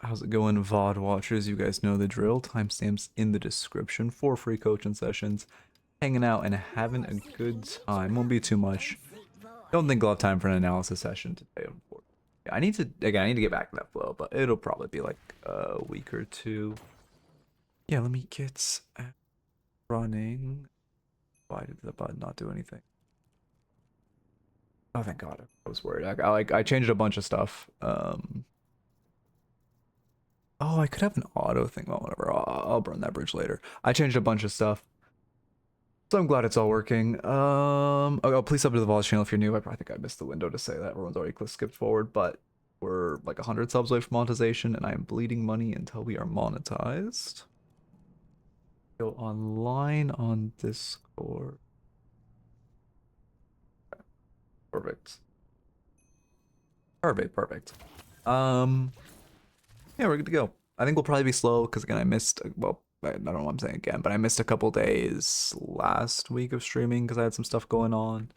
How's it going, VOD watchers? You guys know the drill. Timestamps in the description for free coaching sessions. Hanging out and having a good time. Won't be too much. Don't think I'll have time for an analysis session today, unfortunately. I need to get back to that flow, but it'll probably be like a week or two. Yeah, let me get running. Why did the button not do anything? Oh, thank God. I was worried. I changed a bunch of stuff. Oh, I could have an auto thing. Well, whatever. I'll burn that bridge later. I changed a bunch of stuff, so I'm glad it's all working. Please sub to the Vols channel if you're new. I think I missed the window to say that. Everyone's already skipped forward, but we're like 100 subs away from monetization, and I am bleeding money until we are monetized. Go online on Discord. Perfect. Perfect. Yeah, we're good to go. I think we'll probably be slow because again, I missed. Well, I don't know what I'm saying again, but I missed a couple days last week of streaming because I had some stuff going on.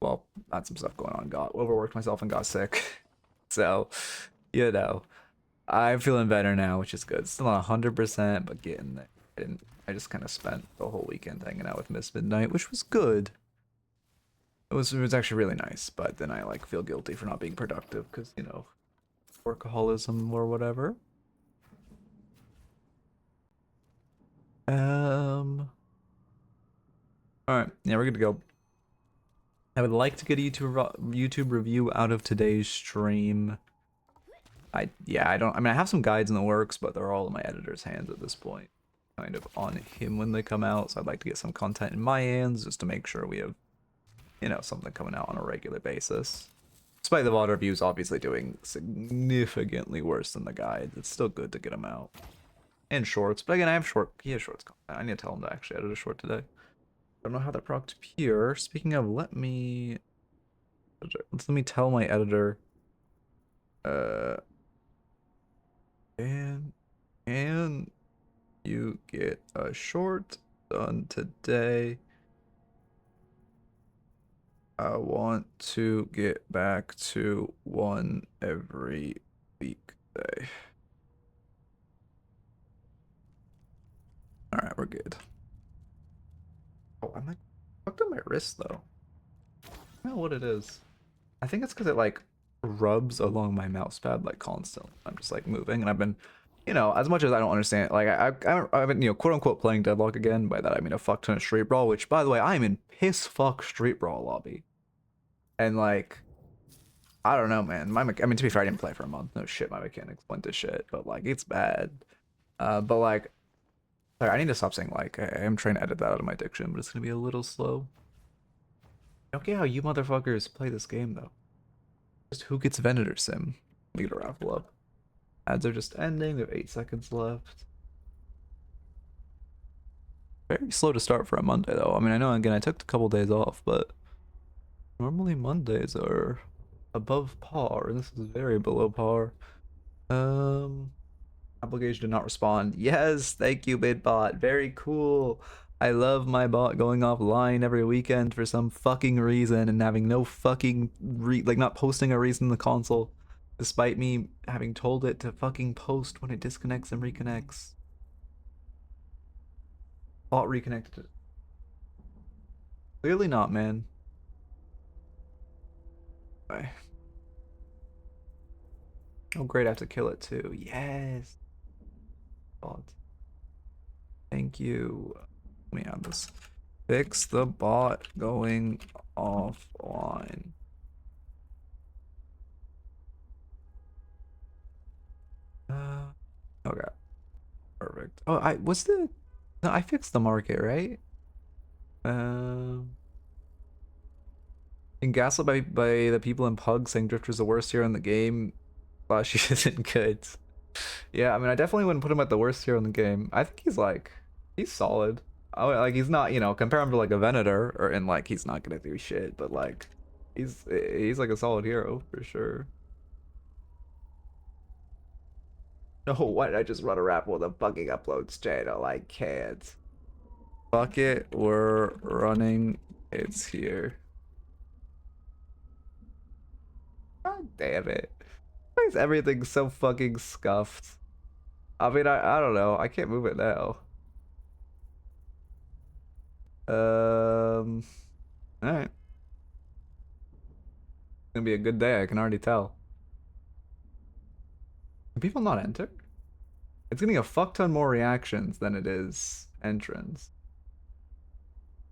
Well, not some stuff going on. Got overworked myself and got sick. So, you know, I'm feeling better now, which is good. Still not 100%, but getting there. I just kind of spent the whole weekend hanging out with Miss Midnight, which was good. It was actually really nice, but then I like feel guilty for not being productive because, you know, workaholism or whatever. All right, yeah, we're good to go. I would like to get a YouTube review out of today's stream. I mean, I have some guides in the works, but they're all in my editor's hands at this point. Kind of on him when they come out, so I'd like to get some content in my hands just to make sure we have, you know, something coming out on a regular basis. Despite the VOD reviews obviously doing significantly worse than the guides, it's still good to get them out. And shorts, but again, I have shorts content. I need to tell him to actually edit a short today. I don't know how that procced Pure. Speaking of, let me tell my editor. And you get a short done today. I want to get back to one every weekday. All right, we're good. Oh, I'm like fucked up my wrist though. I don't know what it is. I think it's because it like rubs along my mouse pad like constantly. I'm just like moving, and I've been, you know, as much as I don't understand, like I've been, you know, quote unquote playing Deadlock again. By that I mean a fuck ton of Street Brawl, which by the way I'm in piss fuck Street Brawl lobby, and like I don't know, man. I mean, to be fair, I didn't play for a month. No shit, my mechanics went to shit, but like it's bad. But like, sorry, I need to stop saying like. I am trying to edit that out of my diction, but it's gonna be a little slow. Okay, how you motherfuckers play this game though? Just who gets Venator Sim? We get a raffle up. Ads are just ending. We have 8 seconds left. Very slow to start for a Monday though. I mean, I know again I took a couple days off, but normally Mondays are above par, and this is very below par. Application did not respond. Yes, thank you, Bidbot. Very cool. I love my bot going offline every weekend for some fucking reason and having no fucking like not posting a reason in the console, despite me having told it to fucking post when it disconnects and reconnects. Bot reconnected. Clearly not, man. Bye. Oh great, I have to kill it too. Yes. Bot. Thank you. Let me add this. Fix the bot going offline. Okay. Perfect. Oh, no, I fixed the market, right? In Gaslit by the people in Pug saying Drifter's the worst hero in the game. Flash isn't good. Yeah, I mean, I definitely wouldn't put him at the worst hero in the game. I think he's solid. Like he's not, you know, compare him to like a Venator, or and like he's not gonna do shit, but like he's like a solid hero for sure. No, why did I just run a rap with a fucking uploads channel? I can't. Fuck it, we're running. It's here. God damn it. is everything so fucking scuffed? I mean, I don't know. I can't move it now. All right. It's gonna be a good day. I can already tell. Can people not enter? It's getting a fuck ton more reactions than it is entrance.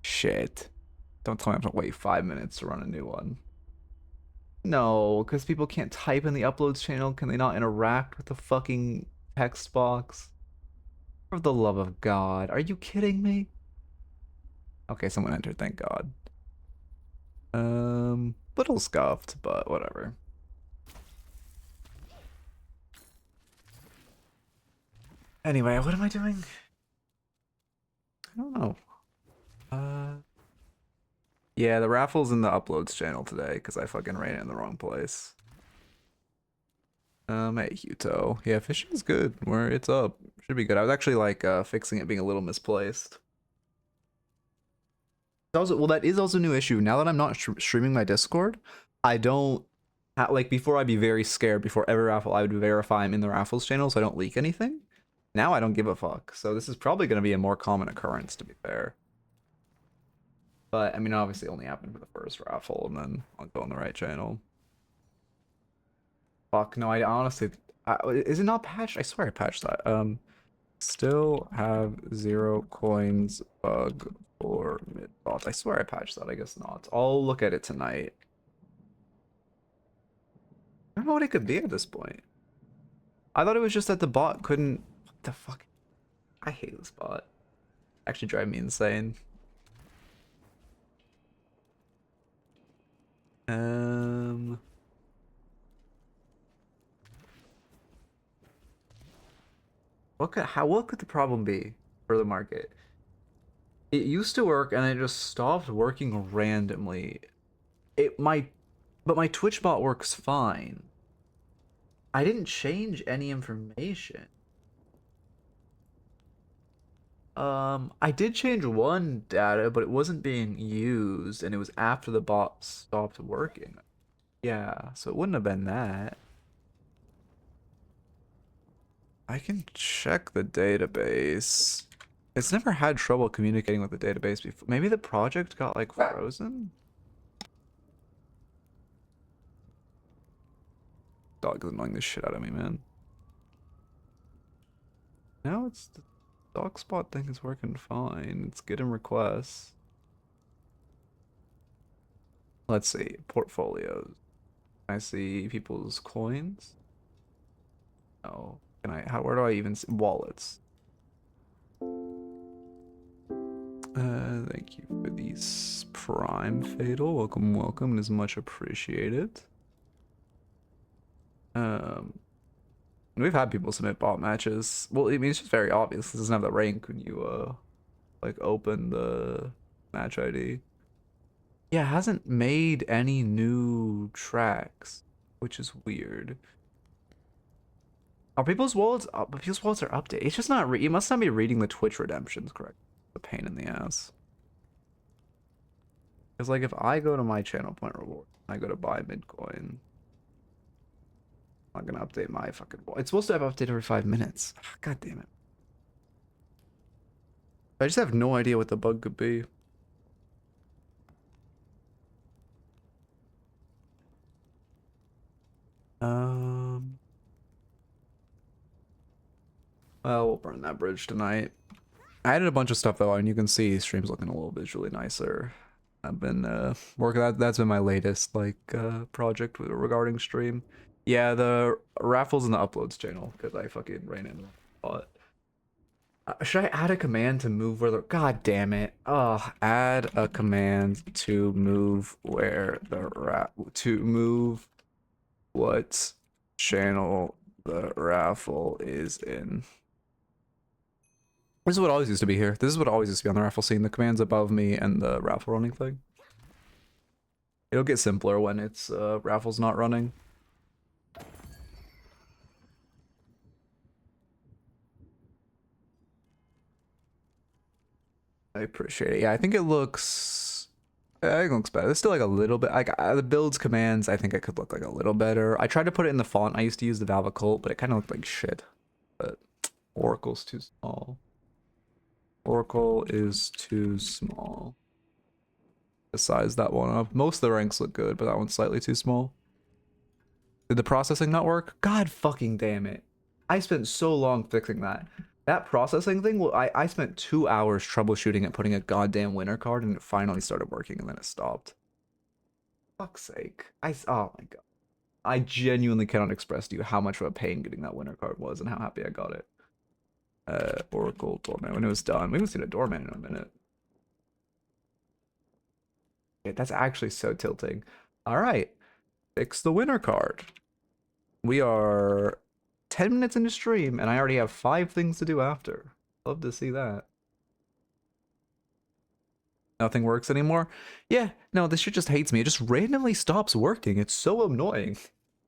Shit. Don't tell me I have to wait 5 minutes to run a new one. No, because people can't type in the uploads channel. Can they not interact with the fucking text box? For the love of God. Are you kidding me? Okay, someone entered, thank God. Little scuffed, but whatever. Anyway, what am I doing? I don't know. Yeah, the raffle's in the uploads channel today because I fucking ran it in the wrong place. Hey, Huto. Yeah, fishing's good. Where it's up. Should be good. I was actually like fixing it being a little misplaced. Also, well, that is also a new issue. Now that I'm not streaming my Discord, I don't like before I'd be very scared before every raffle I would verify I'm in the raffles channel so I don't leak anything. Now I don't give a fuck. So this is probably going to be a more common occurrence, to be fair. But I mean, obviously, it only happened for the first raffle, and then I'll go on the right channel. Fuck no, I honestly, is it not patched? I swear I patched that. Still have 0 coins bug for mid bot. I swear I patched that. I guess not. I'll look at it tonight. I don't know what it could be at this point. I thought it was just that the bot couldn't. What the fuck? I hate this bot. Actually drive me insane. What could the problem be for the market? It used to work and it just stopped working randomly. But my Twitch bot works fine. I didn't change any information. I did change one data, but it wasn't being used, and it was after the bot stopped working. Yeah, so it wouldn't have been that. I can check the database. It's never had trouble communicating with the database before. Maybe the project got like frozen? Dog is annoying the shit out of me, man. No, it's the dog spot thing is working fine. It's getting requests. Let's see, portfolios. I see people's coins. Oh, can I? Where do I even see wallets? Thank you for these Prime Fatal. Welcome, welcome. It is much appreciated. We've had people submit bot matches. Well, I mean, it's just very obvious. It doesn't have the rank when you, like, open the match ID. Yeah, it hasn't made any new tracks, which is weird. Are people's wallets up? People's wallets are updated. It's just not. You must not be reading the Twitch redemptions correct. A pain in the ass. Because like if I go to my channel point reward, I go to buy Midcoin. I'm not gonna update my fucking wallet. It's supposed to have updated every 5 minutes. God damn it. I just have no idea what the bug could be. Well, we'll burn that bridge tonight. I added a bunch of stuff though, and you can see stream's looking a little visually nicer. I've been working that's been my latest like project regarding stream. Yeah, the raffles in the uploads channel because I fucking ran in a lot. Should I add a command to move where the God damn it. Oh, add a command to move where the to move what channel the raffle is in. This is what always used to be here. This is what always used to be on the raffle scene. The commands above me and the raffle running thing. It'll get simpler when it's raffles not running. I appreciate it. Yeah, I think it looks I think it looks better. It's still like a little bit like the builds commands. I think it could look like a little better. I tried to put it in the font. I used to use the Valve Occult, but it kind of looked like shit. But Oracle's too small. Oracle is too small. Size that one up. Most of the ranks look good, but that one's slightly too small. Did the processing not work? God fucking damn it. I spent so long fixing that. That processing thing, well, I spent 2 hours troubleshooting it, putting a goddamn winner card, and it finally started working, and then it stopped. Fuck's sake. Oh my god. I genuinely cannot express to you how much of a pain getting that winner card was and how happy I got it. Oracle Doorman. When it was done, we haven't seen a Doorman in a minute. Yeah, that's actually so tilting. All right. Fix the winner card. We are 10 minutes into stream, and I already have 5 things to do after. Love to see that. Nothing works anymore? Yeah, no, this shit just hates me. It just randomly stops working. It's so annoying.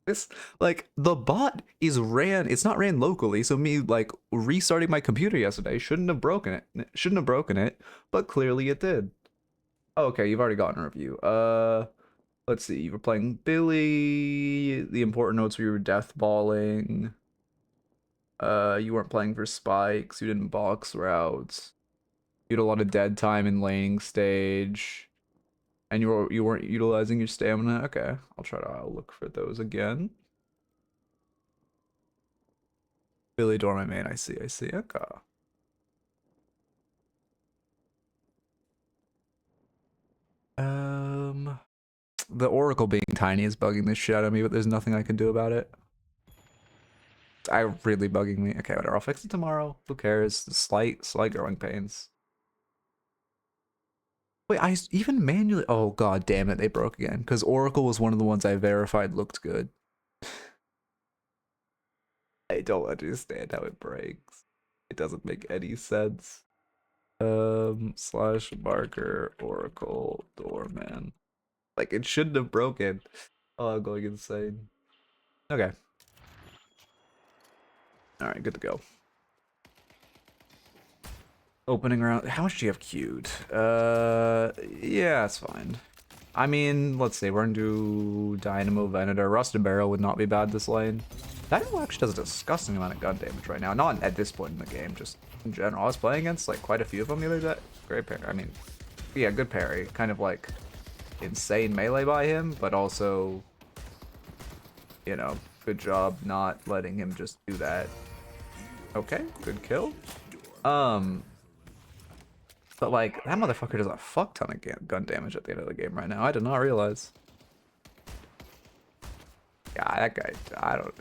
This, like, the bot is it's not ran locally, so me, like, restarting my computer yesterday shouldn't have broken it, but clearly it did. Oh, okay, you've already gotten a review. Let's see, you were playing Billy, the important notes were you were deathballing. You weren't playing for spikes, you didn't box routes. You had a lot of dead time in laning stage. And you weren't utilizing your stamina. Okay, I'll look for those again. Billy Dorman main, I see. Okay. The Oracle being tiny is bugging the shit out of me, but there's nothing I can do about it. It's really bugging me. Okay, whatever. I'll fix it tomorrow. Who cares? Slight growing pains. Wait, I even manually. Oh god damn it, they broke again. Because Oracle was one of the ones I verified looked good. I don't understand how it breaks. It doesn't make any sense. Slash marker Oracle Doorman. Like it shouldn't have broken. Oh, I'm going insane. Okay. Alright, good to go. Opening round. How much do you have queued? Yeah, it's fine. I mean, let's see. We're gonna do Dynamo Venator. Rusted Barrel would not be bad this lane. Dynamo actually does a disgusting amount of gun damage right now. Not at this point in the game, just in general. I was playing against like quite a few of them the other day. Great parry. I mean, yeah, good parry. Kind of like insane melee by him, but also, you know, good job not letting him just do that. Okay, good kill. But like, that motherfucker does a fuck ton of gun damage at the end of the game right now. I did not realize. Yeah, that guy, I don't...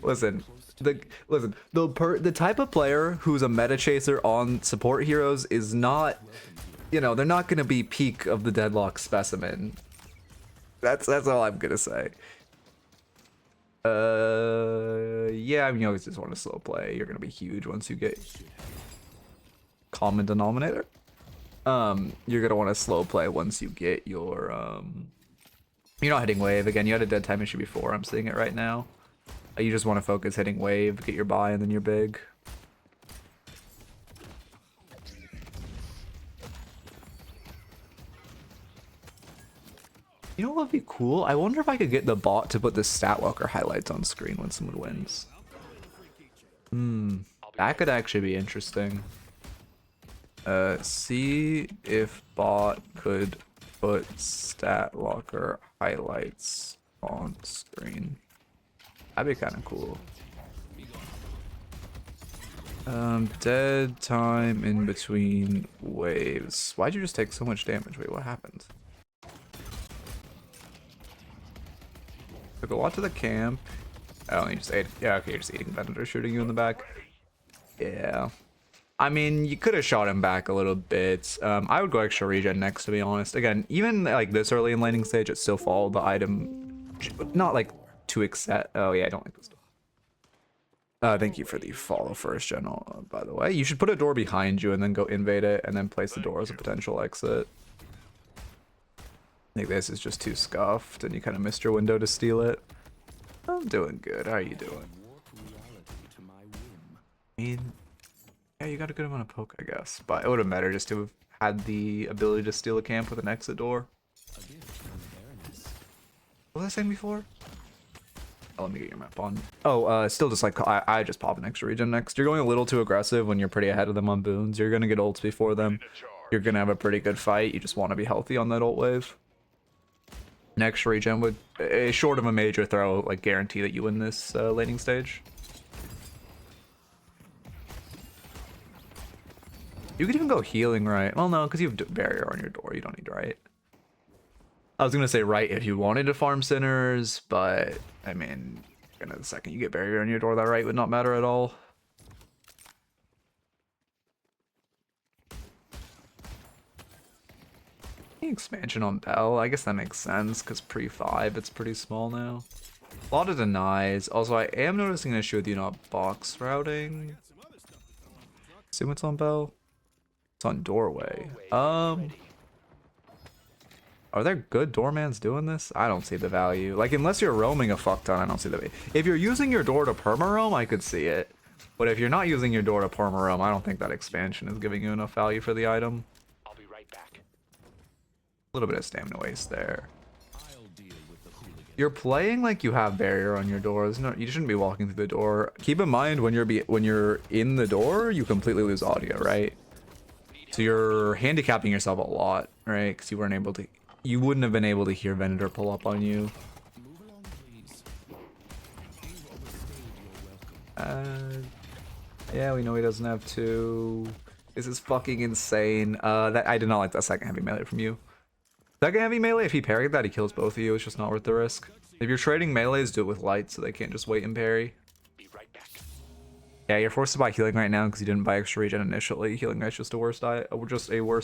Listen, the type of player who's a meta chaser on support heroes is not, you know, they're not gonna be peak of the Deadlock specimen. That's all I'm gonna say. Yeah, I mean, you always just want to slow play. You're gonna be huge once you get common denominator. You're gonna want to slow play once you get your you're not hitting wave again. You had a dead time issue before. I'm seeing it right now. You just want to focus hitting wave, get your buy, and then you're big. You know what would be cool? I wonder if I could get the bot to put the stat walker highlights on screen when someone wins. That could actually be interesting. See if bot could put stat locker highlights on screen. That'd be kind of cool. Dead time in between waves. Why'd you just take so much damage? Wait, what happened? Took a lot to the camp. Oh, you just ate. Yeah, okay, you're just eating Venator shooting you in the back. Yeah. I mean, you could have shot him back a little bit. I would go extra regen next, to be honest. Again, even like this early in laning stage, it still followed the item. Not like to accept. Oh yeah, I don't like this. Thank you for the follow first, General, by the way. You should put a door behind you and then go invade it and then place the door as a potential exit. I think this is just too scuffed and you kind of missed your window to steal it. I'm doing good. How are you doing? I mean, yeah, you got a good amount of poke, I guess. But it would have mattered just to have had the ability to steal a camp with an exit door. What was I saying before? Oh, let me get your map on. Oh, still just like, I just pop an extra regen next. You're going a little too aggressive when you're pretty ahead of them on boons. You're going to get ults before them. You're going to have a pretty good fight. You just want to be healthy on that ult wave. Next regen would, short of a major throw, like guarantee that you win this laning stage. You could even go healing, right? Well, no, because you have barrier on your door. You don't need right. I was gonna say right if you wanted to farm sinners, but I mean, the second you get barrier on your door, that right would not matter at all. Expansion on Bell, I guess that makes sense because pre-5 it's pretty small now. A lot of denies. Also, I am noticing an issue with you not box routing. Assume it's on Bell. It's on doorway. Are there good doormans doing this? I don't see the value. Like, unless you're roaming a fuck ton, I don't see the value. If you're using your door to perma-roam, I could see it. But if you're not using your door to perma-roam, I don't think that expansion is giving you enough value for the item. I'll be right back. A little bit of stamina waste there. You're playing like you have barrier on your doors. No, you shouldn't be walking through the door. Keep in mind when you're in the door, you completely lose audio, right? So you're handicapping yourself a lot, right? Because you wouldn't have been able to hear Venator pull up on you. Yeah, we know he doesn't have to. This is fucking insane. I did not like that second heavy melee from you. Second heavy melee, if he parried that, he kills both of you. It's just not worth the risk. If you're trading melees, do it with light so they can't just wait and parry. Be right back. Yeah, you're forced to buy healing right now because you didn't buy extra regen initially. Healing right's just a worse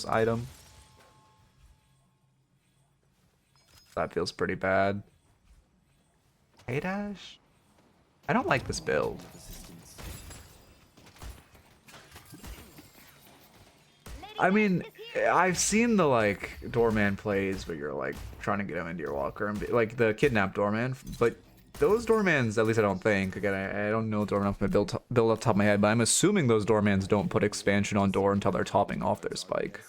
item. That feels pretty bad. Hey Dash? I don't like this build. I mean, I've seen the like doorman plays where you're like trying to get him into your walker and be, like the kidnapped doorman, but those doormans, at least I don't think, again, I don't know doorman off my build off the top of my head, but I'm assuming those doormans don't put expansion on door until they're topping off their spike.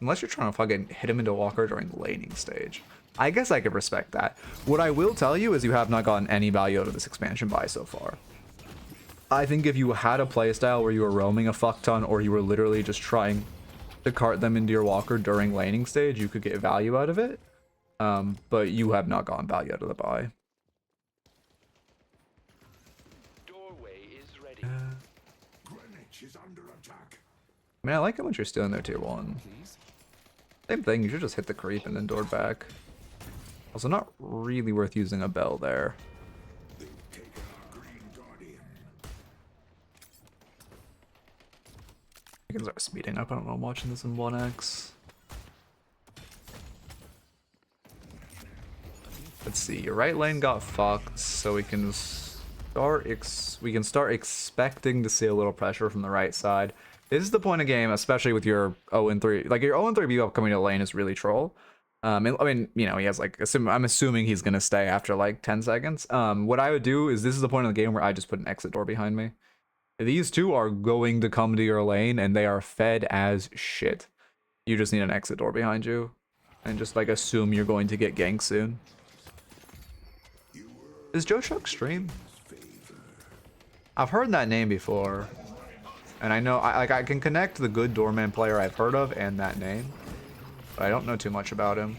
Unless you're trying to fucking hit him into walker during the laning stage. I guess I could respect that. What I will tell you is you have not gotten any value out of this expansion buy so far. I think if you had a playstyle where you were roaming a fuck ton or you were literally just trying to cart them into your walker during laning stage, you could get value out of it. But you have not gotten value out of the buy. Doorway is ready. Greenwich is under attack. I mean, I like it when you're still in there tier 1. Same thing, you should just hit the creep and then door back. Also, not really worth using a bell there. They've taken our green guardian. I can start speeding up. I don't know, I'm watching this in 1x. Let's see, your right lane got fucked, so we can start expecting to see a little pressure from the right side. This is the point of game, especially with your 0-3. Like, your 0-3 Bebop coming to lane is really troll. I mean, you know, he has like, I'm assuming he's gonna stay after like 10 seconds. What I would do is, this is the point of the game where I just put an exit door behind me. These two are going to come to your lane and they are fed as shit. You just need an exit door behind you and just like assume you're going to get ganked soon. Is Joe Chuck stream? I've heard that name before. And I know, I can connect the good doorman player I've heard of and that name. But I don't know too much about him.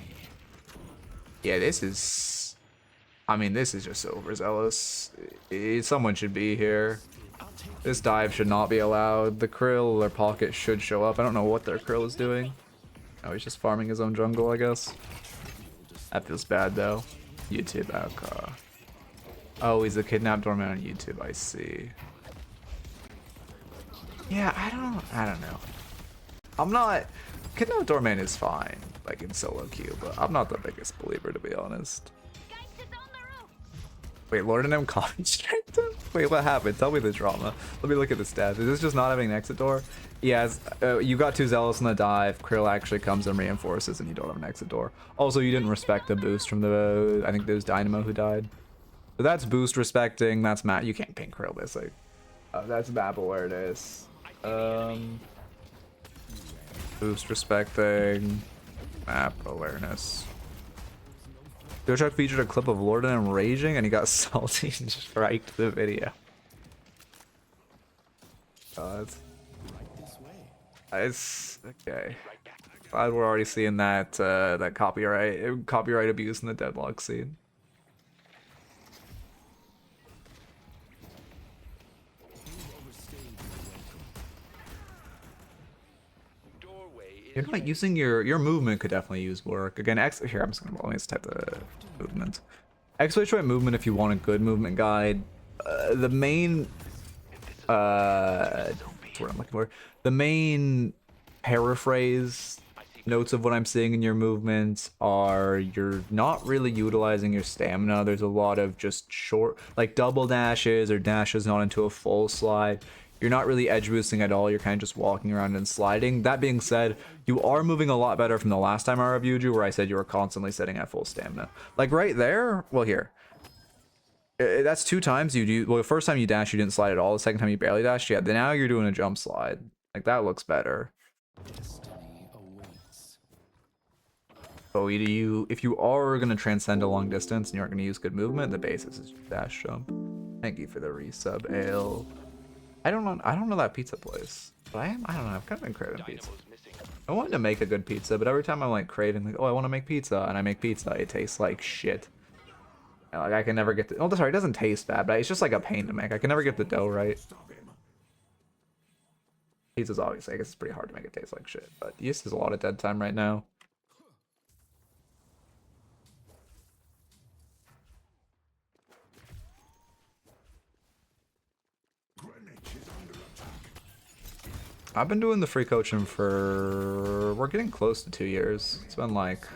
Yeah, this is... I mean, this is just overzealous. Someone should be here. This dive should not be allowed. The krill or pocket should show up. I don't know what their krill is doing. Oh, he's just farming his own jungle, I guess. That feels bad, though. YouTube, okay. Oh, he's a kidnapped doorman on YouTube, I see. Yeah, I don't know. I'm not... Kidnapped doorman is fine, like in solo queue, but I'm not the biggest believer, to be honest. Wait, Lord and M coffee striped him? Wait, what happened? Tell me the drama. Let me look at the stats. Is this just not having an exit door? Yes, you got too zealous on the dive. Krill actually comes and reinforces and you don't have an exit door. Also, you didn't respect the boost from the... I think it was Dynamo who died. So that's boost respecting. That's Matt. You can't ping Krill this. Like, that's map awareness. Boost respecting. Map awareness. Deadlock featured a clip of Lord and him raging and he got salty and striked the video. God. It's okay. Glad we're already seeing that that copyright abuse in the Deadlock scene. You're not using your movement could definitely use work. Again, here I'm just gonna let me just type the movement. Exploit movement if you want a good movement guide. The main that's what I'm looking for. The main paraphrase notes of what I'm seeing in your movements are you're not really utilizing your stamina. There's a lot of just short, like double dashes or dashes not into a full slide. You're not really edge boosting at all. You're kind of just walking around and sliding. That being said, you are moving a lot better from the last time I reviewed you, where I said you were constantly sitting at full stamina. Like right there, well here. That's 2 times you do. Well, the first time you dash, you didn't slide at all. The second time you barely dashed. Yeah, then now you're doing a jump slide. Like that looks better. So if you are gonna transcend a long distance and you aren't gonna use good movement, the basis is dash jump. Thank you for the resub, Ale. I don't know that pizza place, but I don't know. I've kind of been craving pizza. I wanted to make a good pizza, but every time I'm like craving, like, oh, I want to make pizza, and I make pizza, it tastes like shit. And, like I can never get the. Oh, sorry, it doesn't taste bad, but it's just like a pain to make. I can never get the dough right. Pizza's obviously, I guess it's pretty hard to make it taste like shit, but yeast has a lot of dead time right now. I've been doing the free coaching for, we're getting close to 2 years. It's been like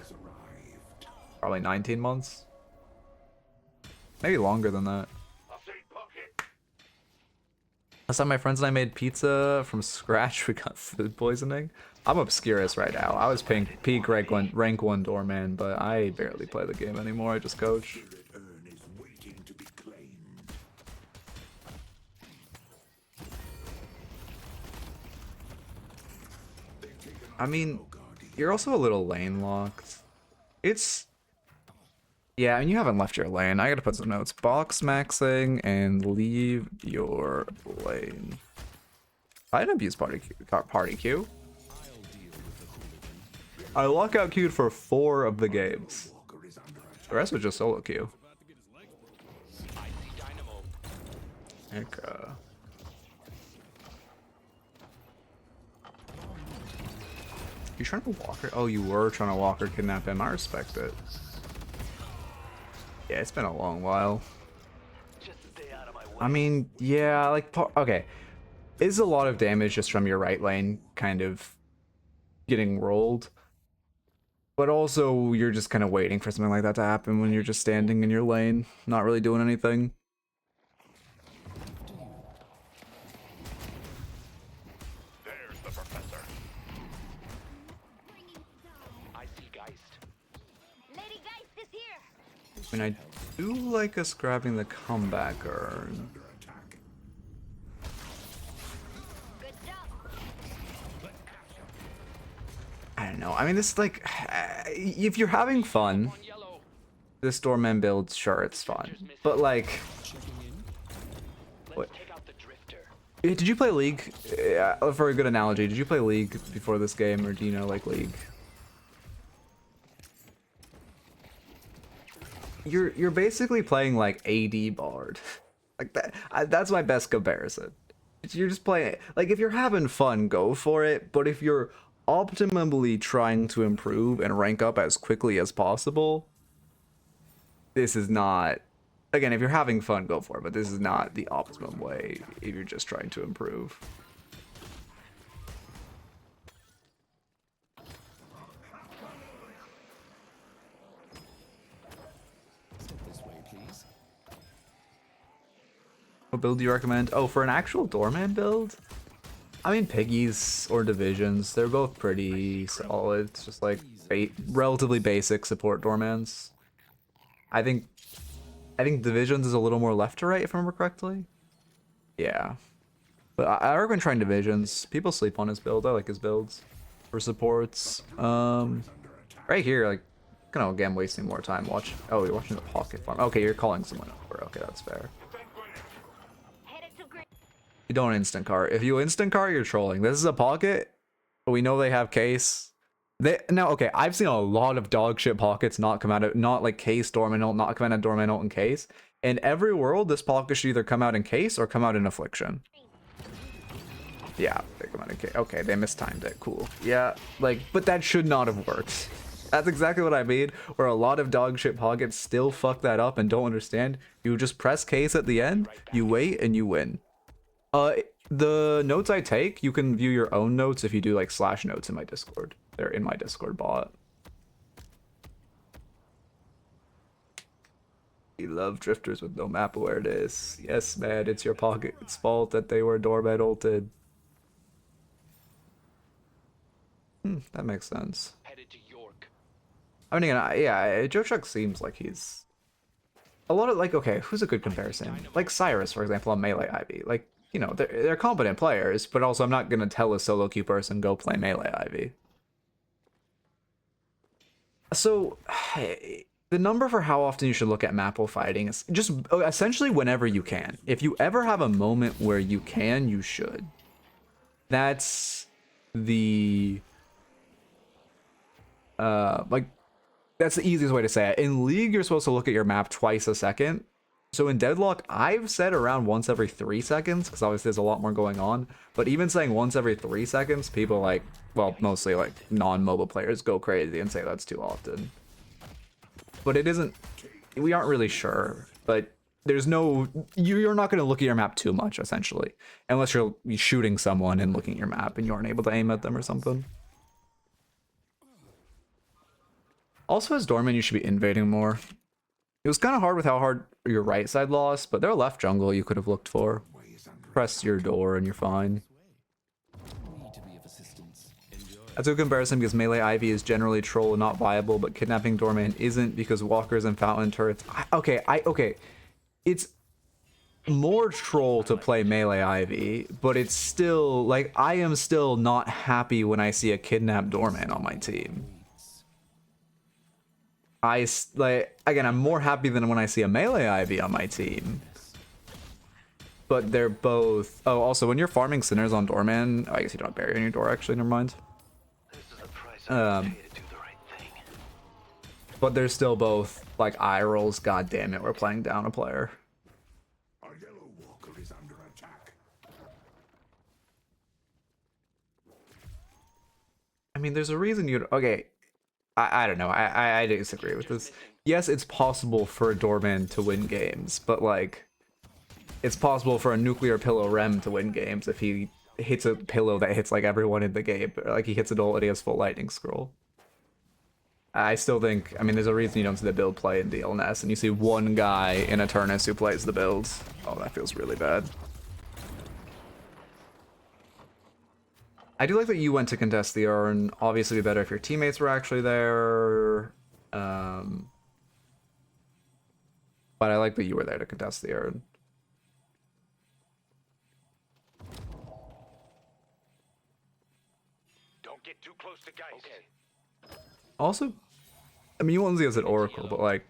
probably 19 months. Maybe longer than that. Last time my friends and I made pizza from scratch, we got food poisoning. I'm obscurus right now. I was peak rank 1 doorman, but I barely play the game anymore. I just coach. I mean, you're also a little lane locked. Yeah, and you haven't left your lane. I gotta put some notes. Box maxing and leave your lane. I didn't abuse party queue. I lockout queued for 4 of the games. The rest was just solo queue. Okay. You trying to walk her? Oh, you were trying to walk her, kidnap him. I respect it. Yeah, it's been a long while. I mean, yeah, like, okay. It's a lot of damage just from your right lane kind of getting rolled. But also, you're just kind of waiting for something like that to happen when you're just standing in your lane, not really doing anything. There's the professor. I see Geist. Lady Geist is here. I mean, I do like us grabbing the comeback urn. Good job. I don't know. I mean, this is like, if you're having fun, this Doorman build, sure, it's fun. But like, what? Did you play League? For a good analogy, did you play League before this game, or do you know like League? You're basically playing like AD Bard, like that. That's my best comparison. You're just playing like if you're having fun, go for it. But if you're optimally trying to improve and rank up as quickly as possible, this is not. Again, if you're having fun, go for it. But this is not the optimum way if you're just trying to improve. What build do you recommend? Oh, for an actual Doorman build? I mean, Piggies or Divisions, they're both pretty solid. It's just like relatively basic support Doormans. I think Divisions is a little more left to right, if I remember correctly. Yeah. But I recommend trying divisions. People sleep on his build. I like his builds for supports. Right here, like, kind of again wasting more time watching. Oh, you're watching the pocket farm. Okay, you're calling someone over. Okay, that's fair. Headed to green. You don't instant cart. If you instant cart, you're trolling. This is a pocket, but we know they have case. Now, okay, I've seen a lot of dog shit pockets not come out of, not like case Doorman ult, not come out of Doorman ult in case. In every world, this pocket should either come out in case or come out in affliction. Yeah, they come out in case. Okay, they mistimed it. Cool. Yeah, like, but that should not have worked. That's exactly what I mean, where a lot of dog shit pockets still fuck that up and don't understand. You just press case at the end, you wait, and you win. The notes I take, you can view your own notes if you do like /notes in my Discord. They're in my Discord bot. We love drifters with no map awareness. Yes, man, it's your pocket's fault that they were Doorman ulted. That makes sense. Headed to York. I mean, again, yeah, Joe Chuck seems like he's a lot of like, okay, who's a good comparison? Like Cyrus, for example, on Melee Ivy. Like, you know, they're competent players, but also I'm not gonna tell a solo queue person go play Melee Ivy. So, the number for how often you should look at map while fighting is just essentially whenever you can. If you ever have a moment where you can, you should. That's the like, that's the easiest way to say it. In League, you're supposed to look at your map twice a second. So in Deadlock, I've said around once every 3 seconds, because obviously there's a lot more going on. But even saying once every 3 seconds, people like, well, mostly like non-mobile players go crazy and say that's too often. But it isn't, we aren't really sure. But there's no, you're not going to look at your map too much, essentially. Unless you're shooting someone and looking at your map and you aren't able to aim at them or something. Also, as Doorman, you should be invading more. It was kind of hard with how hard your right side lost, but their left jungle you could have looked for. Press your door and you're fine. That's a good comparison because Melee Ivy is generally troll and not viable, but kidnapping Doorman isn't because walkers and fountain turrets. Okay. It's more troll to play Melee Ivy, but it's still, like, I am still not happy when I see a kidnapped Doorman on my team. Again, I'm more happy than when I see a Melee Ivy on my team. But they're both... Oh, also, when you're farming Sinners on Doorman... Oh, I guess you don't have barrier in your door, actually, never mind. But they're still both, like, eye rolls. God damn it, we're playing down a player. Our yellow walker is under attack. I mean, there's a reason you'd... Okay, I don't know. I disagree with this. Yes, it's possible for a Doorman to win games, but, like... It's possible for a Nuclear Pillow Rem to win games if he hits a pillow that hits, like, everyone in the game. Or, like, he hits a ult and he has full Lightning Scroll. I still think... I mean, there's a reason you don't see the build play in DLNS, and you see one guy in Eternus who plays the builds. Oh, that feels really bad. I do like that you went to contest the urn. Obviously, it'd be better if your teammates were actually there. But I like that you were there to contest the urn. Don't get too close to Geist. Okay. Also, I mean, you won't see us at Oracle, but like,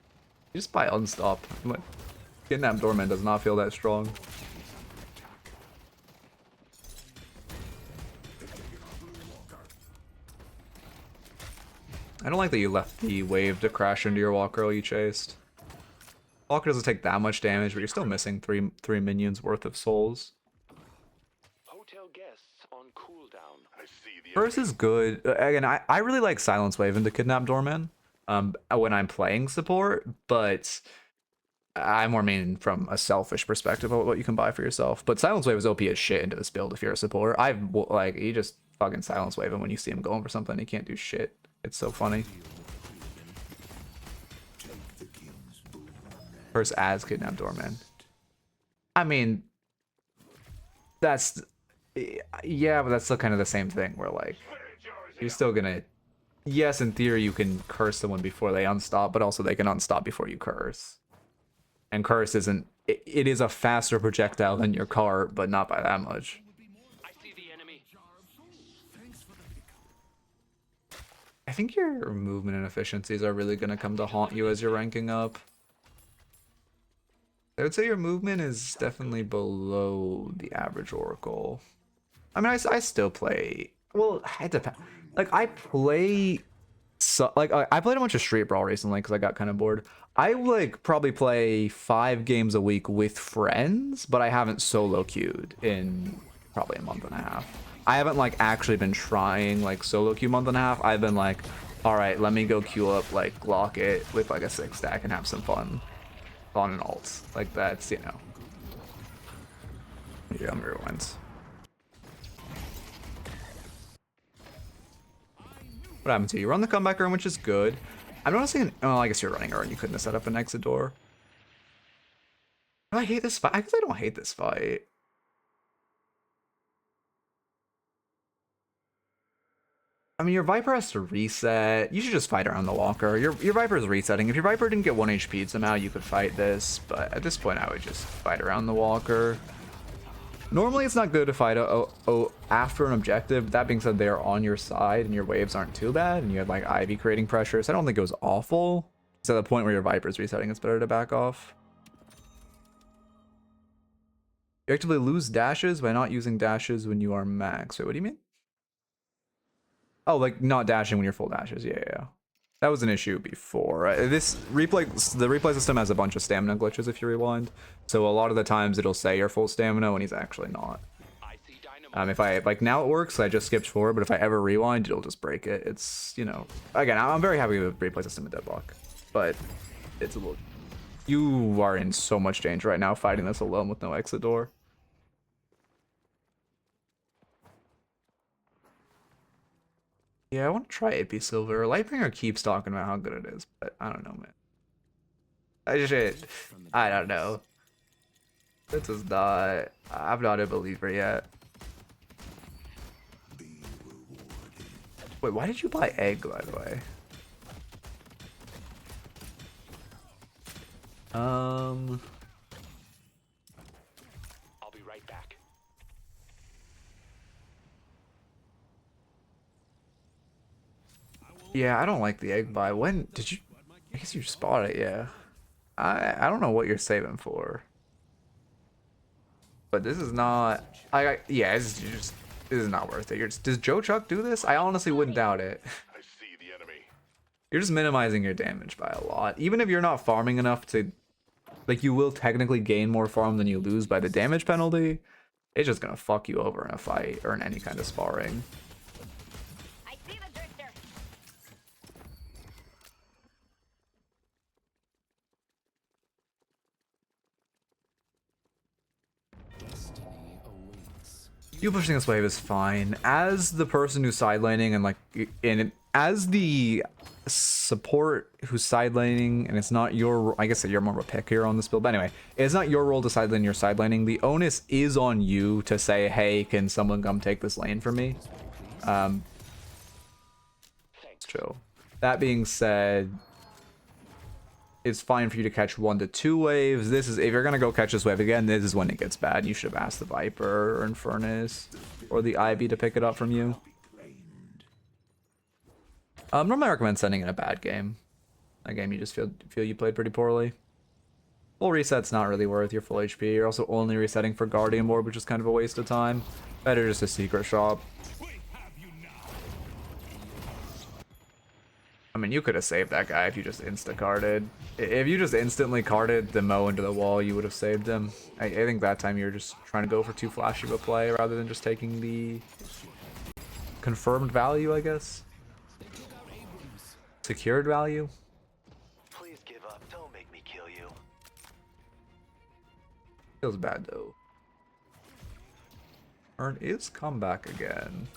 you just buy Unstop. Like, Kidnap Doorman does not feel that strong. I don't like that you left the wave to crash into your Walker while you chased. Walker doesn't take that much damage, but you're still missing three minions worth of souls. Hotel guests on cooldown. I see the First is good. Again, I really like Silence Wave into Kidnap Doorman when I'm playing support, but I more mean from a selfish perspective of what you can buy for yourself. But Silence Wave is OP as shit into this build if you're a support. Like, you just fucking Silence Wave him when you see him going for something. He can't do shit. It's so funny. First as Kidnap Doorman. I mean, that's... Yeah, but that's still kind of the same thing where, like, you're still gonna... Yes, in theory, you can curse someone before they unstop, but also they can unstop before you curse. And curse isn't... It is a faster projectile than your cart, but not by that much. I think your movement and efficiencies are really gonna come to haunt you as you're ranking up. I would say your movement is definitely below the average Oracle. I mean, I still play. Well, it depends. Like I play, so like I played a bunch of Street Brawl recently because I got kind of bored. I like probably play 5 games a week with friends, but I haven't solo queued in probably a month and a half. I haven't like actually been trying like solo queue month and a half. I've been like, all right, let me go queue up like Glock it with like a 6 stack and have some fun on an alt. Like that's, you know. Yeah, I'm rewinds. What happened to you? You run the comeback urn, which is good. I'm noticing. Oh, I guess you're running urn. You couldn't have set up an exit door. Do I hate this fight? I guess I don't hate this fight. I mean, your Vyper has to reset. You should just fight around the walker. Your Vyper is resetting. If your Vyper didn't get 1 HP somehow, you could fight this. But at this point, I would just fight around the walker. Normally, it's not good to fight after an objective. That being said, they are on your side and your waves aren't too bad. And you had like Ivy creating pressure. So I don't think it was awful. So at the point where your Viper is resetting, it's better to back off. You actively lose dashes by not using dashes when you are max. Wait, what do you mean? Oh, like not dashing when you're full dashes. Yeah. That was an issue before. The replay system has a bunch of stamina glitches if you rewind. So a lot of the times it'll say you're full stamina when he's actually not. If I like now it works, I just skipped forward, but if I ever rewind, it'll just break it. It's, you know, again, I'm very happy with the replay system with Deadlock, but it's a little. You are in so much danger right now fighting this alone with no exit door. Yeah, I want to try AP Silver. Lightbringer keeps talking about how good it is, but I don't know, man. I don't know. This is not. I'm not a believer yet. Wait, why did you buy egg, by the way? I'll be right back. Yeah, I don't like the egg buy. When did you? I guess you just bought it, yeah. I don't know what you're saving for. But this is not. Yeah, this is not worth it. Does Joe Chuck do this? I honestly wouldn't doubt it. I see the enemy. You're just minimizing your damage by a lot. Even if you're not farming enough to, like, you will technically gain more farm than you lose by the damage penalty. It's just gonna fuck you over in a fight or in any kind of sparring. I see the drifter. You pushing this wave is fine. As the person who's side laning and like as the support who's side laning, and it's not your, I guess you're more of a pick here on this build, but anyway, it's not your role to side lane, you're side laning. The onus is on you to say, hey, can someone come take this lane for me? It's chill. That being said, it's fine for you to catch 1 to 2 waves. This is, if you're gonna go catch this wave again, this is when it gets bad. You should have asked the Viper or Infernus or the Ivy to pick it up from you. Normally I recommend sending in a bad game. A game you just feel you played pretty poorly. Full reset's not really worth your full HP. You're also only resetting for Guardian Board, which is kind of a waste of time. Better just a secret shop. I mean, you could have saved that guy if you just insta-carded. If you just instantly carded the Mo into the wall, you would have saved him. I think that time you're just trying to go for too flashy of a play rather than just taking the confirmed value, I guess. Secured value. Please give up. Don't make me kill you. Feels bad though. Earn is comeback again.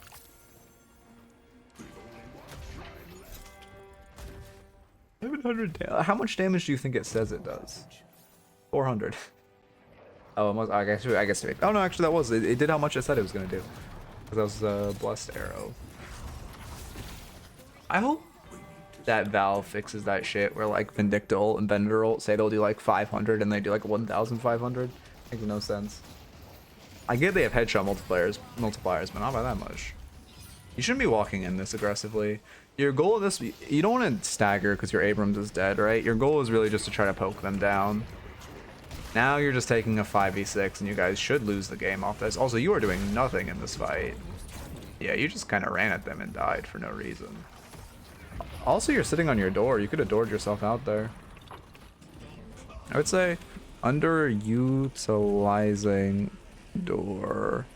700. How much damage do you think it says it does? 400. Oh, it must, I guess. Oh no, actually that was. It did how much it said it was gonna do. Because that was a blessed arrow. I hope that Valve fixes that shit where like Vindicta ult and Bender ult say they'll do like 500 and they do like 1,500. Makes no sense. I get they have headshot multipliers, but not by that much. You shouldn't be walking in this aggressively. Your goal of this, you don't want to stagger because your Abrams is dead, right? Your goal is really just to try to poke them down. Now you're just taking a 5v6 and you guys should lose the game off this. Also, you are doing nothing in this fight. Yeah, you just kind of ran at them and died for no reason. Also, you're sitting on your door. You could have doored yourself out there. I would say underutilizing door.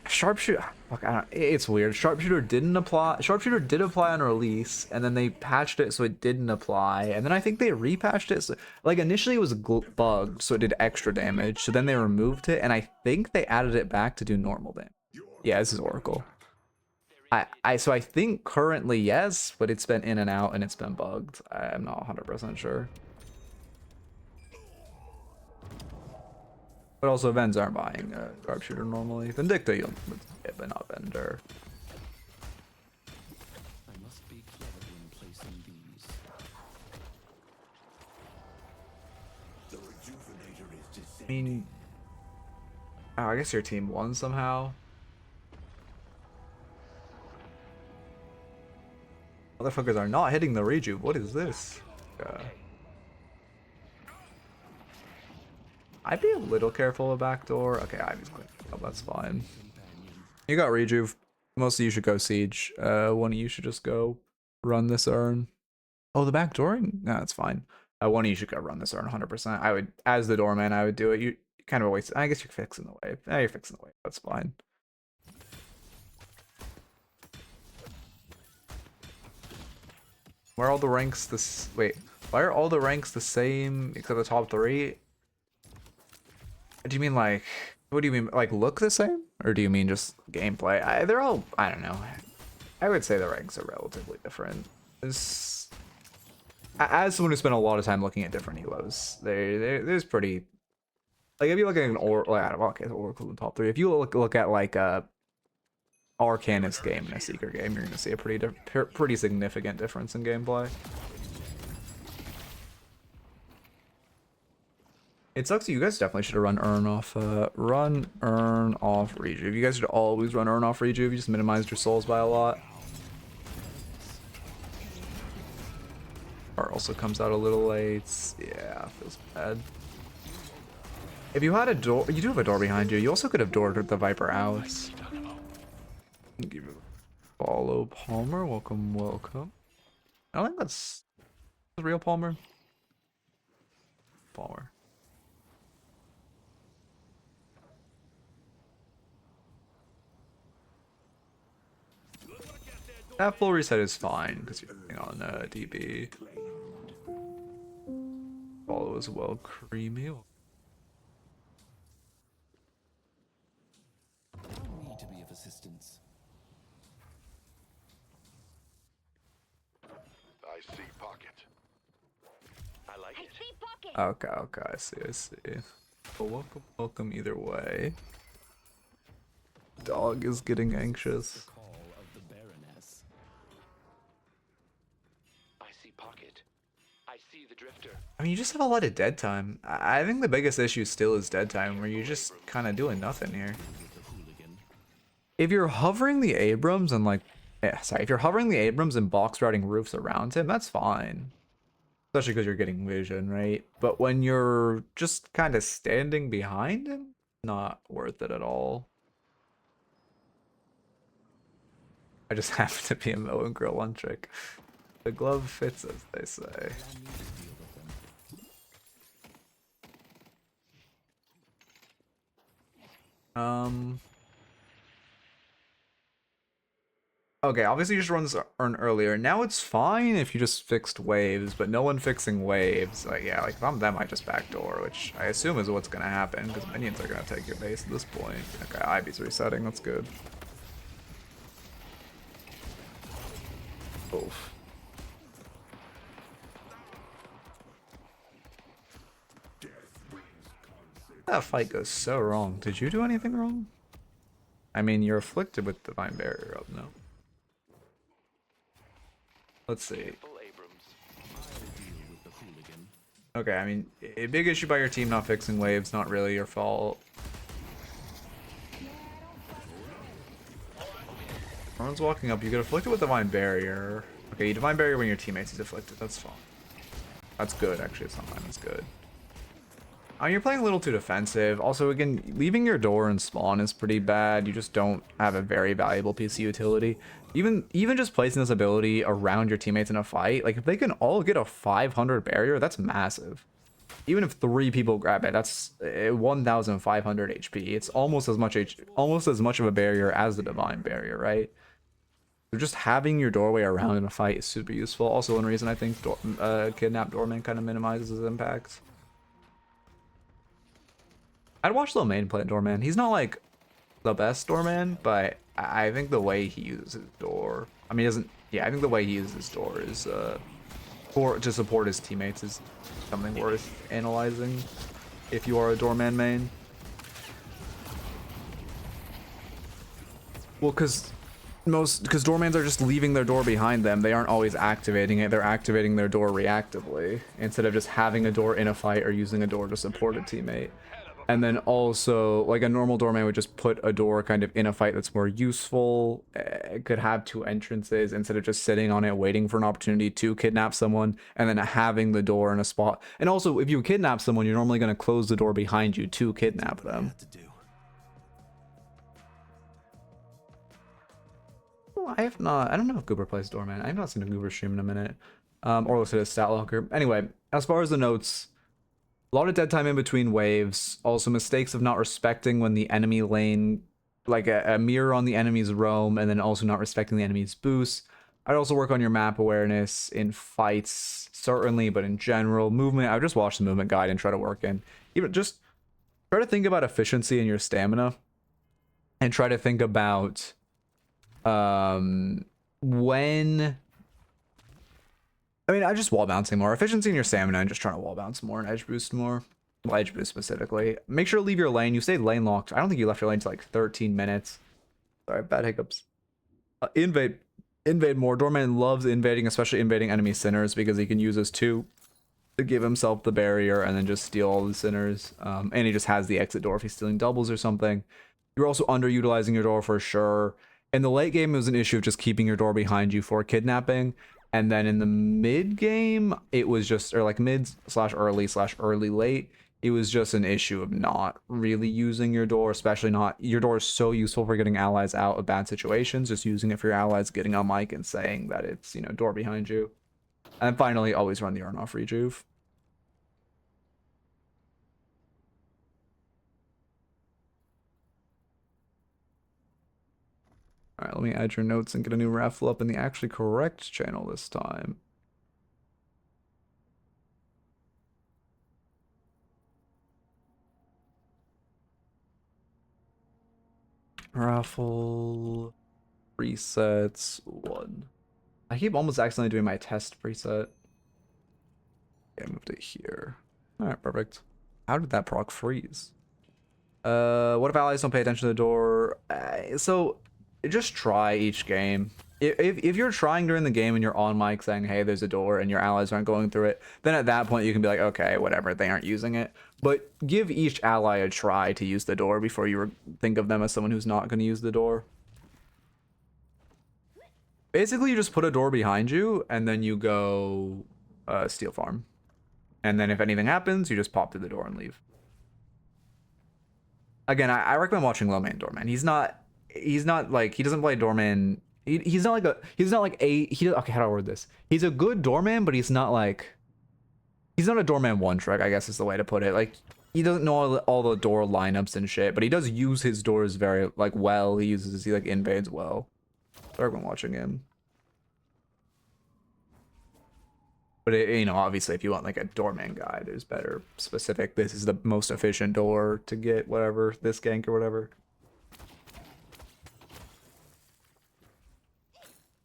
Sharpshooter, fuck, it's weird. Sharpshooter didn't apply. Sharpshooter did apply on release, and then they patched it so it didn't apply, and then I think they repatched it. So, like initially it was bugged, so it did extra damage. So then they removed it, and I think they added it back to do normal damage. Yeah, this is Oracle. So I think currently yes, but it's been in and out and it's been bugged. I'm not 100% sure. But also, Vens aren't buying Sharpshooter normally. Vindicta, you'll get, but not Vendor. I must be clever in placing these. The rejuvenator is I descending. mean, oh, I guess your team won somehow. Motherfuckers are not hitting the rejuve. What is this? I'd be a little careful of backdoor. Okay, Ivy's quick. Oh, that's fine. You got rejuve. Most of you should go siege. One of you should just go run this urn. Oh, the backdooring? No, that's fine. One of you should go run this urn 100%. I would, as the doorman, I would do it. You kind of a waste. I guess you're fixing the wave. You're fixing the wave. That's fine. Why are all the ranks this? Wait, why are all the ranks the same except the top 3? Do you mean like, what do you mean, like look the same? Or do you mean just gameplay? They're all, I don't know. I would say the ranks are relatively different. As someone who spent a lot of time looking at different elos, there's pretty, like if you look at an Oracle in top 3, if you look at like a Arcanist game and a Seeker game, you're gonna see a pretty significant difference in gameplay. It sucks. You guys definitely should have run Urn off Rejuve. You guys should always run Urn off Rejuve. You just minimized your souls by a lot. Or also comes out a little late. Yeah, feels bad. If you had a door, you do have a door behind you. You also could have doored the Vyper out. Give it a follow, Palmer. Welcome, welcome. I don't think that's the real Palmer. Palmer. That full reset is fine because you're playing on DB. Follow as well, creamy. Allow me to be of assistance. I see pocket. I like I it. see pocket. Okay, I see. Well, welcome either way. Dog is getting anxious. Call of the Baroness. I see pocket. I see the drifter. I mean, you just have a lot of dead time. I think the biggest issue still is dead time, where you're just kind of doing nothing here. If you're hovering the Abrams and like, if you're hovering the Abrams and box routing roofs around him, that's fine. Especially because you're getting vision, right? But when you're just kind of standing behind him, not worth it at all. I just happen to be a Moe and Grill one trick. The glove fits, as they say. Okay, obviously you just run this urn earlier. Now it's fine if you just fixed waves, but no one fixing waves. Like, yeah, like if I'm them, I just backdoor, which I assume is what's gonna happen, because minions are gonna take your base at this point. Okay, Ivy's resetting, that's good. Oof. That fight goes so wrong. Did you do anything wrong? I mean, you're afflicted with Divine Barrier up, no? Let's see. Okay, I mean, a big issue by your team not fixing waves, not really your fault. Someone's walking up. You get afflicted with Divine Barrier. Okay, you Divine Barrier when your teammates is afflicted. That's fine. That's good, actually. It's not fine. That's good. You're playing a little too defensive. Also, again, leaving your door and spawn is pretty bad. You just don't have a very valuable piece of utility. Even just placing this ability around your teammates in a fight, like if they can all get a 500 barrier, that's massive. Even if 3 people grab it, that's 1,500 HP. It's almost as much of a barrier as the Divine Barrier, right? So just having your doorway around in a fight is super useful. Also, one reason I think Kidnap Doorman kind of minimizes his impacts. I'd watch Lil Main play Doorman. He's not like the best Doorman, but I think the way he uses his door, I mean, I think the way he uses his door is to support his teammates is something worth analyzing if you are a Doorman main. Well, because Doormans are just leaving their door behind them. They aren't always activating it. They're activating their door reactively instead of just having a door in a fight or using a door to support a teammate. And then also, like a normal doorman would just put a door kind of in a fight that's more useful. It could have 2 entrances instead of just sitting on it waiting for an opportunity to kidnap someone and then having the door in a spot. And also, if you kidnap someone, you're normally going to close the door behind you to kidnap them. Well, I don't know if Goober plays doorman. I have not seen a Goober stream in a minute. Or looked at his stat locker. Anyway, as far as the notes, a lot of dead time in between waves. Also mistakes of not respecting when the enemy lane, like a mirror on the enemy's roam, and then also not respecting the enemy's boost. I'd also work on your map awareness in fights, certainly, but in general, movement. I would just watch the movement guide and try to work in. Even just try to think about efficiency in your stamina, and try to think about when. I mean, I just wall bouncing more. Efficiency in your stamina and just trying to wall bounce more and edge boost more. Well, edge boost specifically. Make sure to leave your lane. You stayed lane locked. I don't think you left your lane to like 13 minutes. Sorry, bad hiccups. Invade more. Doorman loves invading, especially invading enemy sinners, because he can use his 2 to give himself the barrier and then just steal all the sinners. And he just has the exit door if he's stealing doubles or something. You're also underutilizing your door for sure. In the late game, it was an issue of just keeping your door behind you for kidnapping. And then in the mid game, it was just, or like mid/early/early late, it was just an issue of not really using your door, especially not, your door is so useful for getting allies out of bad situations, just using it for your allies getting on mic and saying that it's, you know, door behind you. And finally, always run the Urn off rejuve. Alright, let me add your notes and get a new raffle up in the actually correct channel this time. Raffle presets 1. I keep almost accidentally doing my test preset. Okay, I moved it here. Alright, perfect. How did that proc freeze? What if allies don't pay attention to the door? So just try each game. If you're trying during the game and you're on mic saying, hey, there's a door, and your allies aren't going through it, then at that point you can be like, okay, whatever, they aren't using it. But give each ally a try to use the door before you think of them as someone who's not going to use the door. Basically, you just put a door behind you, and then you go steal farm. And then if anything happens, you just pop through the door and leave. Again, I recommend watching Low Main Doorman. He's not like, he doesn't play Doorman. He's not like okay, how do I word this? He's a good Doorman, but he's not a Doorman one trick, I guess is the way to put it. Like, he doesn't know all the door lineups and shit, but he does use his doors very, like, well. He invades well. So everyone watching him. But, you know, obviously, if you want, like, a Doorman guide, there's better specific. This is the most efficient door to get whatever, this gank or whatever.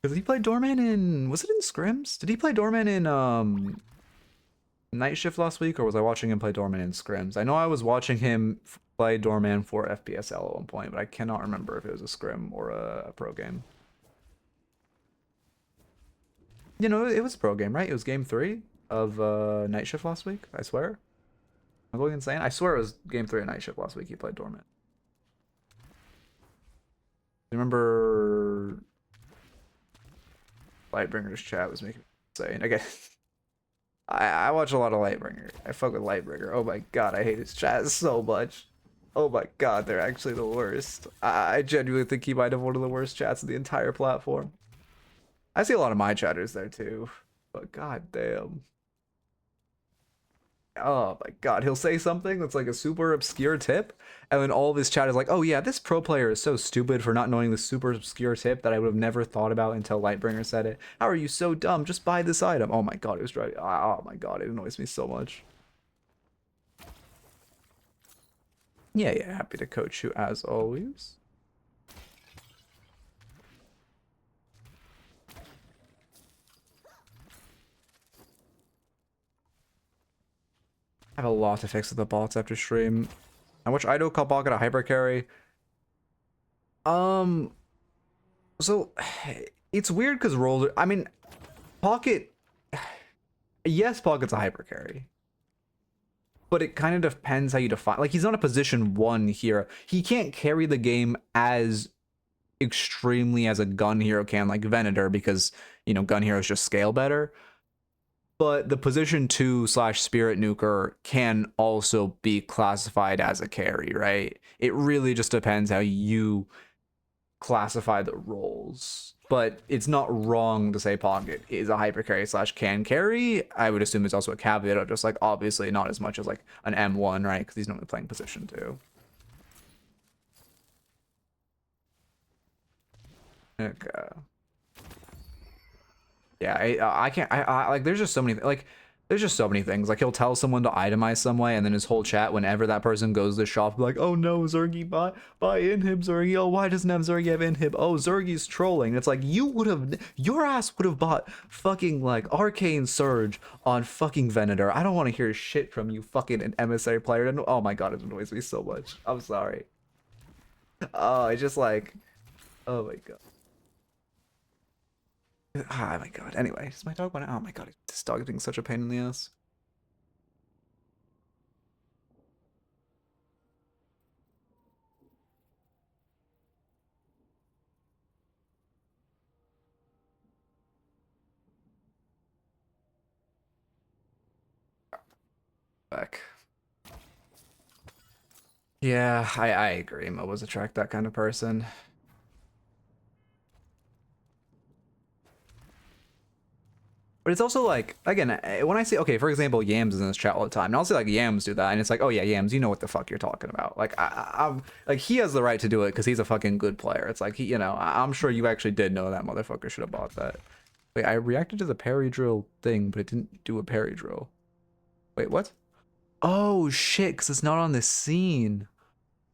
Because he played Doorman in... Was it in Scrims? Did he play Doorman in, Night Shift last week? Or was I watching him play Doorman in Scrims? I know I was watching him play Doorman for FPSL at one point, but I cannot remember if it was a Scrim or a pro game. You know, it was a pro game, right? It was game 3 of Night Shift last week, I swear. I'm going insane. I swear it was game 3 of Night Shift last week he played Doorman. Remember Lightbringer's chat was making me insane. Again, I watch a lot of Lightbringer. I fuck with Lightbringer. Oh my god, I hate his chat so much. Oh my god, they're actually the worst. I genuinely think he might have one of the worst chats in the entire platform. I see a lot of my chatters there too, but god damn. Oh my god, he'll say something that's like a super obscure tip, and then all of his chat is like, oh yeah, this pro player is so stupid for not knowing the super obscure tip that I would have never thought about until Lightbringer said it. How are you so dumb? Just buy this item. Oh my god, it was driving. Oh my god, it annoys me so much. Yeah, happy to coach you as always. I have a lot to fix with the bots after stream. I watch Ido call Pocket a hyper carry. So it's weird because roller. I mean, Pocket. Yes, Pocket's a hyper carry. But it kind of depends how you define. Like, he's not a position 1 hero. He can't carry the game as extremely as a gun hero can, like Venator, because, you know, gun heroes just scale better. But the position 2 / spirit nuker can also be classified as a carry, right? It really just depends how you classify the roles. But it's not wrong to say Pocket is a hyper carry / can carry. I would assume it's also a caveat of just like, obviously not as much as like an M1, right? Because he's normally playing position 2. Okay. Yeah, I can't. I like. There's just so many. Like, there's just so many things. Like, he'll tell someone to itemize some way, and then his whole chat, whenever that person goes to the shop, be like, "Oh no, Zergy, buy inhib Zergy. Oh, why doesn't have Zergy have inhib? Oh, Zergy's trolling." It's like, your ass would have bought fucking like Arcane Surge on fucking Venator. I don't want to hear shit from you, fucking an emissary player. And oh my god, it annoys me so much. I'm sorry. Oh, it's just like, oh my god. Oh my god. Anyway, is my dog want to? Oh my god, this dog is being such a pain in the ass. Back. Yeah, I agree. MOBAs attract that kind of person. But it's also like, again, when I say, okay, for example, Yams is in this chat all the time, and I'll say like Yams do that, and it's like, oh yeah, Yams, you know what the fuck you're talking about. Like, I'm like, he has the right to do it because he's a fucking good player. It's like, he, you know, I'm sure you actually did know that motherfucker should have bought that. Wait, I reacted to the parry drill thing, but it didn't do a parry drill. Wait, what? Oh shit, because it's not on this scene.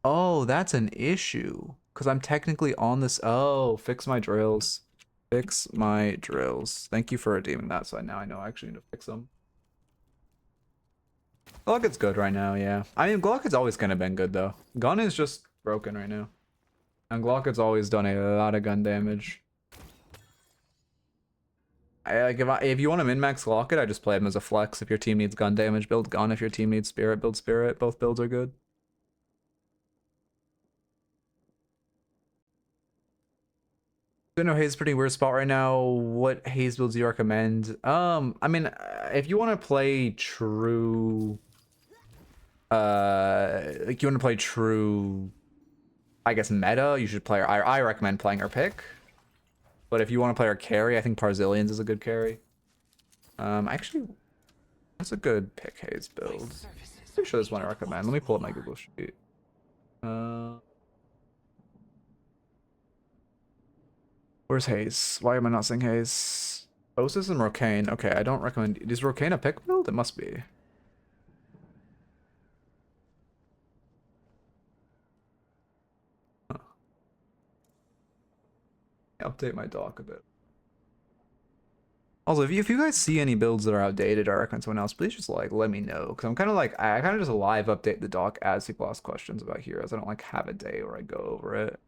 Oh, that's an issue. Because I'm technically on this. Oh, fix my drills. Fix my drills. Thank you for redeeming that, so now I know I actually need to fix them. Glocket's good right now, yeah. I mean, Glocket's always kind of been good, though. Gun is just broken right now. And Glocket's always done a lot of gun damage. If you want to min-max Glocket, I just play him as a flex. If your team needs gun damage, build gun. If your team needs spirit, build spirit. Both builds are good. I know Haze is a pretty weird spot right now. What Haze builds do you recommend? I mean, if you want to play true, like you want to play true, I guess meta, you should play. I recommend playing her pick. But if you want to play her carry, I think Parzillions is a good carry. Actually, that's a good pick Haze build. Pretty sure this one I recommend. Let me pull up my Google sheet. Where's Haze? Why am I not seeing Haze? Osis and Rocane. Okay, I don't recommend. Is Rocane a pick build? It must be. Huh. Update my doc a bit. Also, if you guys see any builds that are outdated or recommend someone else, please just like let me know. Because I'm kind of like, I kind of just live update the doc as people ask questions about heroes. I don't like have a day where I go over it.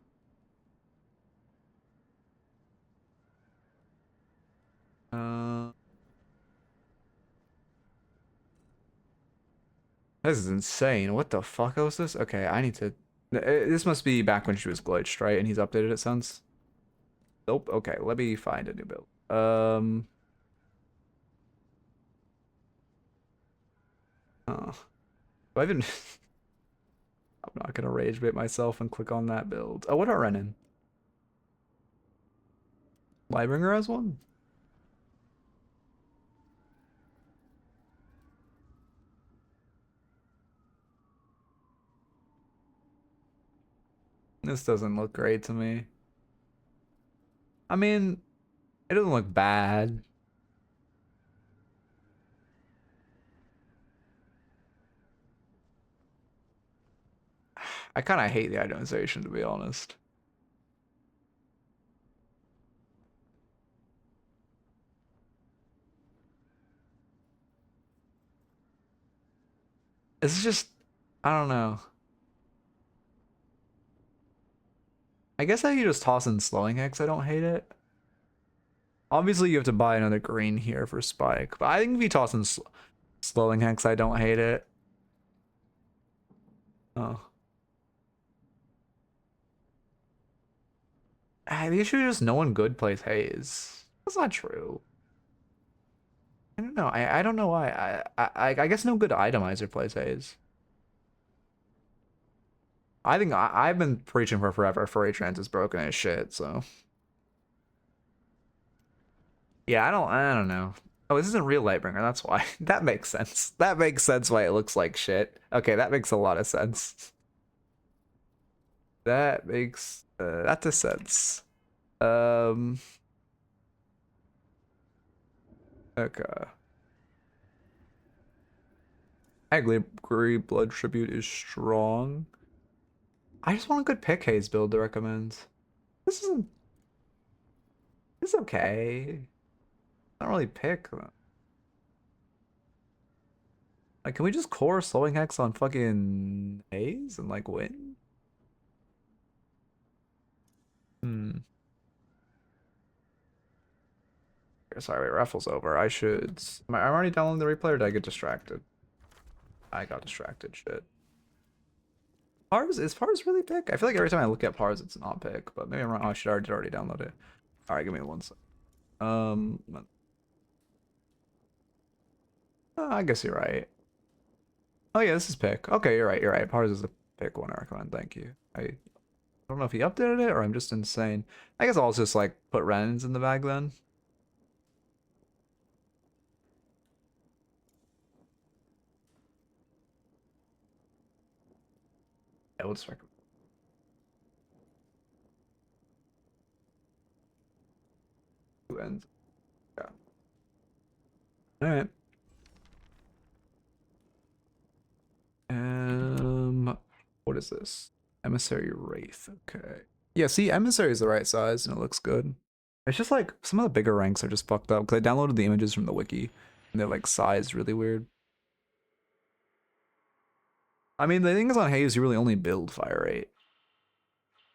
This is insane. What the fuck was this? Okay, I need to... This must be back when she was glitched, right? And he's updated it since? Nope. Okay, let me find a new build. Oh. Do I even... I'm not gonna rage bait myself and click on that build. Oh, what are Renin? Lightbringer has one? This doesn't look great to me. I mean, it doesn't look bad. I kind of hate the itemization, to be honest. It's just, I don't know. I guess how you just toss in Slowing Hex, I don't hate it. Obviously, you have to buy another green here for Spike, but I think if you toss in Slowing Hex, I don't hate it. Oh. The issue is just no one good plays Haze. That's not true. I don't know. I don't know why. I guess no good itemizer plays Haze. I think I've been preaching for forever. Furry Trance is broken as shit, so. Yeah, I don't know. Oh, this isn't real Lightbringer, that's why. That makes sense. That makes sense why it looks like shit. Okay, that makes a lot of sense. That makes that's a sense. Okay. I agree Blood Tribute is strong. I just want a good pick Haze build to recommend. This isn't... It's okay. I don't really pick. Like, can we just core Slowing Hex on fucking Haze and, like, win? Hmm. Sorry, wait, raffle's over. I should... I'm already downloading the replay, or did I get distracted? I got distracted, shit. Pars? Is Pars really pick? I feel like every time I look at Pars, it's not pick, but maybe I'm wrong. Oh, I should already download it. Alright, give me one sec. I guess you're right. Oh yeah, this is pick. Okay, you're right, you're right. Pars is the pick one I recommend, thank you. I don't know if he updated it or I'm just insane. I guess I'll just like put Renans in the bag then. Yeah, we'll just recommend. Two ends. Yeah. Alright. What is this? Emissary Wraith. Okay. Yeah, see, Emissary is the right size and it looks good. It's just like some of the bigger ranks are just fucked up because I downloaded the images from the wiki and they're like sized really weird. I mean, the thing is on Haze, you really only build fire rate.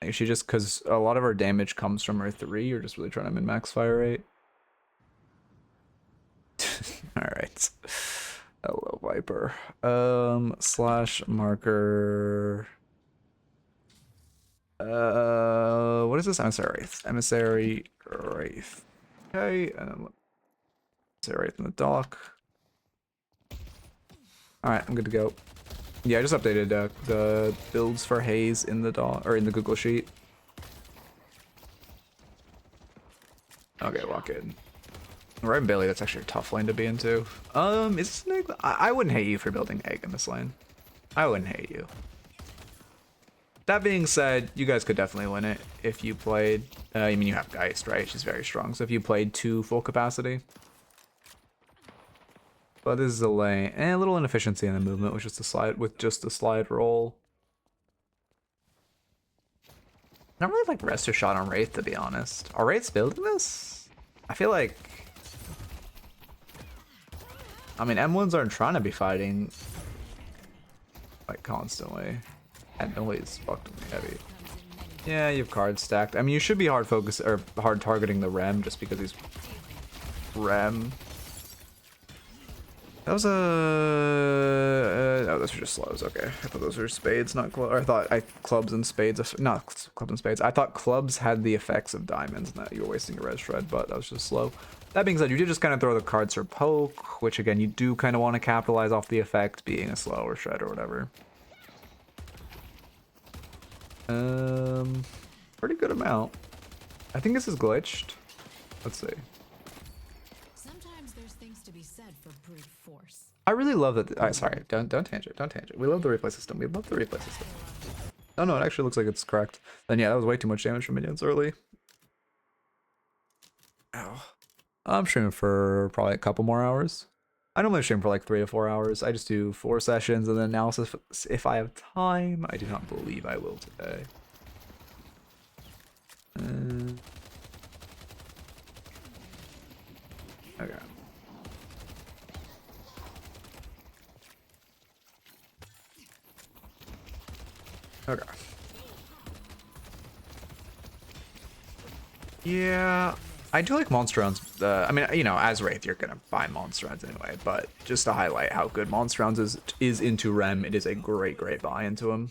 Like she just, because a lot of her damage comes from her 3, you're just really trying to min-max fire rate. Alright. Hello, Vyper. Slash marker. What is this? Emissary Wraith. Emissary Wraith. Okay, and then Emissary Wraith in the dock. Alright, I'm good to go. Yeah, I just updated the builds for Haze in the dock, or in the Google Sheet. Okay, walk in. Right in Billy, that's actually a tough lane to be into. Is this an egg? I wouldn't hate you for building egg in this lane. I wouldn't hate you. That being said, you guys could definitely win it if you played. I mean, you have Geist, right? She's very strong. So if you played to full capacity. But this is a lane, and a little inefficiency in the movement with just a slide roll. I don't really like rest or shot on Wraith, to be honest. Are Wraiths building this? I feel like. I mean, M1s aren't trying to be fighting like constantly. And noise fucked with me heavy. Yeah, you have cards stacked. I mean, you should be hard focus or hard targeting the Rem just because he's Rem. That was a... oh, those are just slows. Okay, I thought those were spades, not clubs. Or I thought clubs and spades. Not clubs and spades. I thought clubs had the effects of diamonds, and that you were wasting your res shred, but that was just slow. That being said, you did just kind of throw the cards for poke, which again, you do kind of want to capitalize off the effect being a slow or shred or whatever. Pretty good amount. I think this is glitched. Let's see. Sometimes there's things to be said for brute force. I really love that. Sorry, don't tangent, don't tangent. We love the replay system. We love the replay system. Oh no, it actually looks like it's correct. Then yeah, that was way too much damage from minions early. Ow. I'm streaming for probably a couple more hours. I normally stream for like 3 to 4 hours. I just do 4 sessions and then analysis if I have time. I do not believe I will today. Okay. Okay. Yeah, I do like monster rounds. I mean, you know, as Wraith, you're gonna buy monster rounds anyway. But just to highlight how good monster rounds is into Rem, it is a great buy into him.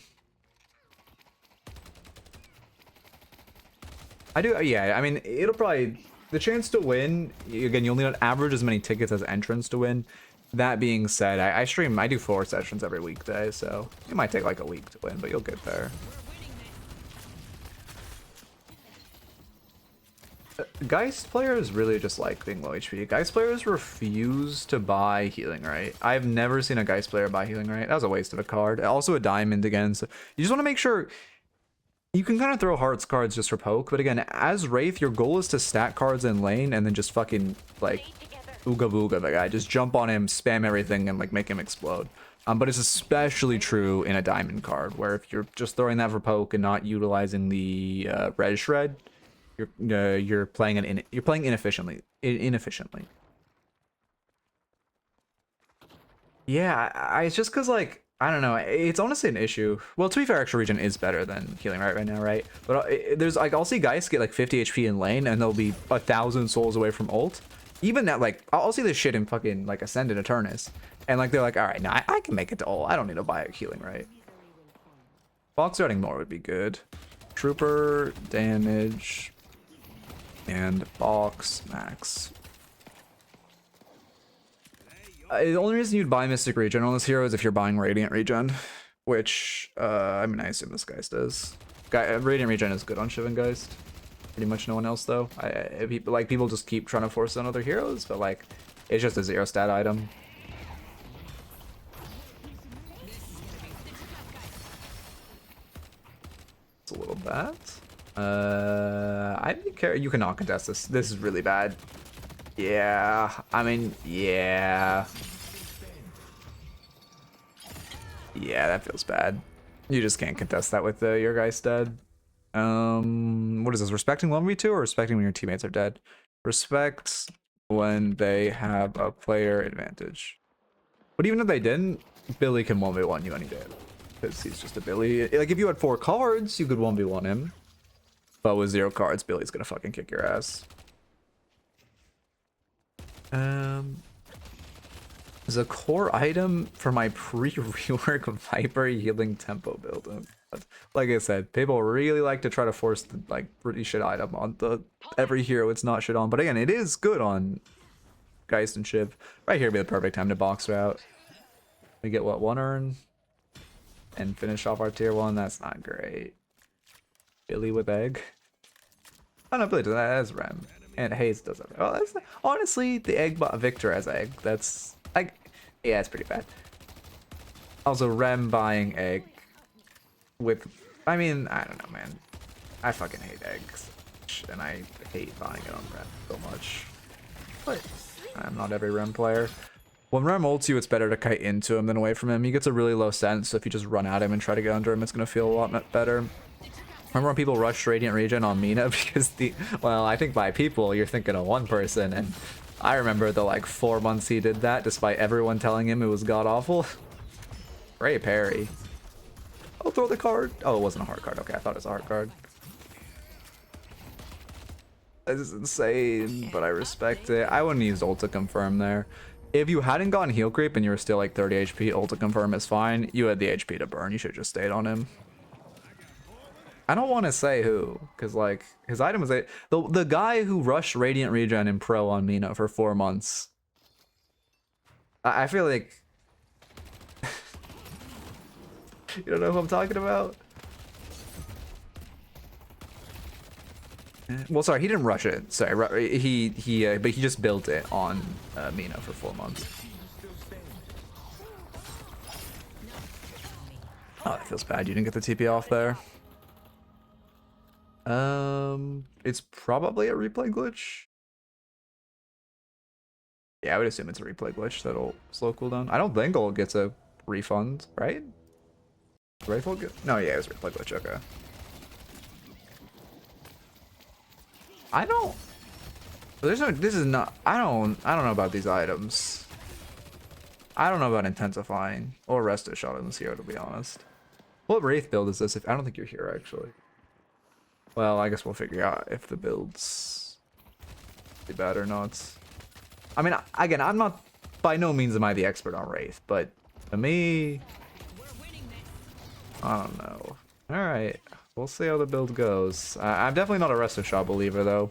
I do, yeah. I mean, it'll probably the chance to win. Again, you'll need an average as many tickets as entrants to win. That being said, I do 4 sessions every weekday, so it might take like a week to win, but you'll get there. Geist players really just like being low HP. Geist players refuse to buy healing right. I've never seen a Geist player buy healing right. That was a waste of a card. Also a diamond again. So you just want to make sure you can kind of throw hearts cards just for poke. But again, as Wraith, your goal is to stack cards in lane and then just fucking like ooga booga the guy. Just jump on him, spam everything, and like make him explode. But it's especially true in a diamond card where if you're just throwing that for poke and not utilizing the res shred, you're playing inefficiently. Yeah, it's just because like I don't know. It's honestly an issue. Well, to be fair, extra regen is better than healing right now, right? But there's like I'll see guys get like 50 HP in lane and they'll be 1,000 souls away from ult. Even that, like I'll see this shit in fucking like Ascended Eternus, and like they're like, all right, now I can make it to ult. I don't need to buy a healing right. Box starting more would be good. Trooper damage. And box max. The only reason you'd buy Mystic Regen on this hero is if you're buying Radiant Regen, which I mean I assume this Geist does. Radiant Regen is good on Shivan Geist. Pretty much no one else though. People just keep trying to force on other heroes, but like it's just a 0 stat item. It's a little bad. I didn't care. You cannot contest this. This is really bad. Yeah, I mean, yeah. Yeah, that feels bad. You just can't contest that with your guys dead. What is this? Respecting 1v2 or respecting when your teammates are dead? Respect when they have a player advantage. But even if they didn't, Billy can 1v1 you any day. Because he's just a Billy. Like, if you had 4 cards, you could 1v1 him. But with 0 cards, Billy's gonna fucking kick your ass. Is a core item for my pre-rework Vyper healing tempo build. Like I said, people really like to try to force the like pretty shit item on every hero it's not shit on. But again, it is good on Geist and Shiv. Right here would be the perfect time to box out. We get what, 1 urn? And finish off our tier 1. That's not great. Billy with egg. Oh no, Billy does that as Rem. And Hayes does that. Oh, that's honestly the egg bot Victor as egg. That's like, yeah, it's pretty bad. Also, Rem buying egg with, I mean, I don't know, man. I fucking hate eggs, and I hate buying it on Rem so much. But I'm not every Rem player. When Rem ults you, it's better to kite into him than away from him. He gets a really low sense, so if you just run at him and try to get under him, it's gonna feel a lot better. Remember when people rushed Radiant Regen on Mina because well, I think by people, you're thinking of one person, and I remember the like 4 months he did that despite everyone telling him it was god-awful. Ray Perry. I'll throw the card. Oh, it wasn't a hard card. Okay, I thought it was a hard card. This is insane, but I respect it. I wouldn't use ult to confirm there. If you hadn't gotten heal creep and you were still like 30 HP, ult to confirm is fine. You had the HP to burn. You should have just stayed on him. I don't want to say who, because like his item was the guy who rushed Radiant Regen in Pro on Mina for 4 months. I feel like you don't know who I'm talking about. Well, sorry, he didn't rush it. Sorry, but he just built it on Mina for 4 months. Oh, that feels bad. You didn't get the TP off there. It's probably a replay glitch. Yeah, I would assume it's a replay glitch that'll slow cooldown. I don't think ult gets a refund, right? Rifle get? No, yeah, it was a replay glitch. Okay. I don't. There's no. This is not. I don't know about these items. I don't know about intensifying or resto shot in this hero, to be honest. What Wraith build is this? If I don't think you're here actually. Well, I guess we'll figure out if the build's be bad or not. I mean, again, I'm not. By no means am I the expert on Wraith, but to me, I don't know. All right. We'll see how the build goes. I'm definitely not a resto shot believer, though.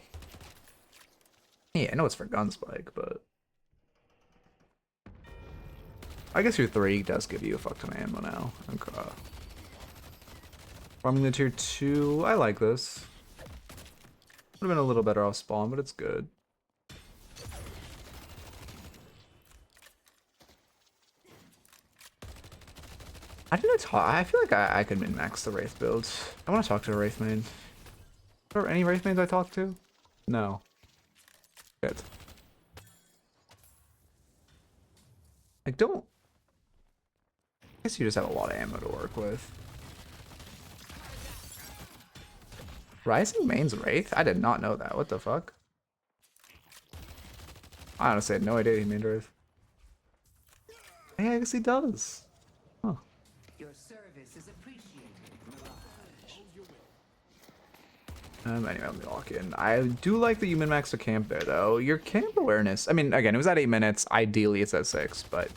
Yeah, I know it's for Gunspike, but I guess your 3 does give you a fuck ton of ammo now. Okay. Farming the tier 2, I like this. Would have been a little better off spawn, but it's good. I feel like I could min-max the Wraith build. I want to talk to a Wraith main. Are there any Wraith mains I talk to? No. Good. I don't... I guess you just have a lot of ammo to work with. Rising mains Wraith? I did not know that. What the fuck? I honestly had no idea he mained Wraith. Hey, I guess he does. Huh. Your service is appreciated. Anyway, let me lock in. I do like that you min-maxed the camp there, though. Your camp awareness, I mean, again, it was at 8 minutes. Ideally, it's at 6, but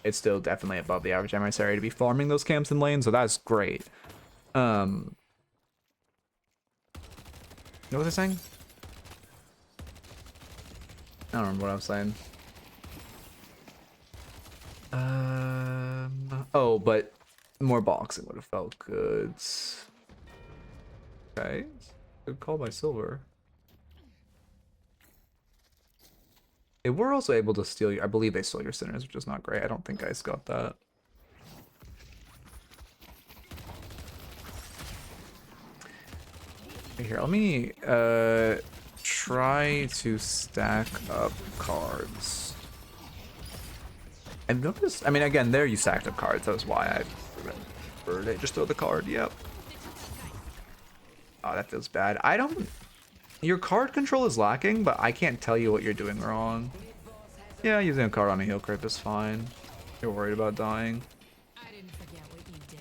it's still definitely above the average emissary to be farming those camps in lane, so that's great. You know what they're saying? I don't remember what I was saying. Oh, but more boxing would have felt good. Okay. Good call by Silver. They were also able to steal your, I believe they stole your Sinners, which is not great. I don't think Ice got that. Here, let me try to stack up cards. I've noticed, I mean, again, there you stacked up cards. That was why I remembered it. Just throw the card. Yep. Oh, that feels bad. I don't... Your card control is lacking, but I can't tell you what you're doing wrong. Yeah, using a card on a heal creep is fine. You're worried about dying. I didn't forget what you did.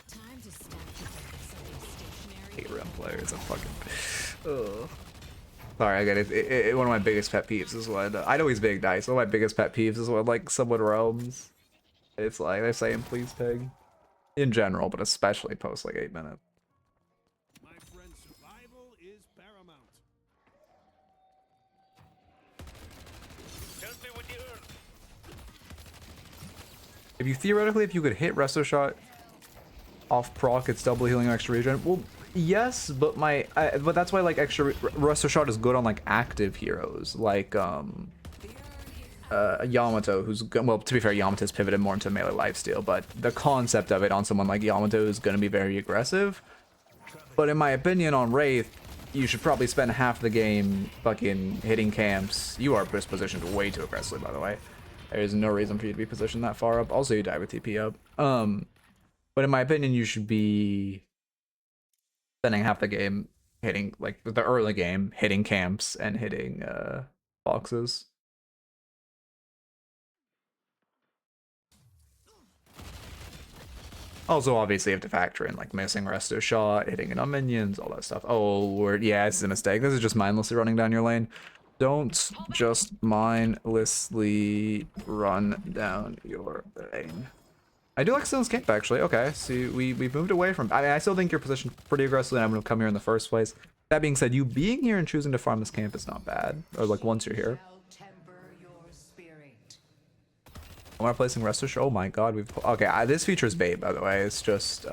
Time to stack something stationary. Hate rim players. I'm fucking... Ugh. Sorry, I get it. One of my biggest pet peeves is when... I know he's big dice. One of my biggest pet peeves is when, like, someone roams. It's like, they're saying, please pig. In general, but especially post, like, 8 minutes. My friend's survival is paramount. Help me with the urn. If you theoretically, if you could hit Resto Shot off proc, it's double healing or extra regen. Well, yes, but but that's why, like, extra Resto Shot is good on, like, active heroes. Like, Yamato, who's, well, to be fair, Yamato's pivoted more into melee lifesteal, but the concept of it on someone like Yamato is going to be very aggressive. But in my opinion, on Wraith, you should probably spend half the game fucking hitting camps. You are positioned way too aggressively, by the way. There is no reason for you to be positioned that far up. Also, you die with TP up. But in my opinion, you should be spending half the game hitting, like, the early game, hitting camps and hitting boxes. Also, obviously, you have to factor in like missing resto shot, hitting it on minions, all that stuff. Oh, yeah, this is a mistake. This is just mindlessly running down your lane. Don't just mindlessly run down your lane. I do like Stone's camp, actually. Okay, see, we've moved away from... I mean, I still think you're positioned pretty aggressively, and I'm going to come here in the first place. That being said, you being here and choosing to farm this camp is not bad. Or, like, once you're here. Am I placing Resto Shot? Oh my god, we've... Okay, this feature is bait, by the way. It's just,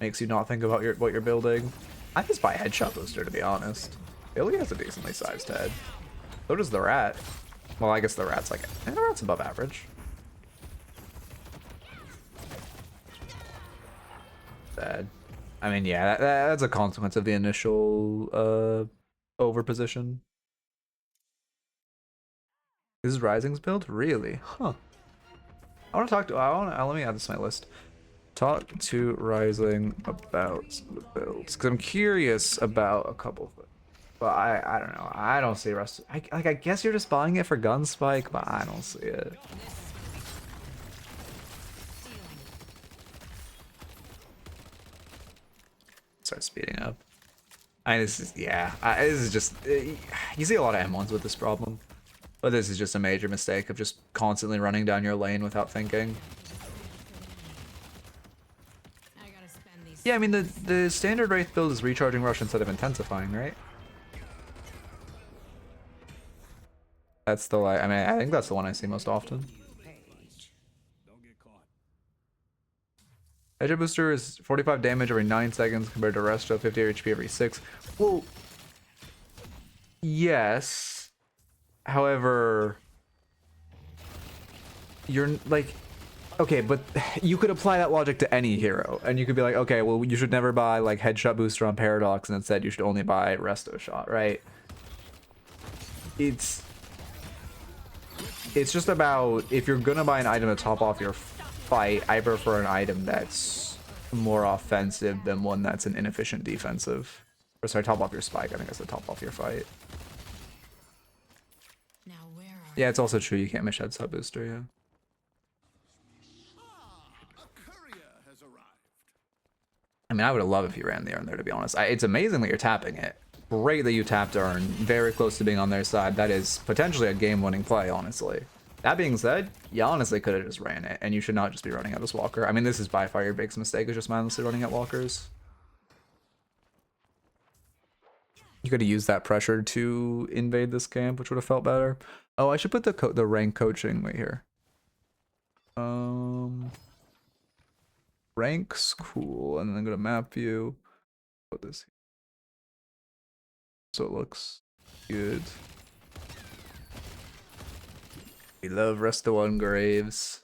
makes you not think about what you're building. I just buy Headshot Booster, to be honest. Billy has a decently sized head. So does the Rat. Well, I guess the Rat's like... the Rat's above average. Bad. I mean, yeah, that's a consequence of the initial over position. This is Rising's build? Really? Huh. I want to talk to... let me add this to my list. Talk to Rising about the builds. Because I'm curious about a couple things. But I don't know. I don't see rest. I guess you're just buying it for gun spike, but I don't see it. Start speeding up. This is, yeah. This is just, you see a lot of M1s with this problem, but this is just a major mistake of just constantly running down your lane without thinking. Yeah, I mean the standard Wraith build is recharging rush instead of intensifying, right? That's the I mean, I think that's the one I see most often. Edge booster is 45 damage every 9 seconds compared to Resto 50 HP every 6. Well, yes. However, you're like, okay, but you could apply that logic to any hero, and you could be like, okay, well, you should never buy like Headshot Booster on Paradox, and instead you should only buy Resto Shot, right? It's just about, if you're gonna buy an item to top off your fight, I prefer an item that's more offensive than one that's an inefficient defensive. Or sorry, top off your spike. I think that's the top off your fight. Now where are Yeah, it's also true you can't miss Headshot Booster, yeah. I mean, I would have loved if you ran the Urn there, to be honest. It's amazing that you're tapping it. Great that you tapped Urn. Very close to being on their side. That is potentially a game-winning play, honestly. That being said, you honestly could have just ran it, and you should not just be running at this walker. I mean, this is by far your biggest mistake, is just mindlessly running at walkers. You could have used that pressure to invade this camp, which would have felt better. Oh, I should put the rank coaching right here. Ranks, cool, and then go to map view. Put this here. So it looks good. We love Resto on Graves.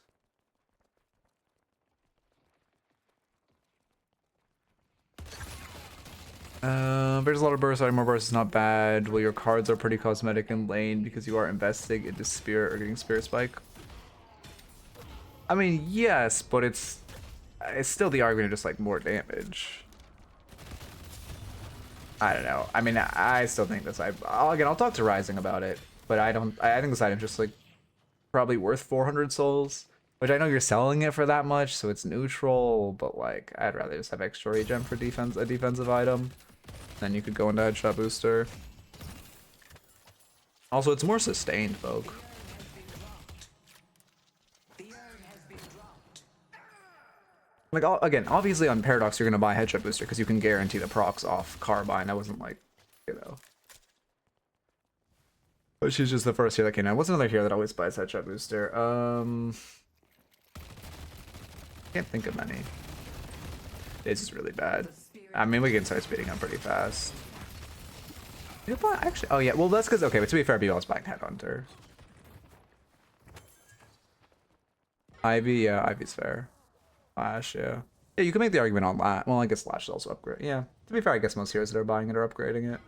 There's a lot of bursts. Adding more bursts is not bad. Well, your cards are pretty cosmetic in lane because you are investing into Spirit or getting Spirit Spike. I mean, yes, but it's still the argument of just like more damage. I don't know. I mean, I still think this. I'll talk to Rising about it, but I think this item's just like probably worth 400 souls, which I know you're selling it for that much, so it's neutral, but like I'd rather just have extra regen for a defensive item. Then you could go into Headshot Booster. Also, it's more sustained, folk. Like, again, obviously on Paradox you're gonna buy Headshot Booster because you can guarantee the procs off Carbine. I wasn't like, you know. But she's just the first hero that came out. What's another hero that always buys Headshot Booster? Can't think of many. This is really bad. I mean, we can start speeding up pretty fast. Actually, oh yeah, well that's because, okay, but to be fair, Bebop's buying Headhunter. Ivy, yeah, Ivy's fair. Flash, yeah. Yeah, you can make the argument on Lash. Well, I guess Lash is also upgrade. Yeah, to be fair, I guess most heroes that are buying it are upgrading it.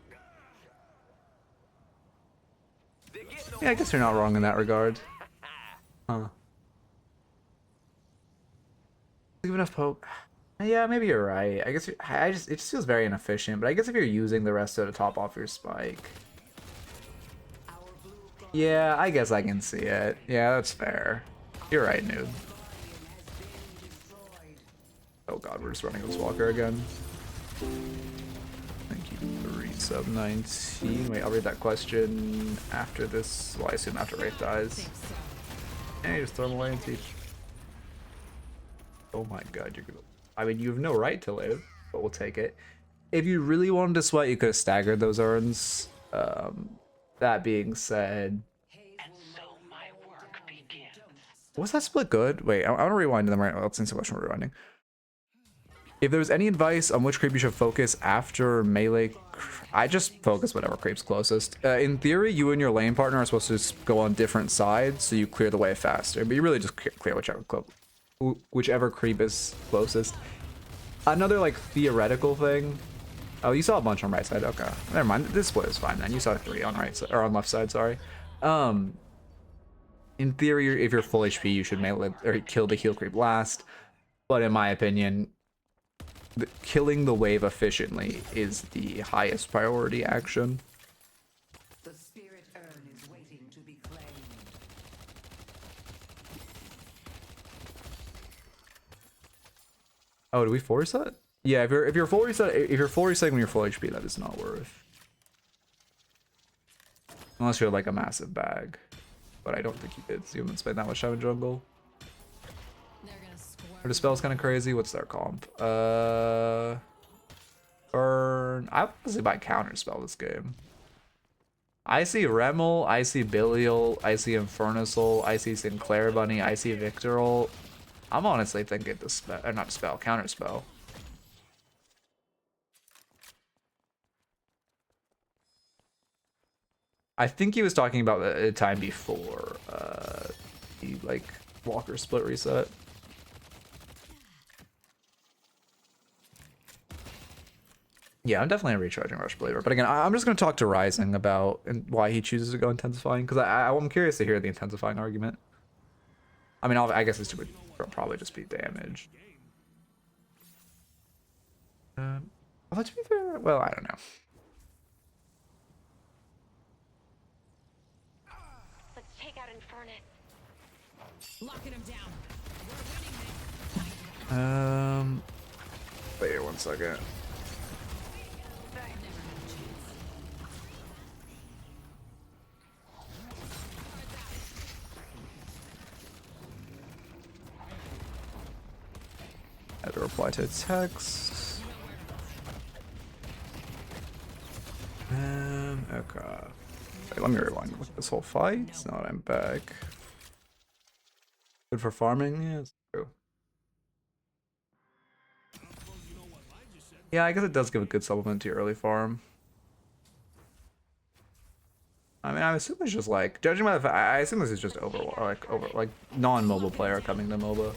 Yeah, I guess you're not wrong in that regard. Huh. Give enough poke. Yeah, maybe you're right. I guess it just feels very inefficient. But I guess if you're using the rest to top off your spike. Yeah, I guess I can see it. Yeah, that's fair. You're right, noob. Oh god, we're just running this walker again. Thank you, 3 sub 19. Wait, I'll read that question after this. Well, I assume after Wraith dies. And you just throw him away and teach. Oh my god, you're gonna. I mean, you have no right to live, but we'll take it. If you really wanted to sweat, you could have staggered those urns. That being said, was that split good? Wait, I want to rewind them right now. Let's answer the question we're rewinding. If there was any advice on which creep you should focus after melee, I just focus whatever creep's closest. In theory, you and your lane partner are supposed to just go on different sides, so you clear the way faster. But you really just clear whichever creep is closest. Another like theoretical thing. Oh, you saw a bunch on right side. Okay, never mind. This split is fine then. You saw 3 on right side or on left side. Sorry. In theory, if you're full HP, you should melee or kill the heal creep last. But in my opinion, killing the wave efficiently is the highest priority action. The spirit urn is waiting to be claimed. Oh, do we full reset? Yeah, if you're full resetting when you're full HP, that is not worth. Unless you're like a massive bag. But I don't think you did. So you haven't spent that much time in jungle. Her dispel's kind of crazy. What's their comp? Burn. I honestly might counterspell this game. I see Remel, I see Belial, I see Infernusol, I see Sinclair Bunny, I see Victorol. I'm honestly thinking dispel, or not dispel, counterspell. I think he was talking about the time before the like Walker split reset. Yeah, I'm definitely a recharging Rush believer. But again, I'm just going to talk to Rising about and why he chooses to go intensifying, because I'm curious to hear the intensifying argument. I mean, I guess it would probably just be damage. Although to be fair, well, I don't know. Let's take out Infernus. Locking him down. We're winning this. Wait here 1 second. I had to reply to text. Okay. Wait, let me rewind with this whole fight. Now that I'm back. Good for farming? Yeah, it's true. Yeah, I guess it does give a good supplement to your early farm. I mean, I assume it's just like, judging by the fact, I assume this is just over non-mobile player coming to MOBA.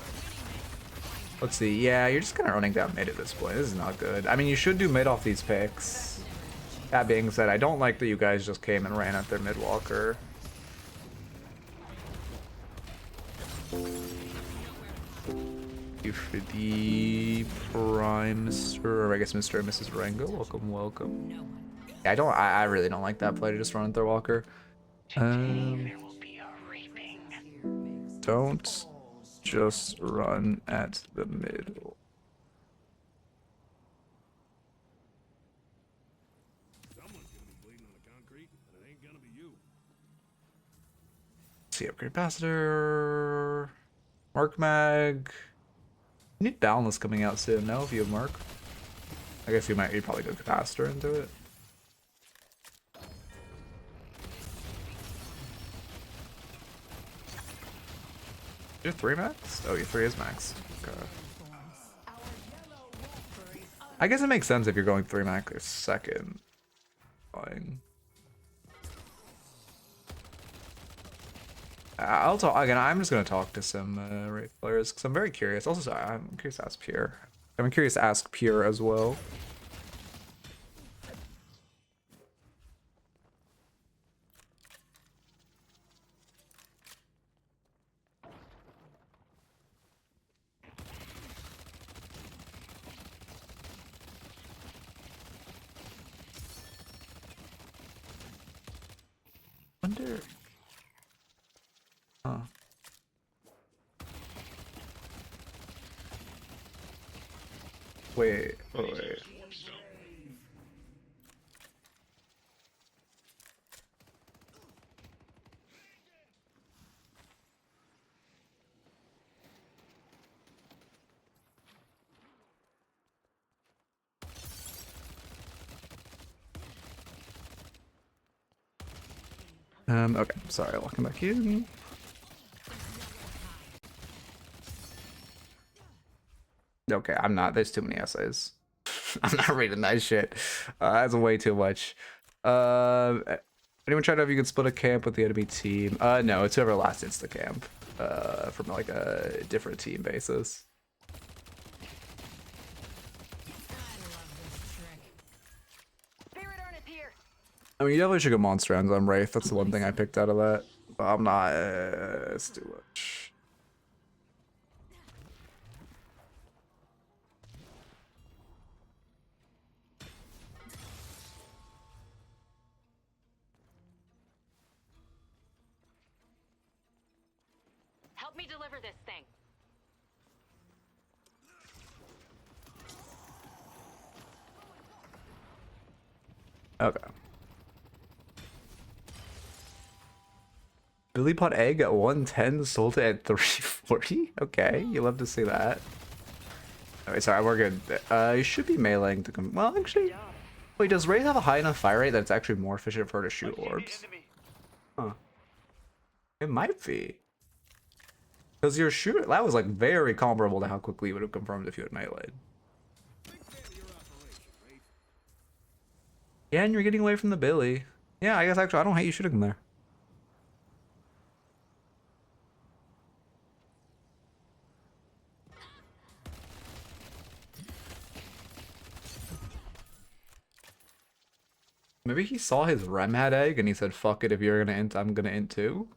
Let's see. Yeah, you're just kind of running down mid at this point. This is not good. I mean, you should do mid off these picks. That being said, I don't like that you guys just came and ran at their mid walker. You for the Prime Mr. or I guess Mr. and Mrs. Rango. Welcome, welcome. Yeah, I really don't like that play to just run at their walker. Don't just run at the middle. See, upgrade capacitor. Mark mag. You need Boundless coming out soon. No, if you have Mark. I guess you probably go capacitor into it. You're 3 max? Oh, your 3 is max. Okay. I guess it makes sense if you're going 3 max or second. Fine. I'll talk again. I'm just gonna talk to some Wraith players because I'm very curious. Also, I'm curious to ask Pure. I'm curious to ask Pure as well. Wonder. Wait, oh wait. Okay, sorry, welcome back in. Okay, I'm not. There's too many essays. I'm not reading that shit. That's way too much. Anyone try to know if you can split a camp with the enemy team? No, it's whoever last hits the camp. From like a different team basis. I mean, you definitely should go monster rounds on Wraith. That's the one thing I picked out of that. But I'm not. It's too much. Help me deliver this thing. Okay. Billy Pot Egg at 110, sold it at 340? Okay, you love to see that. Alright, sorry, we're good. You should be meleeing to come. Well, actually. Wait, does Wraith have a high enough fire rate that it's actually more efficient for her to shoot orbs? Huh. It might be. Because your shoot, that was like very comparable to how quickly you would have confirmed if you had meleeed. Yeah, and you're getting away from the Billy. Yeah, I guess actually I don't hate you shooting him there. Maybe he saw his Rem had egg and he said, fuck it, if you're gonna int, I'm gonna int too.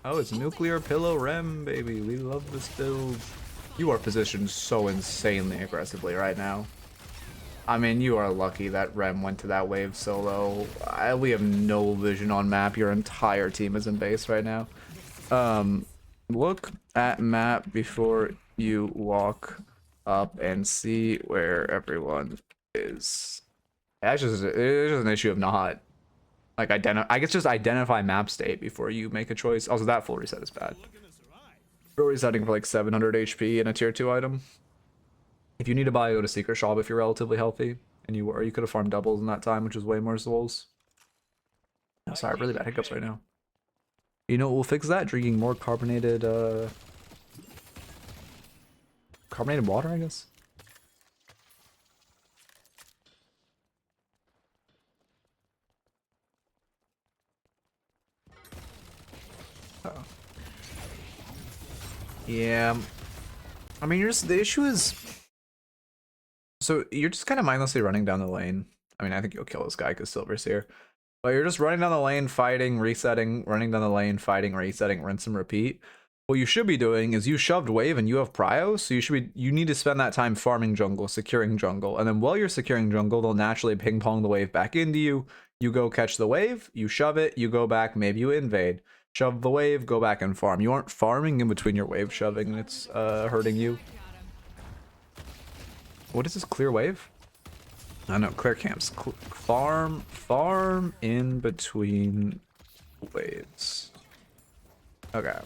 Oh, it's nuclear pillow Rem, baby. We love this build. You are positioned so insanely aggressively right now. I mean, you are lucky that Rem went to that wave solo. We have no vision on map. Your entire team is in base right now. Look at map before you walk up and see where everyone is. It's just an issue of not like I guess just identify map state before you make a choice. Also, that full reset is bad. We're resetting for like 700 HP in a tier 2 item. If you need to buy, go to Secret Shop if you're relatively healthy, and you could have farmed doubles in that time, which is way more souls. Oh, sorry, I have really bad hiccups right now. You know, we'll fix that drinking more carbonated water, I guess. Uh-oh. Yeah. I mean, the issue is, so you're just kind of mindlessly running down the lane. I mean, I think you'll kill this guy because Silver's here. But you're just running down the lane, fighting, resetting, running down the lane, fighting, resetting, rinse and repeat. What you should be doing is you shoved wave and you have prio, so you need to spend that time farming jungle, securing jungle. And then while you're securing jungle, they'll naturally ping pong the wave back into you. You go catch the wave, you shove it, you go back, maybe you invade. Shove the wave, go back and farm. You aren't farming in between your wave shoving, and it's hurting you. What is this clear wave? I know, clear camps. Farm in between waves. Okay.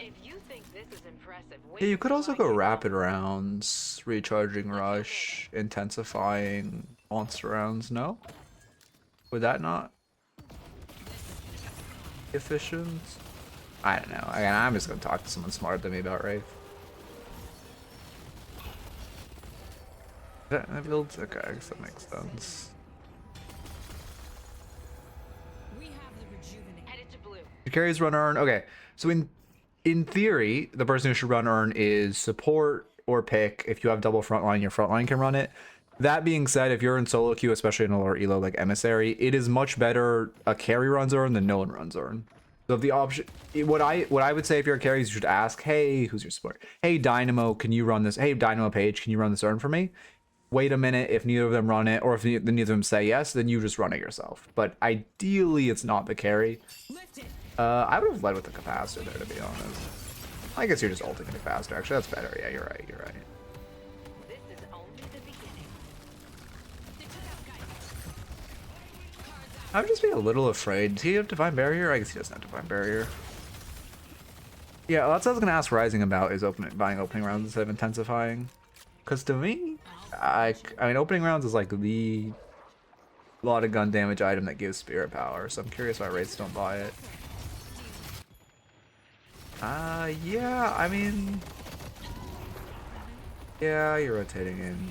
If you think this is impressive, Yeah, you could also go rapid rounds, recharging rush, intensifying monster rounds, no? Would that not be efficient? I don't know. Again, I'm just gonna talk to someone smarter than me about Wraith. That builds? Okay, I guess that makes sense. headed to blue. Who carries run earn? Okay, so in theory, the person who should run earn is support or pick. If you have double frontline, your frontline can run it. That being said, if you're in solo queue, especially in a lower elo like Emissary, it is much better a carry runs earn than no one runs earn. So if the option, what I would say if you're a carry is you should ask, hey, who's your support? Hey, Dynamo, can you run this? Hey, Dynamo Page, can you run this earn for me? Wait a minute. If neither of them run it, or if neither of them say yes, then you just run it yourself. But ideally, it's not the carry. I would have led with the capacitor there, to be honest. I guess you're just ulting it faster. Actually, that's better. Yeah, you're right. You're right. This is only the beginning. I would just be a little afraid. Does he have Divine Barrier? I guess he doesn't have Divine Barrier. Yeah, that's what I was gonna ask Rising about, is buying opening rounds instead of intensifying. Because to me, I mean, opening rounds is like the lot of gun damage item that gives spirit power. So I'm curious why Wraiths don't buy it. Yeah, I mean, yeah, you're rotating in.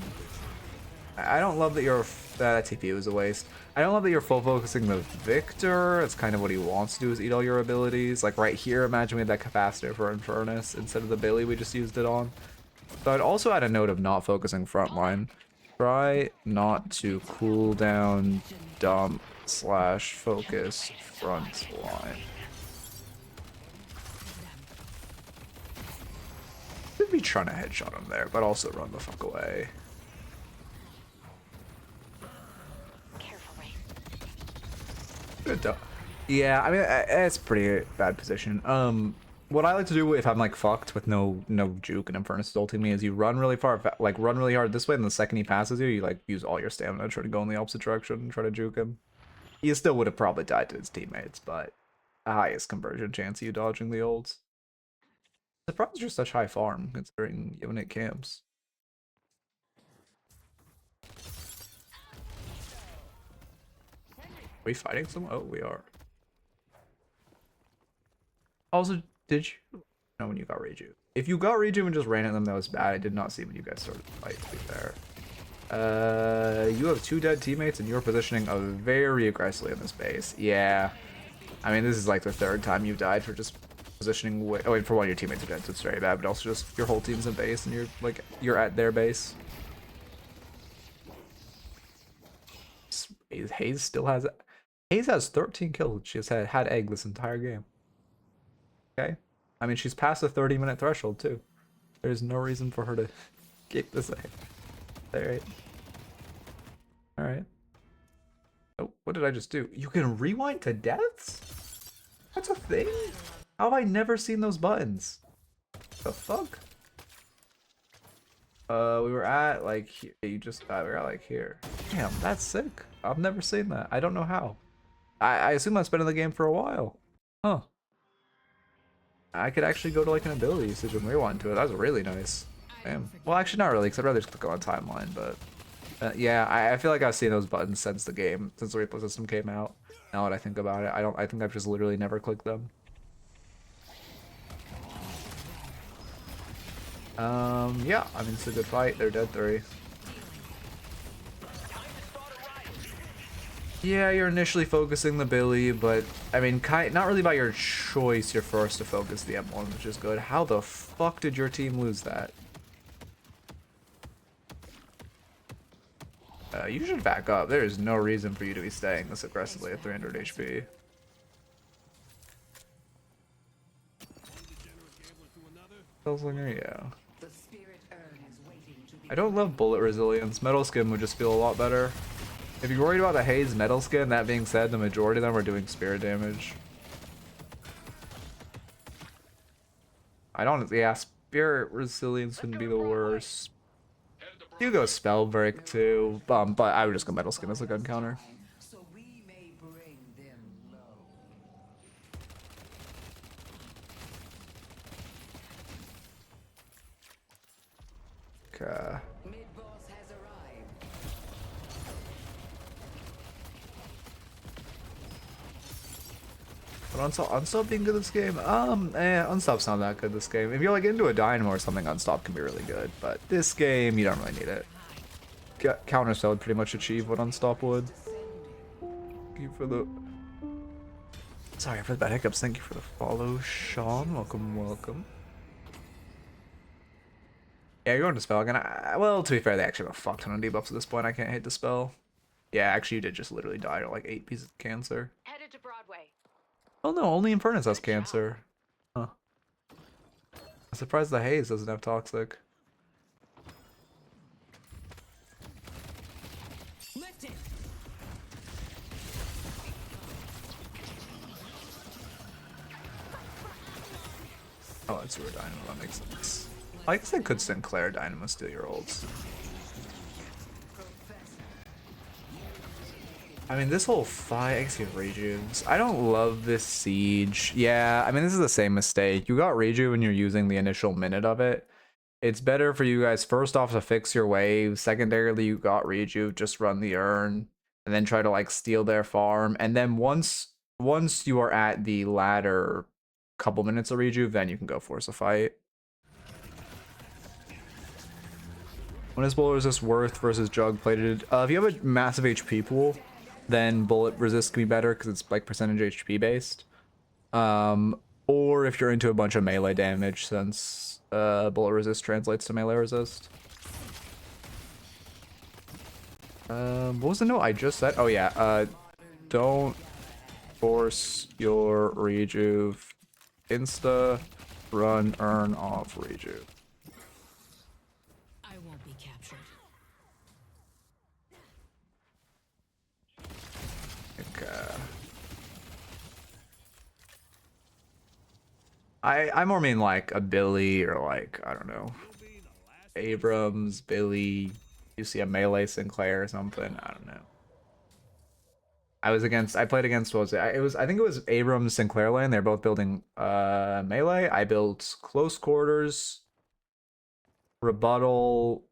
I don't love that that TP was a waste. I don't love that you're full focusing the Victor. It's kind of what he wants to do, is eat all your abilities. Like right here, imagine we had that capacitor for Infernus instead of the Billy we just used it on. So I'd also add a note of not focusing frontline. Try not to cool down, dump, / focus front line. Could be trying to headshot him there, but also run the fuck away. Yeah, I mean, it's pretty bad position. What I like to do if I'm like fucked with no juke and Infernus is ulting me is you run really far, like run really hard this way, and the second he passes you, you like use all your stamina, try to go in the opposite direction and try to juke him. He still would have probably died to his teammates, but the highest conversion chance of you dodging the ults. Surprised you're such high farm considering you have 8 camps. Are we fighting someone? Oh, we are. Also, did you know when you got Reju? If you got Reju and just ran at them, that was bad. I did not see when you guys started the fight, to be fair. You have 2 dead teammates and you're positioning very aggressively in this base. Yeah. I mean, this is like the 3rd time you've died for just positioning way. Oh, wait, for one of your teammates are dead, so it's very bad, but also just your whole team's in base and you're at their base. Hayes still has. Hayes has 13 kills. She has had egg this entire game. Okay? I mean, she's past the 30-minute threshold, too. There's no reason for her to kick this egg. Alright. Alright. Oh, what did I just do? You can rewind to deaths? That's a thing? How have I never seen those buttons? The fuck? We were at, like, here. You just died. We were at, like, here. Damn, that's sick. I've never seen that. I don't know how. I assume I've been in the game for a while. Huh. I could actually go to like an ability usage and rewind to it. That was really nice. Damn. Well, actually not really, because I'd rather just click on a timeline, but yeah, I feel like I've seen those buttons since the replay system came out. Now that I think about it, I think I've just literally never clicked them. Yeah, I mean, it's a good fight. They're dead 3. Yeah, you're initially focusing the Billy, but I mean, not really by your choice. You're forced to focus the M1, which is good. How the fuck did your team lose that? You should back up. There is no reason for you to be staying this aggressively at 300 HP. Yeah. I don't love bullet resilience. Metal skin would just feel a lot better. If you're worried about the Haze metal skin, that being said, the majority of them are doing spirit damage. Yeah, spirit resilience wouldn't be the worst. You go spell break too, but I would just go metal skin as a gun counter. So we may bring them low. Okay. Mid-boss has arrived. But Unstop being good this game? Unstop's not that good this game. If you're like into a Dynamo or something, Unstop can be really good. But this game, you don't really need it. Counterspell would pretty much achieve what Unstop would. Thank you for the... Sorry for the bad hiccups. Thank you for the follow, Sean. Welcome, welcome. Yeah, you're going to spell again. Well, to be fair, they actually have a fuck ton of debuffs at this point. I can't hate the spell. Yeah, actually, you did just literally die to like 8 pieces of cancer. Headed to Broadway. Oh no, only Infernus has cancer. Huh. I'm surprised the Haze doesn't have toxic. Oh, it's Sewer Dynamo, that makes sense. I guess I could Sinclair Dynamo steal your ults. I mean, this whole fight, I guess you have rejuves. I don't love this siege. Yeah, I mean, this is the same mistake. You got rejuve when you're using the initial minute of it. It's better for you guys, first off, to fix your wave. Secondarily, you got rejuve, just run the urn. And then try to, like, steal their farm. And then once you are at the latter couple minutes of rejuve, then you can go force a fight. When is bullet resist worth versus jug plated? If you have a massive HP pool, then bullet resist can be better because it's like percentage HP based. Or if you're into a bunch of melee damage, since bullet resist translates to melee resist. What was the note I just said? Oh yeah, don't force your rejuve. Insta run urn off rejuve. I won't be captured. Okay. I more mean like a Billy or like, I don't know, Abrams, Billy, you see a melee Sinclair or something, I don't know. I played against, what was it? I think it was Abrams Sinclair lane. They're both building melee. I built close quarters, rebuttal,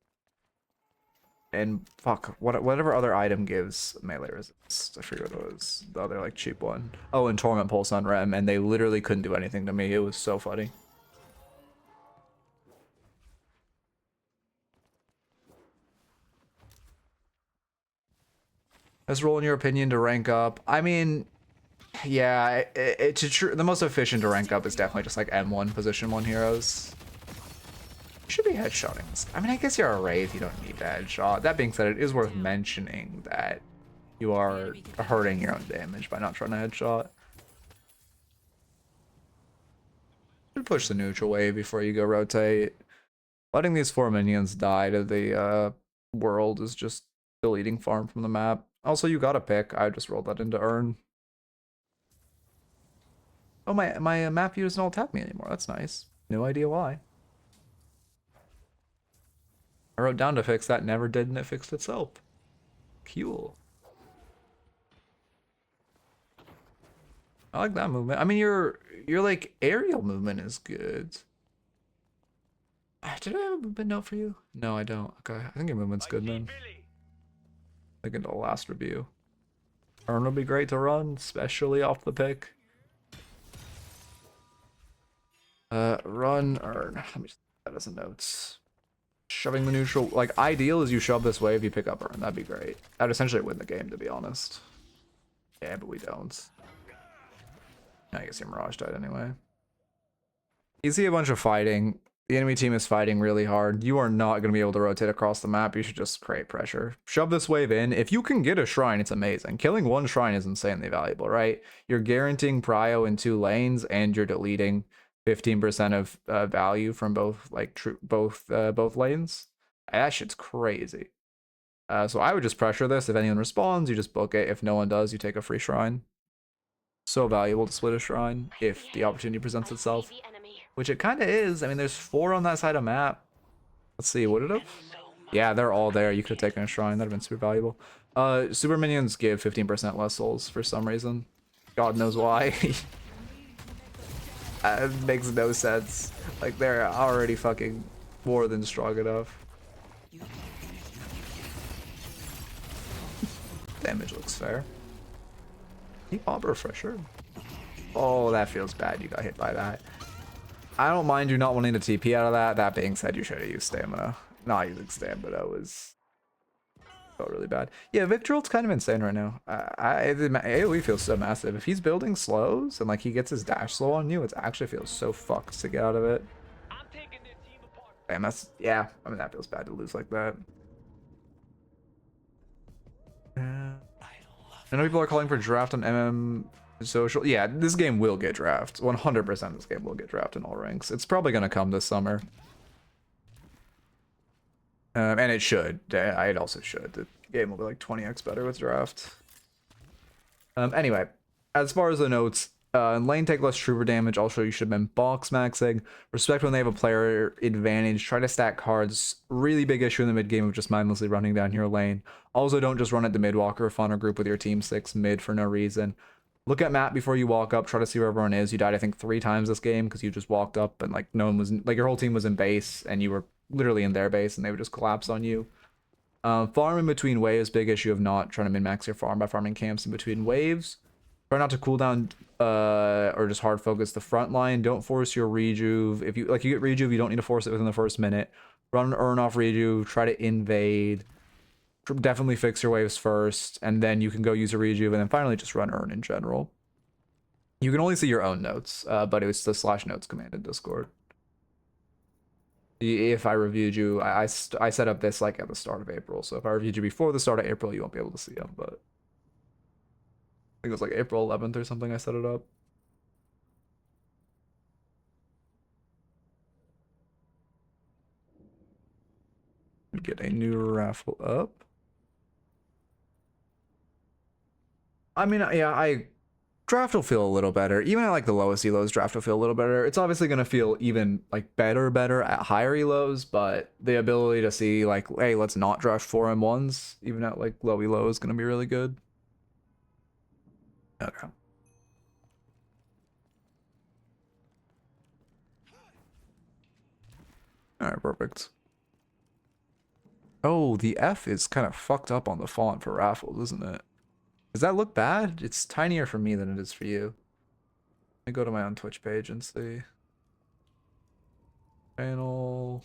and fuck, whatever other item gives melee resist. I forget what it was. The other like cheap one. Oh, and Torment Pulse on Rem, and they literally couldn't do anything to me. It was so funny. Best role in your opinion to rank up? I mean, yeah, the most efficient to rank up is definitely just like M1 position 1 heroes. You should be headshotting this. I mean, I guess you're a Wraith, you don't need to headshot. That being said, it is worth mentioning that you are hurting your own damage by not trying to headshot. Should push the neutral wave before you go rotate. Letting these 4 minions die to the world is just deleting farm from the map. Also, you got a pick. I just rolled that into urn. Oh, my map view doesn't attack me anymore. That's nice. No idea why. I wrote down to fix that, never did, and it fixed itself. Cool. I like that movement. I mean, your like aerial movement is good. Did I have a movement note for you? No, I don't. Okay, I think your movement's good then. Like into the last review. Urn would be great to run, especially off the pick. Run urn. Let me just put that as a notes. Shoving the neutral, like ideal is you shove this way if you pick up urn. That'd be great. That'd essentially win the game, to be honest. Yeah, but we don't. I guess your Mirage died anyway. You see a bunch of fighting. The enemy team is fighting really hard. You are not going to be able to rotate across the map. You should just create pressure. Shove this wave in. If you can get a shrine, it's amazing. Killing one shrine is insanely valuable, right? You're guaranteeing prio in 2 lanes, and you're deleting 15% of value from both like both lanes. That shit's crazy. So I would just pressure this. If anyone responds, you just book it. If no one does, you take a free shrine. So valuable to split a shrine if the opportunity presents itself. Which it kind of is. I mean, there's 4 on that side of map. Let's see, would it have? Yeah, they're all there. You could have taken a shrine. That'd have been super valuable. Super minions give 15% less souls for some reason. God knows why. It makes no sense. Like, they're already fucking more than strong enough. Damage looks fair. Keep Bob refresher. Oh, that feels bad. You got hit by that. I don't mind you not wanting to TP out of that. That being said, you should have used stamina. Not using stamina felt really bad. Yeah, Victor's kind of insane right now. The AoE feels so massive. If he's building slows and like he gets his dash slow on you, it actually feels so fucked to get out of it. Damn, yeah. I mean, that feels bad to lose like that. I know people are calling for draft on MM social. Yeah, this game will get draft. 100% this game will get draft in all ranks. It's probably going to come this summer. And it should. It also should. The game will be like 20x better with draft. Anyway, as far as the notes, In lane, take less trooper damage. Also, you should have been box maxing. Respect when they have a player advantage. Try to stack cards. Really big issue in the mid game of just mindlessly running down your lane. Also, don't just run at the mid walker fun or group with your team 6 mid for no reason. Look at map before you walk up. Try to see where everyone is. You died, I think, 3 times this game because you just walked up and like no one was like your whole team was in base and you were literally in their base and they would just collapse on you. Farm in between waves. Big issue of not trying to min-max your farm by farming camps in between waves. Try not to cool down or just hard focus the front line. Don't force your rejuve. If you get rejuve, you don't need to force it within the first minute. Run earn off rejuve. Try to invade. Definitely fix your waves first, and then you can go use a rejuve, and then finally just run earn in general. You can only see your own notes, but it was the /notes command in Discord. If I reviewed you, I set up this like at the start of April, so if I reviewed you before the start of April, you won't be able to see them, but I think it was like April 11th or something I set it up. Get a new raffle up. I mean, yeah, draft will feel a little better. Even at like the lowest elos, draft will feel a little better. It's obviously going to feel even like better at higher elos, but the ability to see like, hey, let's not draft 4 M1s, even at like low elo is going to be really good. Okay. Alright, perfect. Oh, the F is kind of fucked up on the font for raffles, isn't it? Does that look bad? It's tinier for me than it is for you. Let me go to my own Twitch page and see. Channel.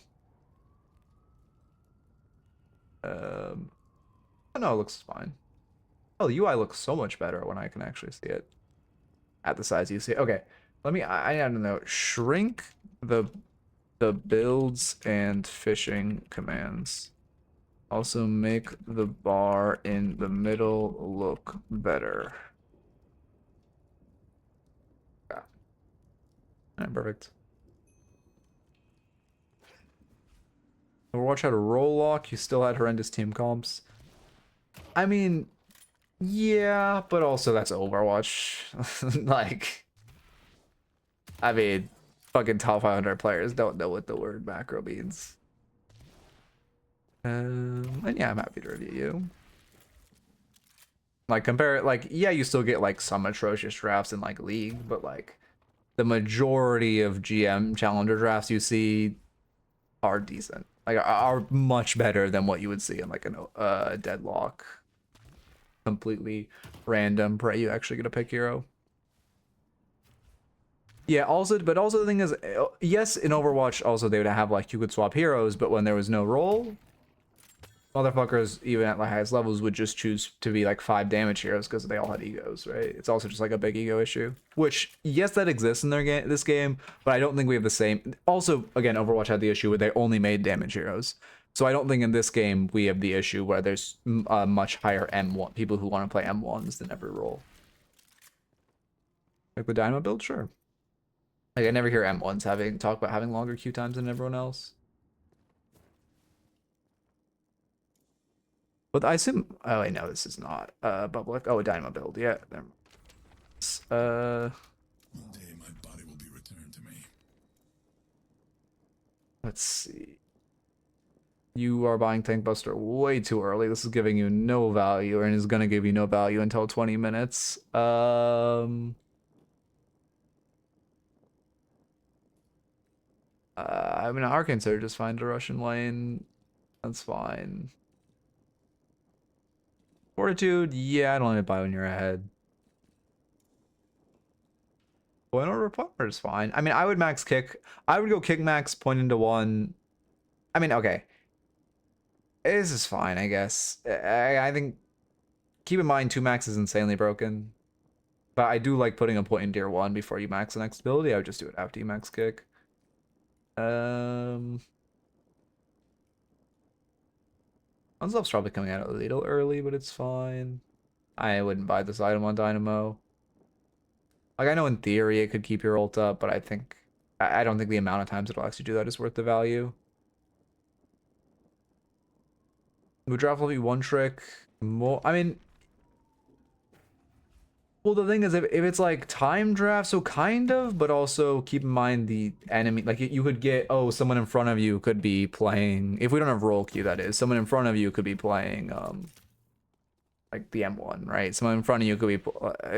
Oh no, it looks fine. Oh, the UI looks so much better when I can actually see it at the size you see. Okay, let me. I have to know. Shrink the builds and fishing commands. Also make the bar in the middle look better. Yeah. Alright, perfect. Overwatch had a roll lock. You still had horrendous team comps. I mean, yeah, but also that's Overwatch. Like, I mean, fucking top 500 players don't know what the word macro means. And yeah, I'm happy to review you. Like, compare it, like, yeah, you still get like some atrocious drafts in like League, but like the majority of GM challenger drafts you see are decent. Like, are much better than what you would see in like a Deadlock. Completely random. Pray you actually get a pick hero. Yeah, but also the thing is, yes, in Overwatch, also they would have like you could swap heroes, but when there was no role, motherfuckers, even at the highest levels, would just choose to be like 5 damage heroes because they all had egos, right? It's also just like a big ego issue. Which, yes, that exists in this game, but I don't think we have the same. Also, again, Overwatch had the issue where they only made damage heroes. So I don't think in this game we have the issue where there's a much higher M1 people who want to play M1s than every role. Like the Dynamo build, sure. Like I never hear M1s talk about having longer queue times than everyone else. But I assume, oh wait, no, this is not public. Oh, a Dynamo build, yeah. One day my body will be returned to me. Let's see. You are buying Tank Buster way too early. This is giving you no value and is gonna give you no value until 20 minutes. I mean, Arcane Surge just find a Russian lane. That's fine. Fortitude, yeah, I don't need to buy when you're ahead. Point order partner is fine. I mean, I would max kick. I would go kick max, point into 1. I mean, okay. This is fine, I guess. I think, keep in mind, 2 max is insanely broken. But I do like putting a point in tier 1 before you max the next ability. I would just do it after you max kick. Unslop's probably coming out a little early, but it's fine. I wouldn't buy this item on Dynamo. Like, I know in theory it could keep your ult up, but I don't think the amount of times it'll actually do that is worth the value. Would draft will be one trick. More, I mean, Well, the thing is, if it's like time draft, so kind of, but also keep in mind the enemy. Like you could get, oh, someone in front of you could be playing. If we don't have roll queue, that is, someone in front of you could be playing, like the M1, right? Someone in front of you could be,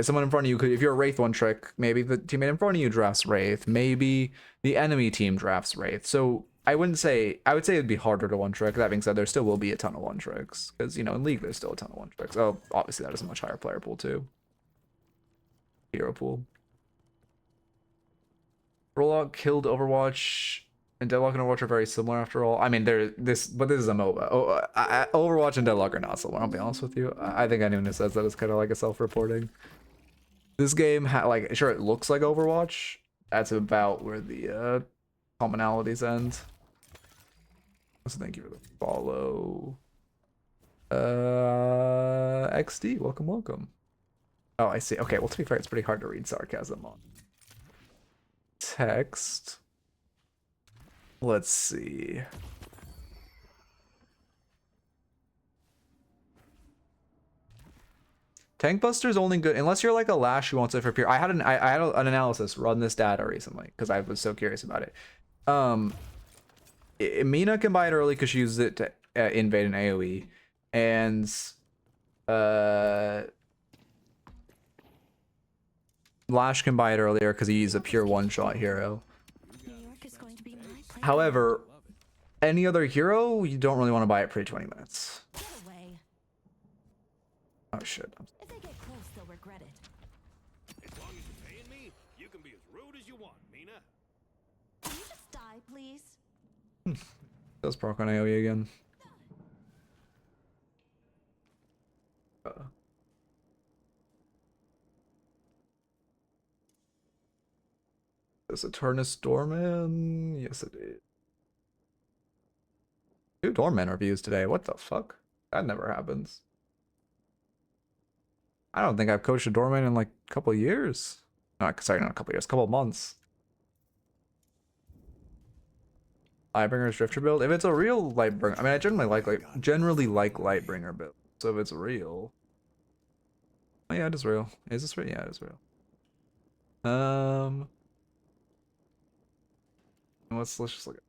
someone in front of you could, if you're a Wraith one trick, maybe the teammate in front of you drafts Wraith, maybe the enemy team drafts Wraith. So I would say it'd be harder to one trick. That being said, there still will be a ton of one tricks because you know in League there's still a ton of one tricks. Oh, obviously that is a much higher player pool too. Hero pool. Rollout killed Overwatch and Deadlock and Overwatch are very similar after all. I mean, but this is a MOBA. Oh, Overwatch and Deadlock are not similar. I'll be honest with you. I think anyone who says that is kind of like a self-reporting. This game, like, sure, it looks like Overwatch. That's about where the commonalities end. So thank you for the follow. XD, welcome. Oh, I see. Okay, well, to be fair, it's pretty hard to read sarcasm on text. Let's see. Tank Buster's only good unless you're like a Lash who wants it for pure. I had an analysis run this data recently because I was so curious about it. Mina can buy it early because she uses it to invade an AoE, and Lash can buy it earlier because he's a pure one-shot hero. However, any other hero, you don't really want to buy it pre-20 minutes. Oh shit. If they get close, they'll regret it. As long as you're paying me, you can be as rude as you want, Mina. Can you just die, please? Does proc on AoE again. Is Eternus Doorman? Yes, it is. 2 Doorman reviews today. What the fuck? That never happens. I don't think I've coached a Doorman in like a couple of years. No, sorry, not a couple of years, a couple of months. Lightbringer's Drifter build. If it's a real Lightbringer, I mean, I generally like Lightbringer build. So if it's real, oh yeah, it is real. Is this real? Yeah, it is real. Let's just look at.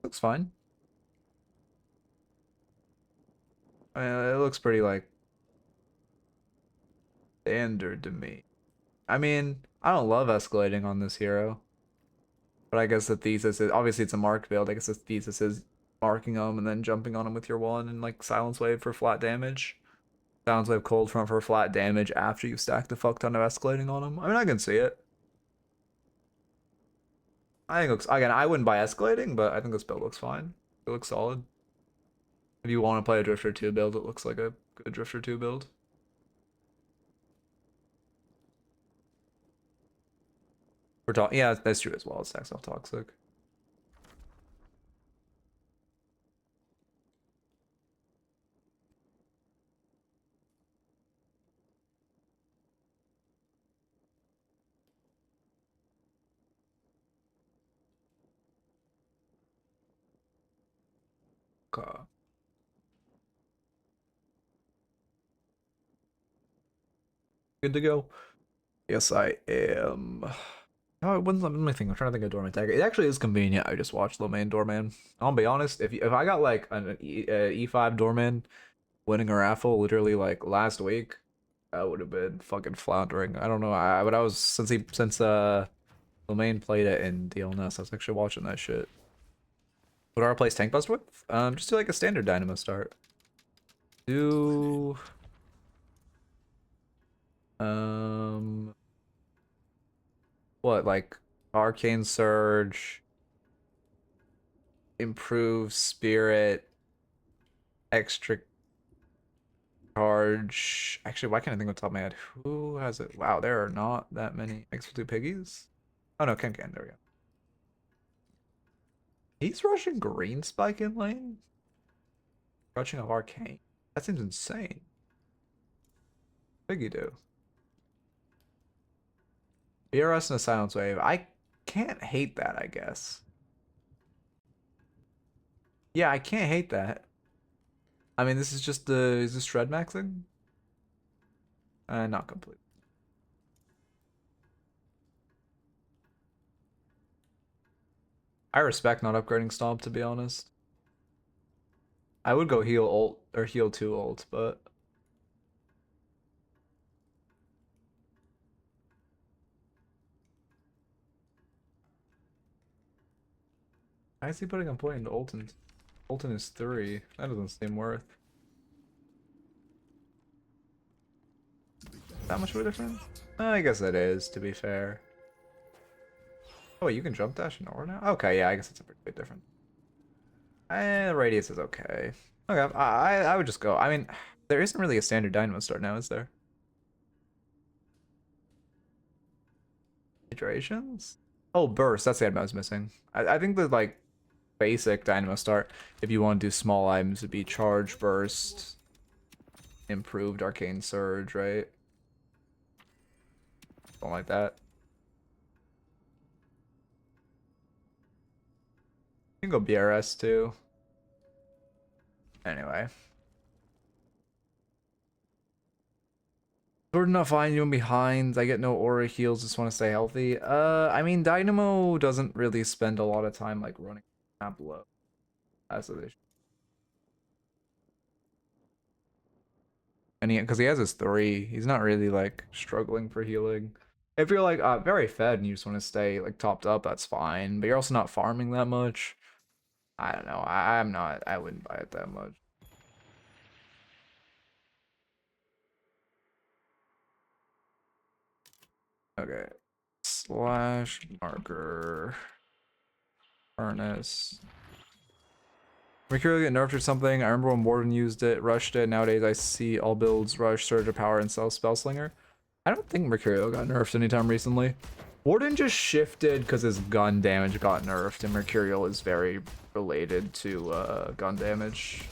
Looks fine. I mean, it looks pretty like standard to me. I mean, I don't love escalating on this hero, but I guess the thesis is obviously it's a mark build. I guess the thesis is marking them and then jumping on them with your one and like silence wave for flat damage. Silence wave cold front for flat damage after you stack the fuck ton of escalating on them. I mean, I can see it. I think it looks, again, I wouldn't buy escalating, but I think this build looks fine. It looks solid. If you want to play a Drifter 2 build, it looks like a good Drifter 2 build. We're talking, yeah, that's true as well. It's stacks off toxic. Okay. Good to go. Yes, I am. Oh, when's let me think. I'm trying to think of Doorman tag. It actually is convenient. I just watched low main Doorman. I'll be honest. If I got like an E5 Doorman winning a raffle literally like last week, I would have been fucking floundering. I don't know. But I was since Lomain played it in DLNS. I was actually watching that shit. What do I replace Tank Bust with? Just do like a standard Dynamo start. Do what, like Arcane Surge, improve Spirit, extra charge. Actually, why can't I think of the top of my head? Who has it? Wow, there are not that many. X will do piggies. Oh no, Ken. There we go. He's rushing green spike in lane? Rushing of Arcane. That seems insane. Piggy do. BRS and a silence wave. I can't hate that, I guess. Yeah, I can't hate that. I mean, this is just the, is this shred maxing? Not complete. I respect not upgrading Stomp, to be honest. I would go heal ult or heal 2 ult, but why is he putting a point into Ulton? Ulton is 3. That doesn't seem worth that much of a difference. I guess it is, to be fair. Oh, wait, you can jump dash in order now? Okay, yeah, I guess it's a pretty big difference. Radius is okay. Okay, I would just go. I mean, there isn't really a standard Dynamo start now, is there? Iterations? Oh, burst. That's the item I was missing. I think the like basic Dynamo start, if you want to do small items, would be charge, burst, improved arcane surge, right? Something like that. You can go BRS too. Anyway. Sword not fine, you behind. I get no aura heals, just want to stay healthy. I mean, Dynamo doesn't really spend a lot of time like running map low. That's the issue. And because he has his 3, he's not really like struggling for healing. If you're like very fed and you just want to stay like topped up, that's fine. But you're also not farming that much. I don't know. I'm not. I wouldn't buy it that much. Okay. Slash marker. Furnace. Mercurial get nerfed or something. I remember when Warden used it, rushed it. Nowadays I see all builds rush, Surge of Power, and Spellslinger. I don't think Mercurial got nerfed anytime recently. Warden just shifted because his gun damage got nerfed, and Mercurial is very related to gun damage.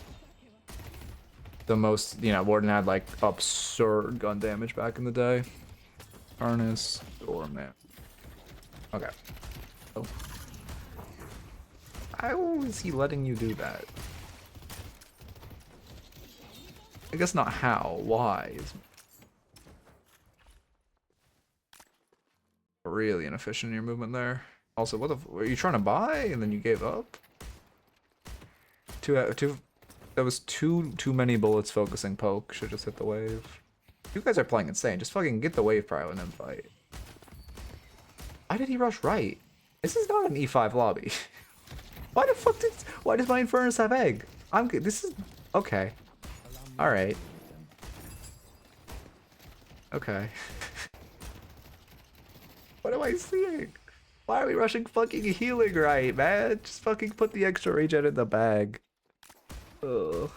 The most, you know, Warden had like absurd gun damage back in the day. Eternus Doorman. Okay. Oh. How is he letting you do that? I guess not how. Why? Is really inefficient in your movement there. Also, what the? Were you trying to buy and then you gave up? That was too many bullets focusing poke. Should just hit the wave. You guys are playing insane. Just fucking get the wave prio and then fight. Why did he rush right? This is not an E5 lobby. Why the fuck why does my Infernus have egg? I'm good. This is okay. All right. Okay. What am I seeing? Why are we rushing fucking healing right, man? Just fucking put the extra regen in the bag. Ugh.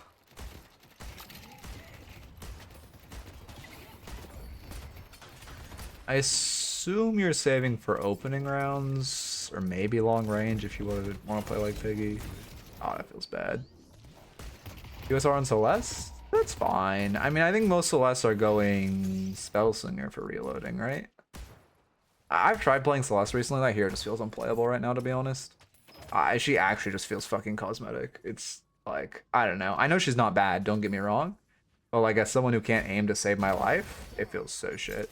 I assume you're saving for opening rounds, or maybe long range if you want to play like Piggy. Oh, that feels bad. USR on Celeste? That's fine. I mean, I think most Celeste are going Spellslinger for reloading, right? I've tried playing Celeste recently. That hero just feels unplayable right now, to be honest. She actually just feels fucking cosmetic. It's like, I don't know. I know she's not bad, don't get me wrong. But like, as someone who can't aim to save my life, it feels so shit.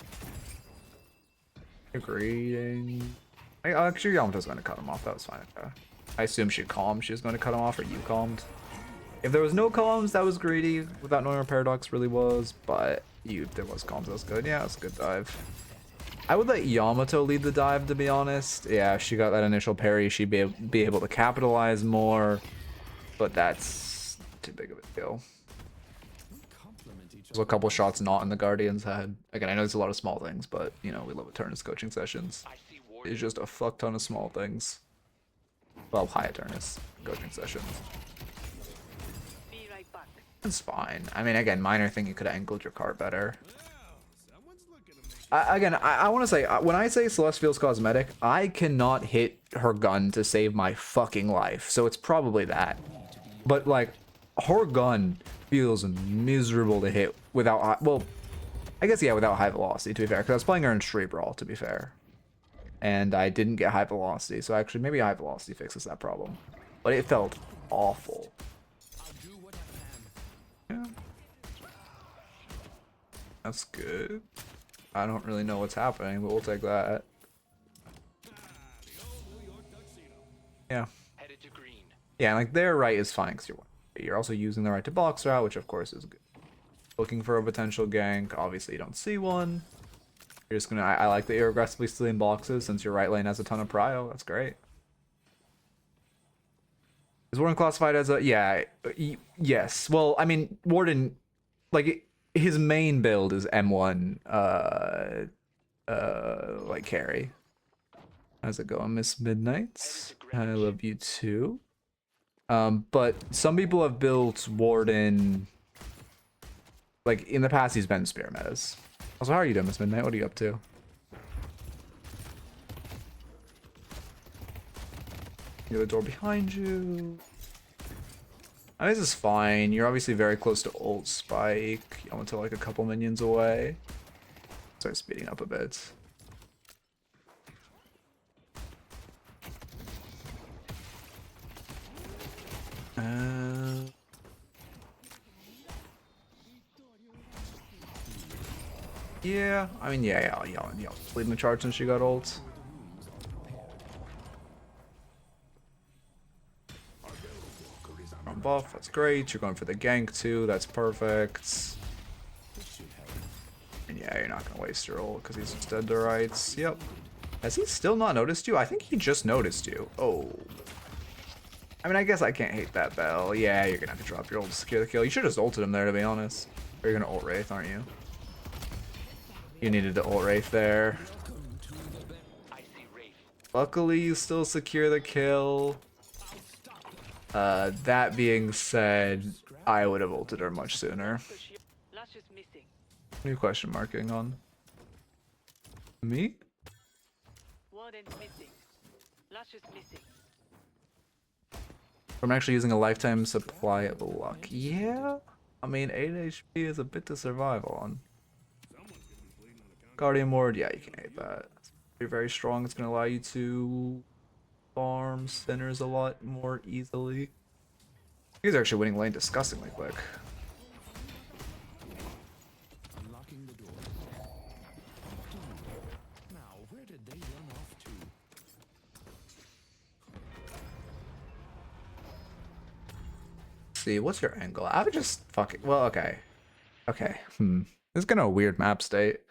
Agreeing. Actually, Yamato's going to cut him off. That was fine. Okay. I assume she calmed. She was going to cut him off, or you calmed. If there was no calms, that was greedy. Without knowing where Paradox really was, but there was calms. That was good. Yeah, that's a good dive. I would let Yamato lead the dive, to be honest. Yeah, if she got that initial parry, she'd be able to capitalize more. But that's too big of a deal. There's a couple shots not in the Guardian's head. Again, I know there's a lot of small things, but, you know, we love Eternus coaching sessions. It's just a fuck ton of small things. Well, hi Eternus coaching sessions. Be right back. It's fine. I mean, again, minor thing, you could have angled your card better. I want to say, when I say Celeste feels cosmetic, I cannot hit her gun to save my fucking life. So it's probably that. But, like, her gun feels miserable to hit without, well, I guess, yeah, without high velocity, to be fair. Because I was playing her in Street Brawl, to be fair. And I didn't get high velocity. So actually, maybe high velocity fixes that problem. But it felt awful. Yeah. That's good. I don't really know what's happening, but we'll take that. Yeah. Headed to green. Yeah, like their right is fine because you're also using the right to box route, which of course is good. Looking for a potential gank. Obviously, you don't see one. You're just gonna. I like that you're aggressively stealing boxes since your right lane has a ton of prio. That's great. Is Warden classified as a yes? Well, I mean, Warden, like his main build is M1, like carry. How's it going, Miss Midknight? I love you too. But some people have built Warden. Like in the past, he's been spear metas. Also, how are you doing, Miss Midnight? What are you up to? The other door behind you. Oh, this is fine. You're obviously very close to ult spike. I went to like a couple minions away. Start speeding up a bit. Yeah, I mean, yeah, leading the charge since she got ult. On buff, that's great. You're going for the gank too, that's perfect. And yeah, you're not gonna waste your ult because he's just dead to rights. Yep. Has he still not noticed you? I think he just noticed you. Oh. I mean, I guess I can't hate that bell. Yeah, you're gonna have to drop your ult to secure the kill. You should have just ulted him there, to be honest. Or you're gonna ult Wraith, aren't you? You needed to ult Wraith there. Luckily, you still secure the kill. That being said, I would have ulted her much sooner. Lush is missing. New question marking on me? Warden's missing. Lush is missing. I'm actually using a lifetime supply of luck. Yeah, I mean 8 HP is a bit to survive on. Guardian Ward, yeah, you can hate that. You're very strong. It's gonna allow you to farm sinners a lot more easily. You guys are actually winning lane disgustingly quick. Unlocking the door. Now, where did they run off to? See, what's your angle? I would just fucking. Well, okay. Okay. This is kind of a weird map state.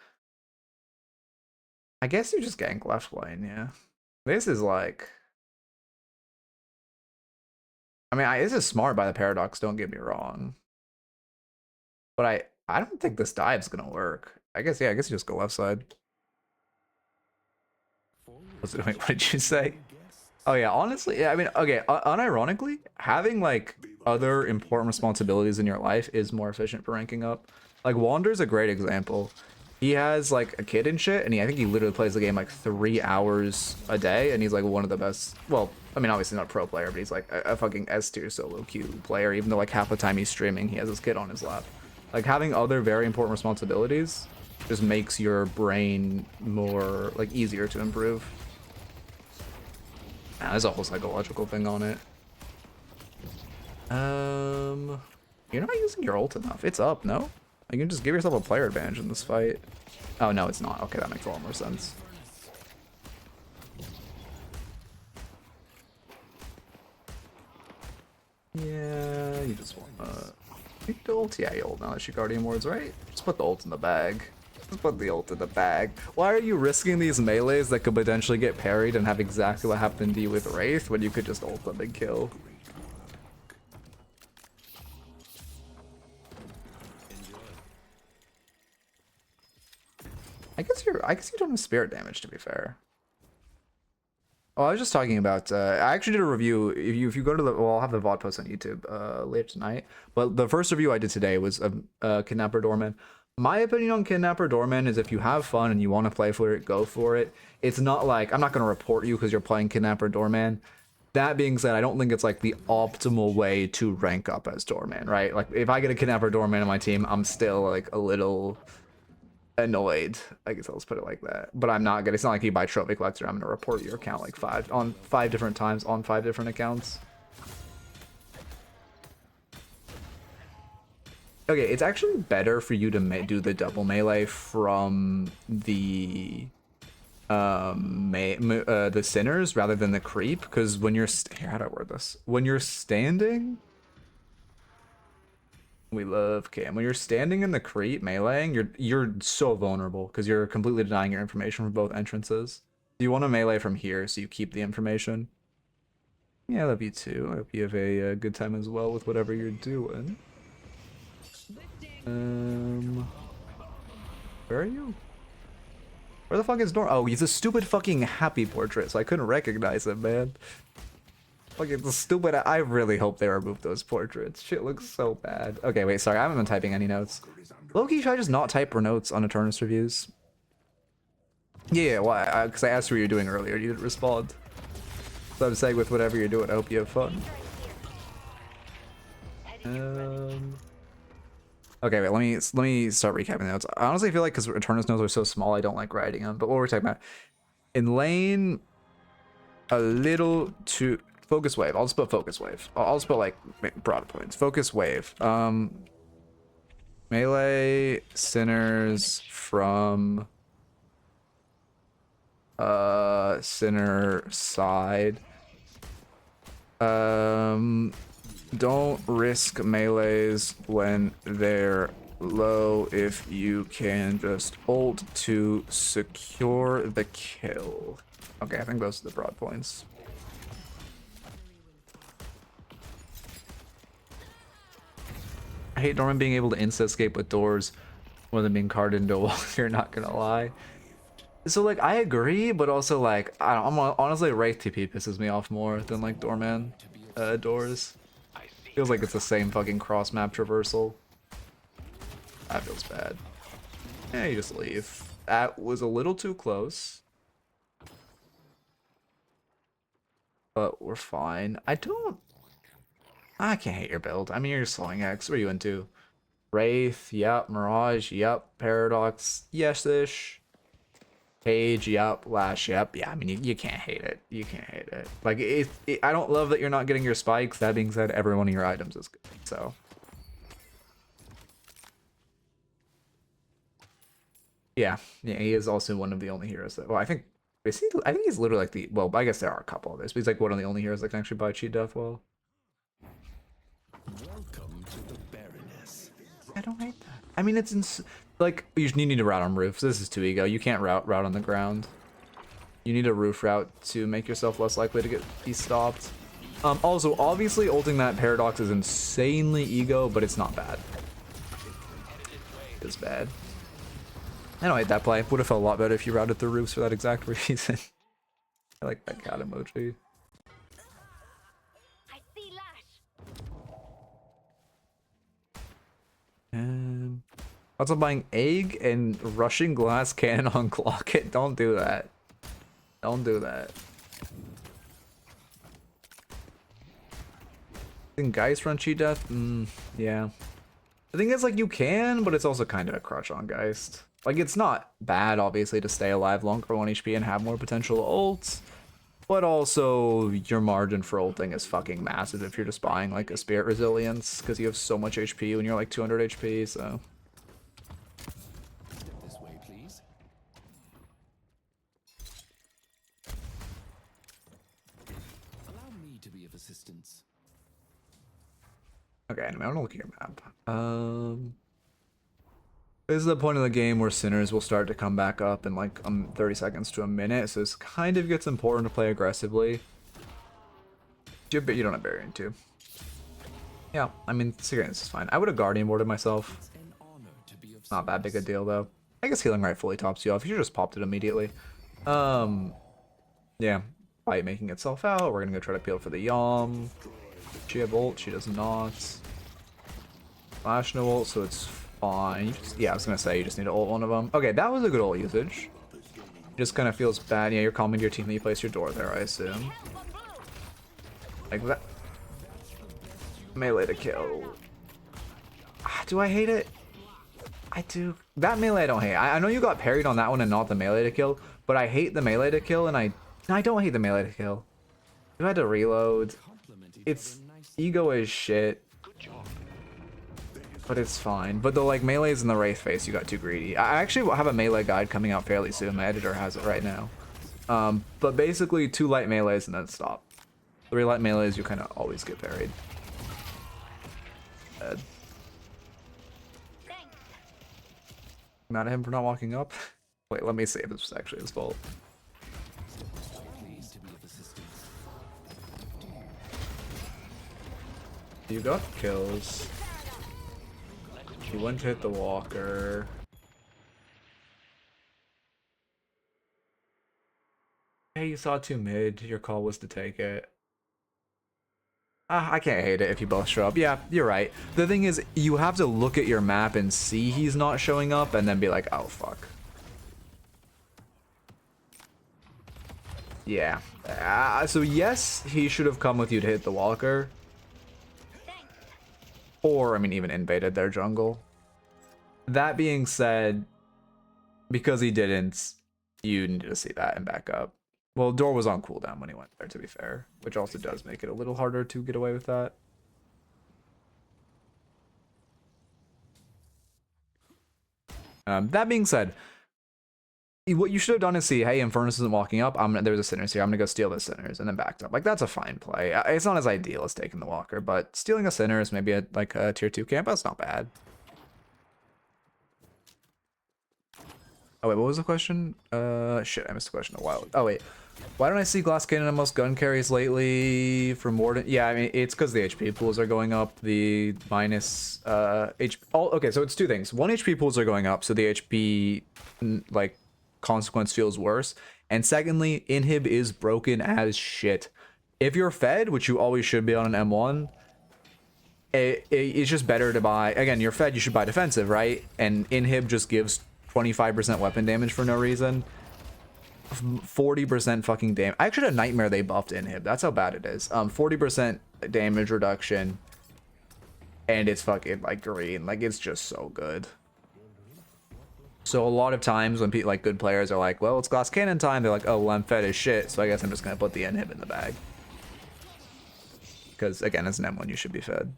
I guess you just gank left lane, yeah. This is like. I mean, this is smart by the Paradox, don't get me wrong. But I don't think this dive's gonna work. I guess, yeah, I guess you just go left side. Wait, what did you say? Oh yeah, honestly, yeah, I mean, okay, unironically, having like other important responsibilities in your life is more efficient for ranking up. Like Wander's a great example. He has like a kid and shit, and I think he literally plays the game like 3 hours a day, and he's like one of the best. Well, I mean, obviously not a pro player, but he's like a fucking S tier solo queue player. Even though like half the time he's streaming, he has his kid on his lap. Like having other very important responsibilities just makes your brain more like easier to improve. There's a whole psychological thing on it. You're not using your ult enough. It's up, no? You can just give yourself a player advantage in this fight. Oh, no, it's not. Okay, that makes a lot more sense. Yeah, you just want you ult? Yeah, you ult now that you Guardian Wards, right? Just put the ult in the bag. Just put the ult in the bag. Why are you risking these melees that could potentially get parried and have exactly what happened to you with Wraith when you could just ult them and kill? I guess you don't have spirit damage, to be fair. Oh, I was just talking about, I actually did a review. If you go to the, well, I'll have the VOD post on YouTube later tonight. But the first review I did today was Kidnapper Doorman. My opinion on Kidnapper Doorman is if you have fun and you want to play for it, go for it. It's not like, I'm not going to report you because you're playing Kidnapper Doorman. That being said, I don't think it's like the optimal way to rank up as Doorman, right? Like if I get a Kidnapper Doorman on my team, I'm still like a little annoyed, I guess I'll just put it like that. But I'm not gonna, it's not like you buy Trophy Collector, I'm gonna report your account like 5 different times on 5 different accounts. Okay, it's actually better for you to do the double melee from the the sinners rather than the creep, because when you're here, how do I word this? When you're standing, we love Cam. When you're standing in the creep meleeing, you're so vulnerable because you're completely denying your information from both entrances. You want to melee from here so you keep the information. Yeah, I love you too. I hope you have a good time as well with whatever you're doing. Where are you? Where the fuck is Nor? Oh, he's a stupid fucking happy portrait, so I couldn't recognize him, man. Fucking stupid. I really hope they remove those portraits. Shit looks so bad. Okay, wait, sorry, I haven't been typing any notes. Loki, should I just not type notes on Eternus reviews? Yeah, why? Because I asked what you were doing earlier, you didn't respond. So I'm saying with whatever you're doing, I hope you have fun. Okay, wait, let me start recapping the notes. I honestly feel like because Eternus notes are so small, I don't like writing them. But what we're talking about, in lane, a little too focus wave. I'll just put focus wave. I'll just put like broad points. Focus wave. Melee sinners from sinner side. Don't risk melees when they're low if you can just ult to secure the kill. Okay, I think those are the broad points. I hate Doorman being able to insta-escape with doors more than being carved into a wall, you're not gonna lie. So like, I agree, but also like, I don't, honestly, Wraith TP pisses me off more than like Doorman doors. Feels like it's the same fucking cross map traversal. That feels bad. Yeah, you just leave. That was a little too close. But we're fine. I can't hate your build. I mean, you're slowing X. What are you into? Wraith, yep. Mirage, yep. Paradox, yes-ish. Page, yep. Lash, yep. Yeah, I mean, you can't hate it. You can't hate it. Like, I don't love that you're not getting your spikes. That being said, every one of your items is good. So. Yeah, he is also one of the only heroes that, well, I think he's literally like the, well, I guess there are a couple of this, but he's like one of the only heroes that can actually buy cheat death well. Welcome to the Baroness. I don't hate that. I mean, it's like, you need to route on roofs. This is too ego. You can't route on the ground. You need a roof route to make yourself less likely to be stopped. Also, obviously, ulting that Paradox is insanely ego, but it's not bad. It's bad. I don't hate that play. Would have felt a lot better if you routed through roofs for that exact reason. I like that cat emoji. I see Lash. Also buying egg and rushing glass cannon on clock it. Don't do that. Don't do that. I think Geist run cheat death? Yeah. The thing is, like, you can, but it's also kind of a crutch on Geist. Like, it's not bad, obviously, to stay alive longer for 1 HP and have more potential ults. But also, your margin for ulting is fucking massive if you're just buying, like, a Spirit Resilience, because you have so much HP when you're, like, 200 HP, so... This way, please. Allow me to be of assistance. Okay, anyway, I want to look at your map. This is the point of the game where sinners will start to come back up in like 30 seconds to a minute, so this kind of gets important to play aggressively. But you don't have Barrier 2. Yeah, I mean, this is fine. I would have Guardian boarded myself. Not that big a deal, though. I guess Healing Right fully tops you off. You should just popped it immediately. Yeah, by making itself out, we're gonna go try to peel for the Yom. She have ult, she does not. Flash no ult, so it's fine. Yeah, I was gonna say you just need to ult one of them. Okay, that was a good ult usage. Just kind of feels bad. Yeah, you're calming your team when you place your door there, I assume. Like that. Melee to kill. Do I hate it? I do. That melee I don't hate. I know you got parried on that one and not the melee to kill, but I hate the melee to kill, and I don't hate the melee to kill. You had to reload. It's ego as shit. but it's fine. But the like melees in the Wraith face, you got too greedy. I actually have a melee guide coming out fairly soon. My editor has it right now. But basically 2 light melees and then stop. 3 light melees, you kind of always get parried. Dead. Mad at him for not walking up. Wait, let me see if this was actually his fault. Pleased to be of assistance. You got kills. You went to hit the walker. Hey, you saw 2 mid. Your call was to take it. I can't hate it if you both show up. Yeah, you're right. The thing is, you have to look at your map and see he's not showing up and then be like, oh, fuck. Yeah. So yes, he should have come with you to hit the walker. Or, I mean, even invaded their jungle. That being said, because he didn't, you need to see that and back up. Well, Door was on cooldown when he went there, to be fair, which also does make it a little harder to get away with that. That being said, what you should have done is see, hey, Infernus isn't walking up. There's a Sinners here. I'm gonna go steal the Sinners, and then backed up. Like, that's a fine play. It's not as ideal as taking the Walker, but stealing a Sinners, maybe a tier 2 camp, that's not bad. Oh wait, what was the question? Shit, I missed the question a while. Oh wait, why don't I see Glass Cannon on most gun carries lately from Morden? Yeah, I mean, it's because the HP pools are going up. The minus HP. Oh, okay, so it's 2 things. 1, HP pools are going up, so the HP like consequence feels worse. And secondly, inhib is broken as shit. If you're fed, which you always should be on an M1, it's just better to buy. Again, you're fed, you should buy defensive, right? And inhib just gives 25% weapon damage for no reason. 40% fucking damage. I actually had a nightmare they buffed inhib. That's how bad it is. 40% damage reduction. And it's fucking like green. Like, it's just so good. So a lot of times when people, like, good players are like, well, it's Glass Cannon time, they're like, oh, well, I'm fed as shit, so I guess I'm just gonna put the inhib in the bag. Because again, as an M1 you should be fed.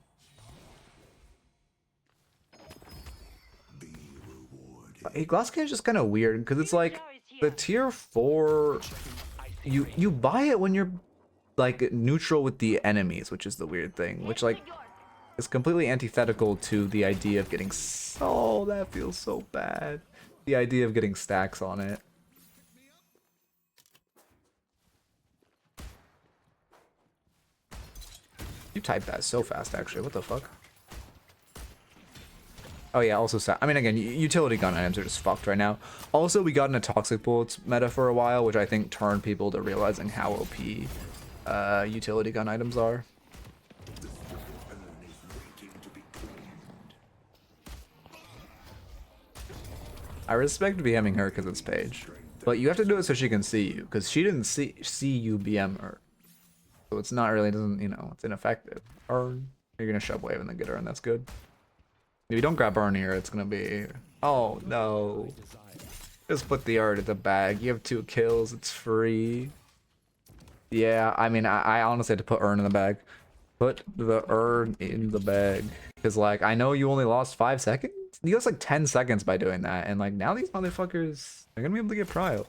Hey, Glass Cannon is just kind of weird because it's like the tier 4, you buy it when you're like neutral with the enemies, which is the weird thing, which like is completely antithetical to the idea of getting that feels so bad. The idea of getting stacks on it. You typed that so fast, actually. What the fuck? Oh yeah, also, I mean, again, utility gun items are just fucked right now. Also, we got in a toxic bullets meta for a while, which I think turned people to realizing how OP utility gun items are. I respect BMing her because it's Paige, but you have to do it so she can see you, because she didn't see you BM her, so it's not really, you know, it's ineffective. Or you're gonna shove wave and then get her, and that's good. If you don't grab burn here, it's gonna be, oh no. Just put the art in the bag. You have 2 kills, it's free. Yeah, I mean, I honestly had to put Urn in the bag. Put the Urn in the bag. Because, like, I know you only lost 5 seconds. You lost like 10 seconds by doing that. And, like, now these motherfuckers, they're gonna be able to get prio.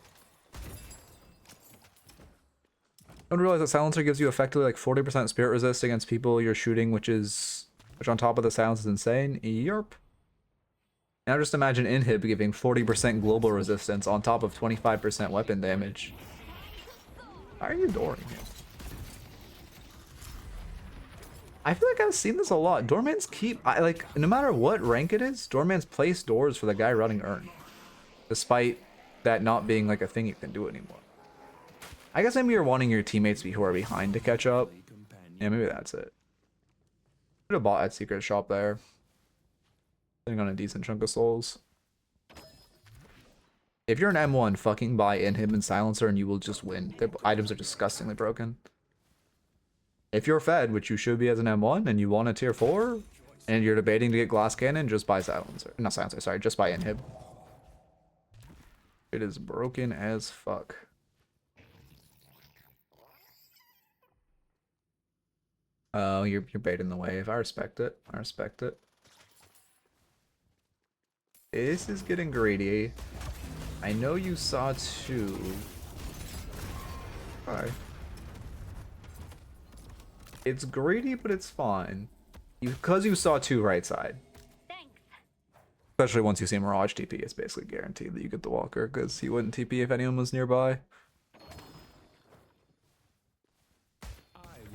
Don't realize that Silencer gives you effectively like 40% spirit resist against people you're shooting, which on top of the silence is insane. Yerp. Now just imagine inhib giving 40% global resistance on top of 25% weapon damage. Why are you dooring him? I feel like I've seen this a lot. Doormans like, no matter what rank it is, Doormans place doors for the guy running Urn. Despite that not being like a thing you can do anymore. I guess maybe you're wanting your teammates who are behind to catch up. Yeah, maybe that's it. Should have bought at Secret Shop there. Sitting on a decent chunk of souls. If you're an M1, fucking buy inhib and silencer and you will just win. Their items are disgustingly broken. If you're fed, which you should be as an M1, and you want a tier 4, and you're debating to get glass cannon, just buy silencer. Not silencer, sorry, just buy inhib. It is broken as fuck. Oh, you're baiting the wave. I respect it. I respect it. This is getting greedy. I know you saw 2. Alright. It's greedy, but it's fine. Because you saw 2 right side. Especially once you see Mirage TP, it's basically guaranteed that you get the Walker, because he wouldn't TP if anyone was nearby.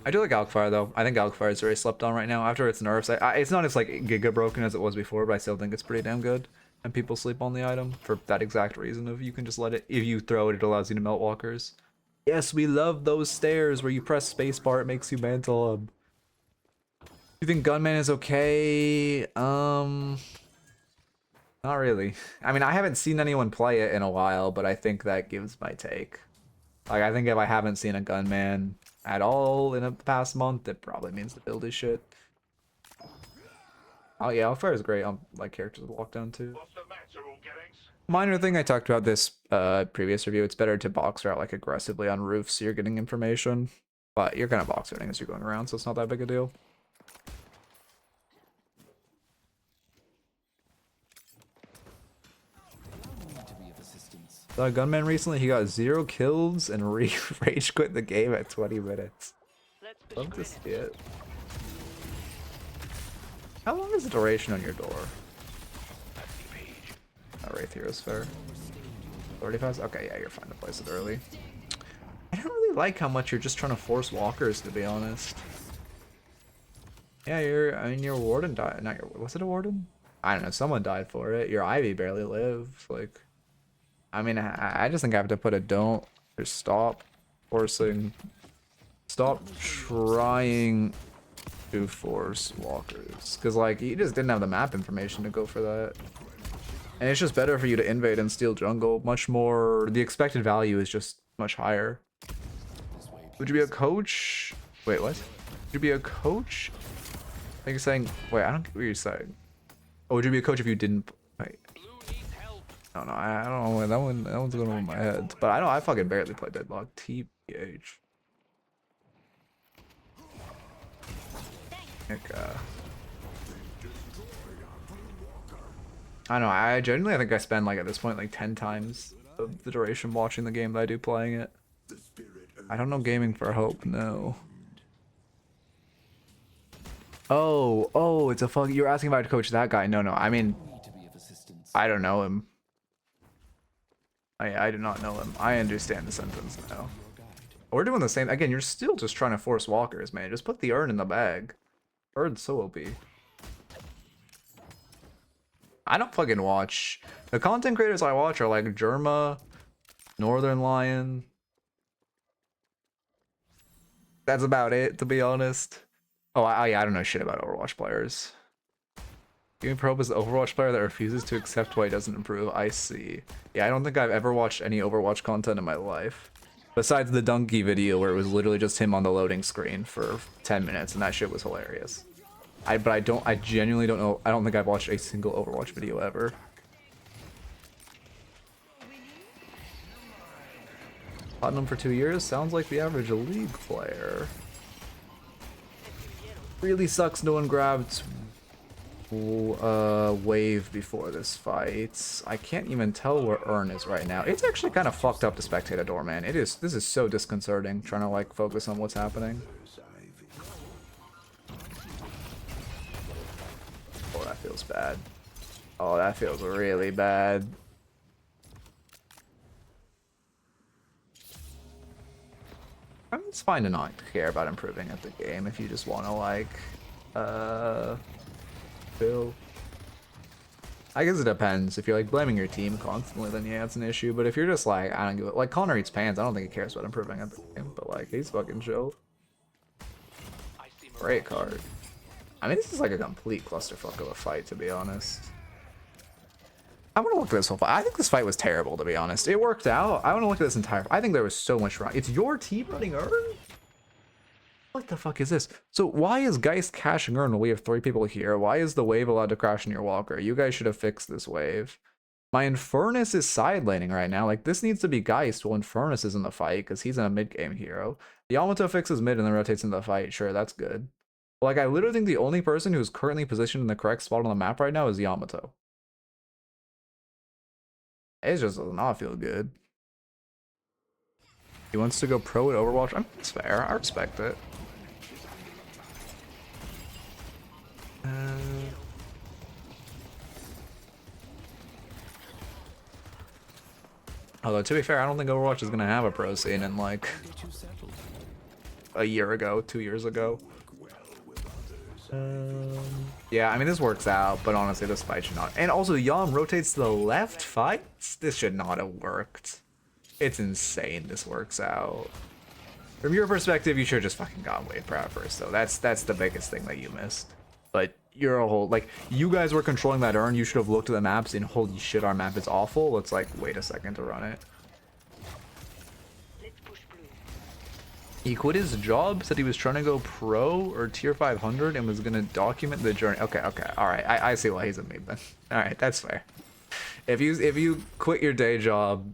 I do like Alkfire though. I think Alkfire is very slept on right now. After its nerfs, it's not as like giga broken as it was before, but I still think it's pretty damn good. And people sleep on the item for that exact reason of you can just let it, if you throw it, it allows you to melt walkers. Yes, we love those stairs where you press spacebar, it makes you mantle them. You think Gunman is okay? Not really. I mean, I haven't seen anyone play it in a while, but I think that gives my take. Like, I think if I haven't seen a Gunman at all in the past month, it probably means the build is shit. Oh yeah, Alfire is great on like characters with lockdown too. Minor thing I talked about this previous review, it's better to box route like aggressively on roofs so you're getting information. But you're kind of box routing as you're going around, so it's not that big a deal. The Gunman recently, he got 0 kills and rage quit the game at 20 minutes. Love to see it. How long is the duration on your door? Oh, Wraith Hero's fair. 35? Okay, yeah, you're fine to place it early. I don't really like how much you're just trying to force walkers, to be honest. Yeah, I mean, your warden died. Not your, was it a warden? I don't know, someone died for it. Your Ivy barely lived. Like, I mean, I just think I have to put a don't, or stop forcing, stop trying to force walkers. Because, like, you just didn't have the map information to go for that. And it's just better for you to invade and steal jungle. Much more, the expected value is just much higher. Would you be a coach? Wait, what? Would you be a coach? I think you're saying, wait, I don't get what you're saying. Oh, would you be a coach if you didn't, wait. I don't know, I don't know, that one's going over my head. But I fucking barely play Deadlock. TBH. Like, I don't know, I genuinely think I spend like at this point like 10 times of the duration watching the game that I do playing it. I don't know gaming for hope, no. Oh, it's a fuck. You're asking if I would coach that guy. No, I mean, I don't know him. I do not know him. I understand the sentence now. We're doing the same. Again, you're still just trying to force walkers, man. Just put the urn in the bag. Urn's so OP. I don't fucking watch. The content creators I watch are like Germa, Northern Lion. That's about it, to be honest. Oh, I don't know shit about Overwatch players. Gaming Probe is the Overwatch player that refuses to accept why he doesn't improve. I see. Yeah, I don't think I've ever watched any Overwatch content in my life. Besides the Donkey video where it was literally just him on the loading screen for 10 minutes and that shit was hilarious. I genuinely don't know. I don't think I've watched a single Overwatch video ever. Platinum for 2 years? Sounds like the average League player. Really sucks no one grabbed wave before this fight. I can't even tell where Urn is right now. It's actually kind of fucked up to spectate Doorman. This is so disconcerting trying to like focus on what's happening. Oh, that feels bad. Oh, that feels really bad. I mean, it's fine to not care about improving at the game if you just want to like Bill. I guess it depends. If you're like blaming your team constantly, then yeah, it's an issue. But if you're just like, I don't give it, like Connor eats pants, I don't think he cares about improving at the game. But like, he's fucking chill. Great card. I mean, this is like a complete clusterfuck of a fight, to be honest. I want to look at this whole fight. I think this fight was terrible, to be honest. It worked out. I want to look at this entire. I think there was so much wrong. It's your team running Urn? What the fuck is this? So why is Geist cashing Urn when we have 3 people here? Why is the wave allowed to crash in your walker? You guys should have fixed this wave. My Infernus is side laning right now. Like, this needs to be Geist while Infernus is in the fight because he's in a mid-game hero. Yamato fixes mid and then rotates into the fight. Sure, that's good. But, like, I literally think the only person who's currently positioned in the correct spot on the map right now is Yamato. It just does not feel good. He wants to go pro at Overwatch. I mean, it's fair. I respect it. Although, to be fair, I don't think Overwatch is going to have a pro scene in like a year ago, 2 years ago. Yeah, I mean, this works out, but honestly, this fight should not. And also, Yam rotates to the left fights? This should not have worked. It's insane this works out. From your perspective, you should have just fucking gone Wave Proud first, though. That's the biggest thing that you missed. But you're a whole, like, you guys were controlling that urn. You should have looked at the maps and holy shit, our map is awful. Let's, like, wait a second to run it. Let's push blue. He quit his job, said he was trying to go pro or tier 500 and was going to document the journey. Okay, alright. I see why he's a meme then. Alright, that's fair. If you quit your day job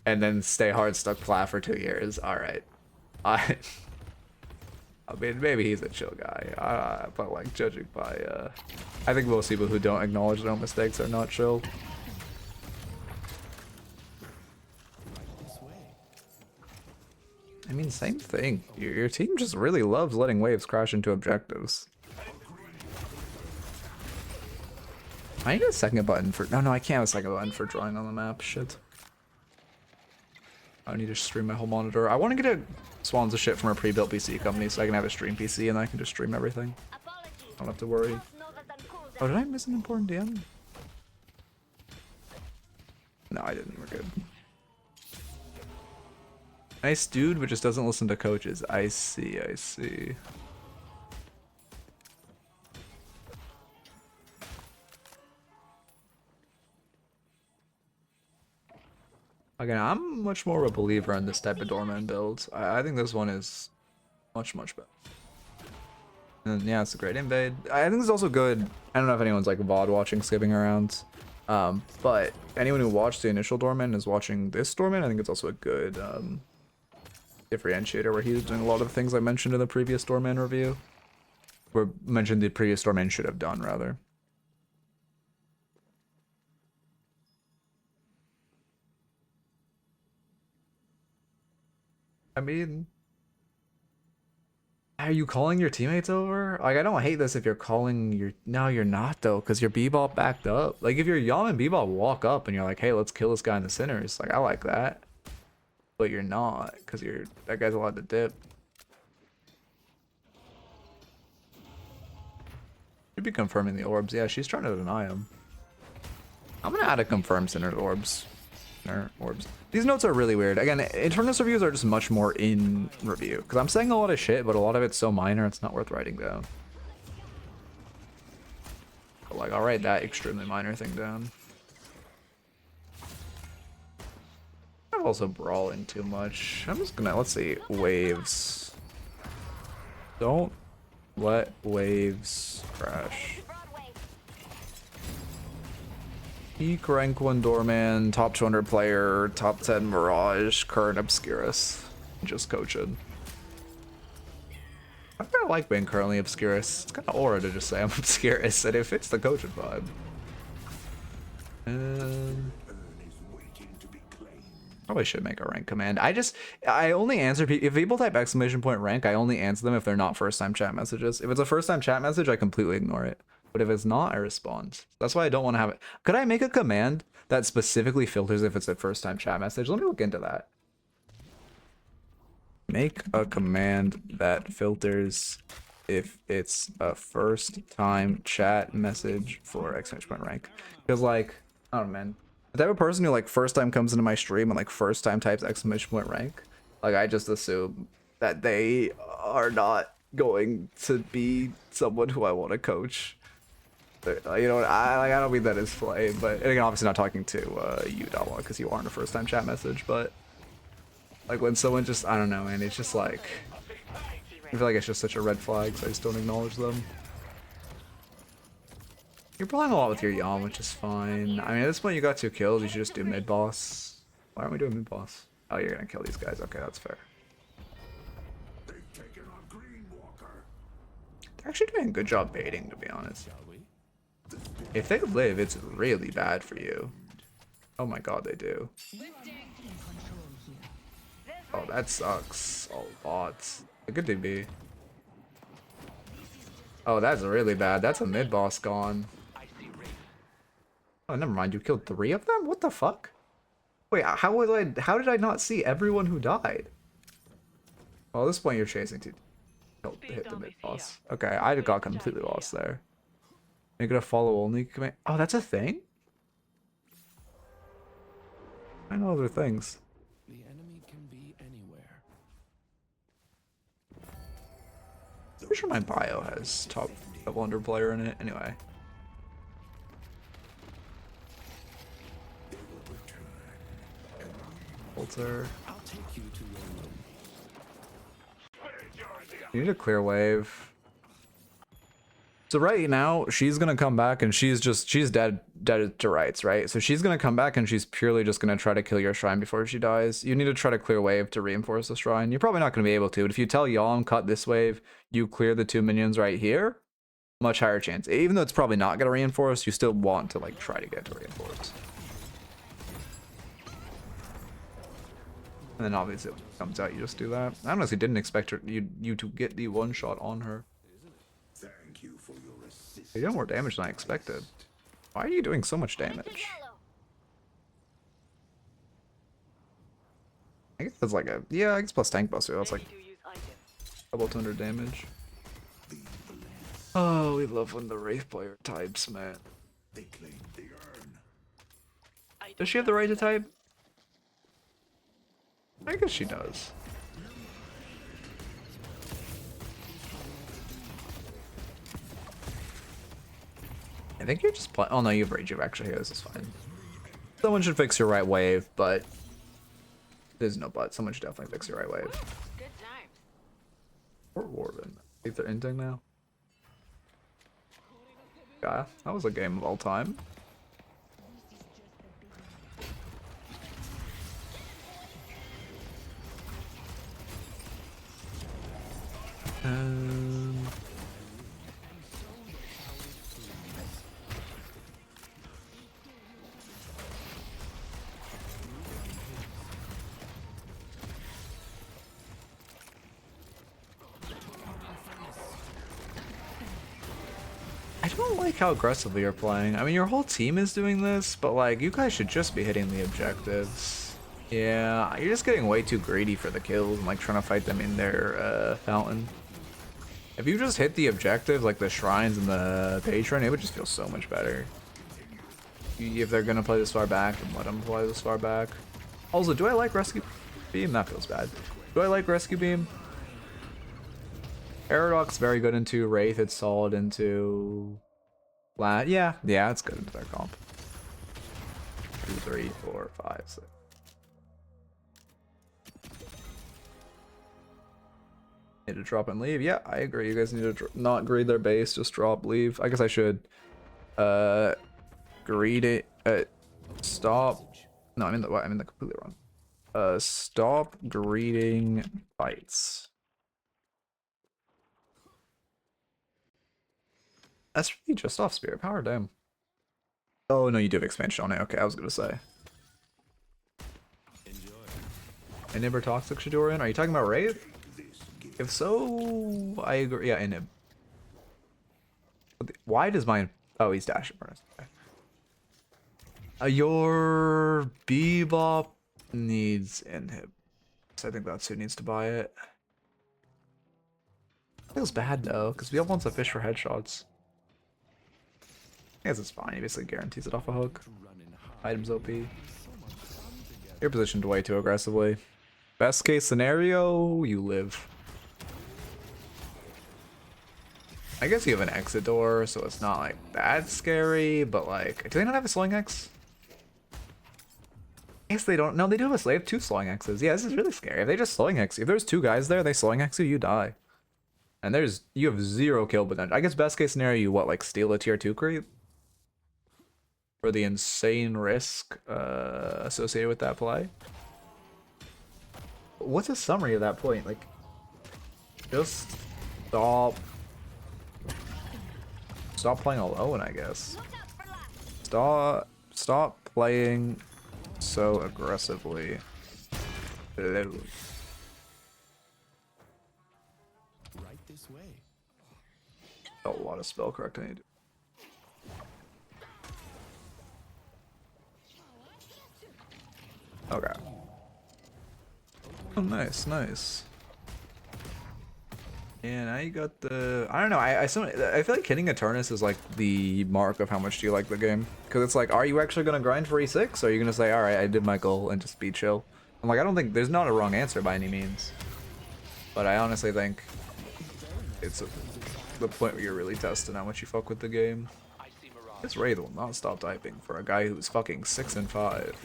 and then stay hard stuck plat for 2 years, alright. I mean, maybe he's a chill guy, but like judging by, I think most people who don't acknowledge their own mistakes are not chill. I mean, same thing. Your team just really loves letting waves crash into objectives. I need a second button for... No, I can't have a second button for drawing on the map. Shit. I need to stream my whole monitor. I want to get a swans of shit from a pre-built PC company so I can have a stream PC and I can just stream everything. I don't have to worry. Oh, did I miss an important DM? No, I didn't. We're good. Nice dude, but just doesn't listen to coaches. I see. Again, I'm much more of a believer in this type of Doorman build. I think this one is much better. And yeah, it's a great invade. I think it's also good. I don't know if anyone's like VOD watching, skipping around. But anyone who watched the initial Doorman is watching this Doorman. I think it's also a good differentiator where he's doing a lot of the things I mentioned in the previous Doorman review. Or mentioned the previous Doorman should have done, rather. I mean, are you calling your teammates over? Like, I don't hate this if you're calling your... No, you're not, though, because your Bebop backed up. Like, if your Yam and Bebop walk up and you're like, hey, let's kill this guy in the centers, like, I like that. But you're not, because that guy's allowed to dip. Should be confirming the orbs. Yeah, she's trying to deny him. I'm gonna add a confirm centered orbs. Orbs. These notes are really weird. Again, Eternus reviews are just much more in review. Because I'm saying a lot of shit, but a lot of it's so minor, it's not worth writing down. But like, I'll write that extremely minor thing down. I'm also brawling too much. I'm just gonna, let's see, waves. Don't let waves crash. Peak rank 1 Doorman, top 200 player, top 10 Mirage, current Obscurus. Just coaching. I kinda like being currently Obscurus. It's kinda aura to just say I'm Obscurus, and it fits the coaching vibe. Probably should make a rank command. I only answer people, if people type exclamation point rank, I only answer them if they're not first time chat messages. If it's a first time chat message, I completely ignore it. But if it's not, I respond. That's why I don't want to have it. Could I make a command that specifically filters if it's a first time chat message? Let me look into that. Make a command that filters if it's a first time chat message for exclamation point rank. Because like, I don't know, man. The type of person who like first time comes into my stream and like first time types exclamation point rank, like I just assume that they are not going to be someone who I want to coach. You know what, I don't mean that as play, but again, obviously not talking to you, Deadlock, because you aren't a first time chat message, but like when someone just, I don't know, man, it's just like, I feel like it's just such a red flag, so I just don't acknowledge them. You're playing a lot with your Yam, which is fine. I mean, at this point you got 2 kills, you should just do mid boss. Why aren't we doing mid boss? Oh, you're gonna kill these guys, okay, that's fair. They're actually doing a good job baiting, to be honest. If they live, it's really bad for you. Oh my god, they do. Oh, that sucks a lot. A good DB. Oh, that's really bad. That's a mid boss gone. Oh, never mind. You killed 3 of them? What the fuck? Wait, how did I not see everyone who died? Well, at this point you're chasing to hit the mid boss. Okay, I got completely lost there. Make it a follow only command. Oh, that's a thing? I know other things. The enemy can be anywhere. Pretty sure my bio has top level under player in it. Anyway. Filter. I'll take you to your room. You need a clear wave. So right now, she's gonna come back and she's dead to rights, right? So she's gonna come back and she's purely just gonna try to kill your shrine before she dies. You need to try to clear wave to reinforce the shrine. You're probably not gonna be able to, but if you tell Yalm cut this wave, you clear the 2 minions right here, much higher chance. Even though it's probably not gonna reinforce, you still want to like try to get to reinforce. And then obviously when it comes out, you just do that. I honestly didn't expect you to get the 1-shot on her. Thank you for your assistance. You did more damage than I expected. Why are you doing so much damage? I guess that's like a, yeah, I guess plus tank buster. That's like Ready to use items. double 200 damage. Oh, we love when the Wraith player types, man. They claim the urn. Does she have the right to type? I guess she does. I think you're just playing. Oh no, you have rage. Actually, here, this is fine. Someone should fix your right wave, but there's no but. Someone should definitely fix your right wave. Good times. Or Warden. I think they're ending now. Yeah, that was a game of all time. I don't like how aggressively you're playing. I mean, your whole team is doing this, but like, you guys should just be hitting the objectives. Yeah, you're just getting way too greedy for the kills and like trying to fight them in their fountain. If you just hit the objectives, like the shrines and the patron, it would just feel so much better. If they're gonna play this far back, then let them play this far back. Also, do I like Rescue Beam? That feels bad. Do I like Rescue Beam? Paradox very good into Wraith. It's solid into Flat. Yeah, it's good into their comp. 2, 3, 4, 5, 6. Need to drop and leave. Yeah, I agree. You guys need to not greed their base. Just drop, leave. I guess I should greed it. Stop. No, I'm in the completely wrong. Stop greeting fights. That's really just off Spirit Power, damn. Oh no, you do have expansion on it. Okay, I was gonna say. Enjoy. Inhib or Toxic Shadorian? Are you talking about Wraith? If so, I agree. Yeah, Inhib. Why does mine? Oh, he's dashing first. Okay. Your Bebop needs Inhib. So I think that's who needs to buy it. Feels bad though, because Bebop wants a fish for headshots. I guess it's fine. He basically guarantees it off a hook. Items OP. You're positioned way too aggressively. Best case scenario, you live. I guess you have an exit door, so it's not like that scary, but like, do they not have a slowing X? I guess they don't. No, they do have a slave. 2 slowing X's. Yeah, this is really scary. If they just slowing X, if there's 2 guys there, they slowing X you, you die. And you have 0 kill potential. I guess best case scenario, you what, like steal a tier 2 creep? For the insane risk associated with that play. What's a summary of that point? Like, just stop playing alone, I guess. Stop playing so aggressively low. Right this way. A lot of spell correct I need. Okay. Oh, nice, nice. Yeah, now you got the. I don't know. I feel like hitting Eternus is like the mark of how much do you like the game. Because it's like, are you actually gonna grind for E6, or are you gonna say, all right, I did my goal and just be chill? I'm like, I don't think there's not a wrong answer by any means, but I honestly think it's the point where you're really testing how much you fuck with the game. This Wraith will not stop typing for a guy who's fucking 6 and 5.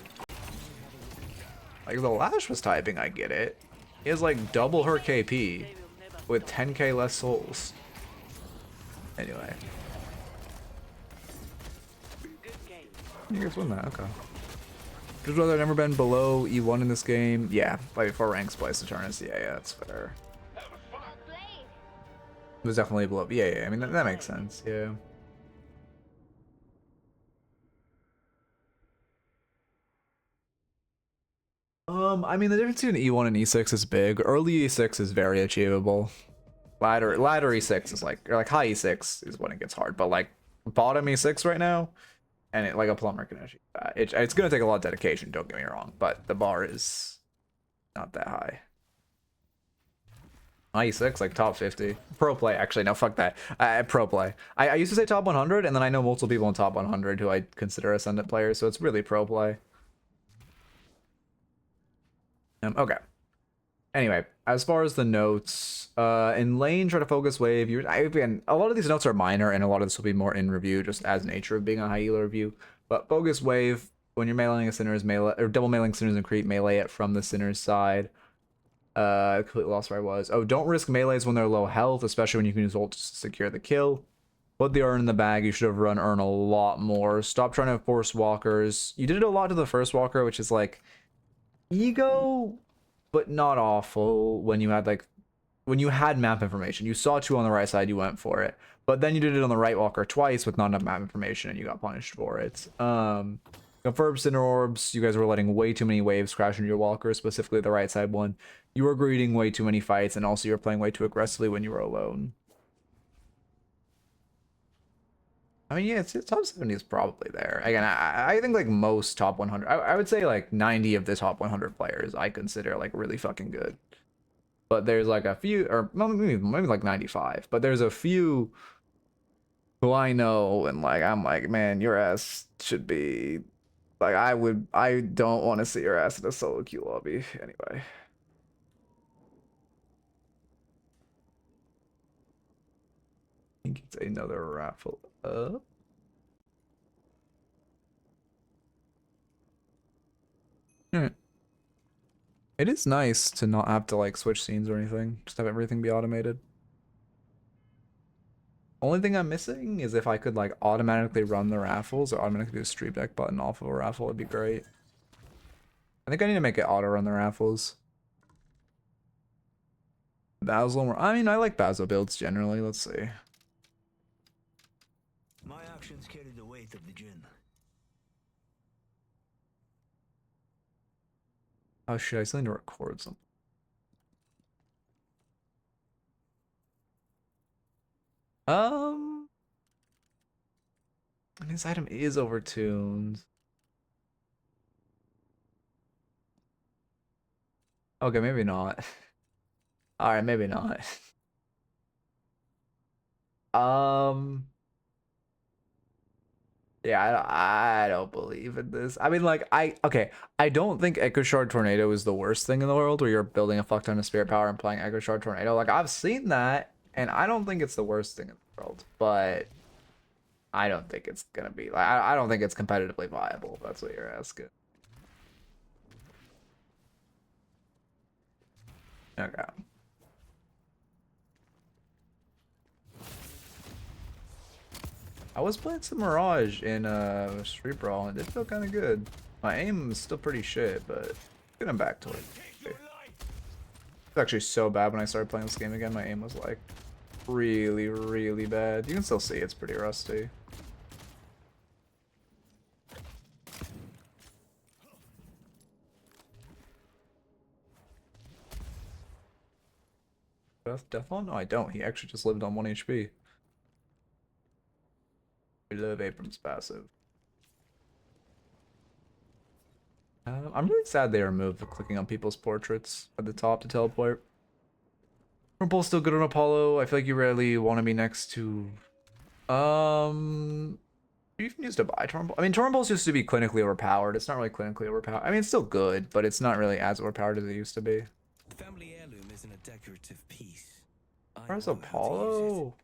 Like the Lash was typing, I get it. He has like double her KP with 10k less souls. Anyway. You guys win that, okay. Just whether I've never been below E1 in this game. Yeah, like before rank splice Eternus. Yeah, that's fair. It was definitely below. Yeah, I mean that makes sense. Yeah. I mean the difference between E1 and E6 is big. Early E6 is very achievable. Ladder E6 is like, or like high E6 is when it gets hard, but like bottom E6 right now, and it, like a plumber can achieve that. It's gonna take a lot of dedication, don't get me wrong, but the bar is not that high. High E6, like top 50. Pro play, actually, no, fuck that. Pro play. I used to say top 100, and then I know multiple people in top 100 who I consider Ascendant players, so it's really pro play. Okay. Anyway, as far as the notes, in lane, try to focus wave. Again, a lot of these notes are minor, and a lot of this will be more in review, just as nature of being a high elo review. But focus wave, when you're meleeing a Sinner's melee, or double meleeing Sinners and creep, melee it from the Sinner's side. I completely lost where I was. Oh, don't risk melees when they're low health, especially when you can use ult to secure the kill. Put the urn in the bag. You should have run urn a lot more. Stop trying to force walkers. You did it a lot to the first walker, which is like ego, but not awful. When you had map information, you saw 2 on the right side, you went for it. But then you did it on the right walker twice with not enough map information, and you got punished for it. Confirmed Sinner Orbs, you guys were letting way too many waves crash into your walker, specifically the right side one. You were greeting way too many fights, and also you were playing way too aggressively when you were alone. I mean, yeah, it's top 70 is probably there. Again, I think like most top 100, I would say like 90 of the top 100 players I consider like really fucking good. But there's like a few, or maybe like 95, but there's a few who I know, and like I'm like, man, your ass should be like, I don't want to see your ass in a solo queue lobby anyway. I think it's another raffle up. Alright. It is nice to not have to like switch scenes or anything, just have everything be automated. Only thing I'm missing is if I could like automatically run the raffles or automatically do a stream deck button off of a raffle, it'd be great. I think I need to make it auto run the raffles. Basil, I mean, I like Basil builds generally. Let's see. My actions carry the weight of the gin. Oh shit, I still need to record something. This item is overtuned. Okay, maybe not. Alright, maybe not. Yeah, I don't believe in this. I mean, like, okay, I don't think Echo Shard Tornado is the worst thing in the world, where you're building a fuck ton of spirit power and playing Echo Shard Tornado. Like, I've seen that, and I don't think it's the worst thing in the world, but I don't think it's gonna be, like, I don't think it's competitively viable, if that's what you're asking. Okay. I was playing some Mirage in Street Brawl and it felt kind of good. My aim is still pretty shit, but getting back to it. It's actually so bad when I started playing this game again. My aim was like really, really bad. You can still see it's pretty rusty. Deathlon? No, I don't. He actually just lived on 1 HP. We love Abram's passive. I'm really sad they removed the clicking on people's portraits at the top to teleport. Turnbull's still good on Apollo. I feel like you rarely want to be next to... You even used to buy Turnbull. I mean, Turnbull's used to be clinically overpowered. It's not really clinically overpowered. I mean, it's still good, but it's not really as overpowered as it used to be. The family heirloom isn't a decorative piece. Where's know how to use it. Apollo?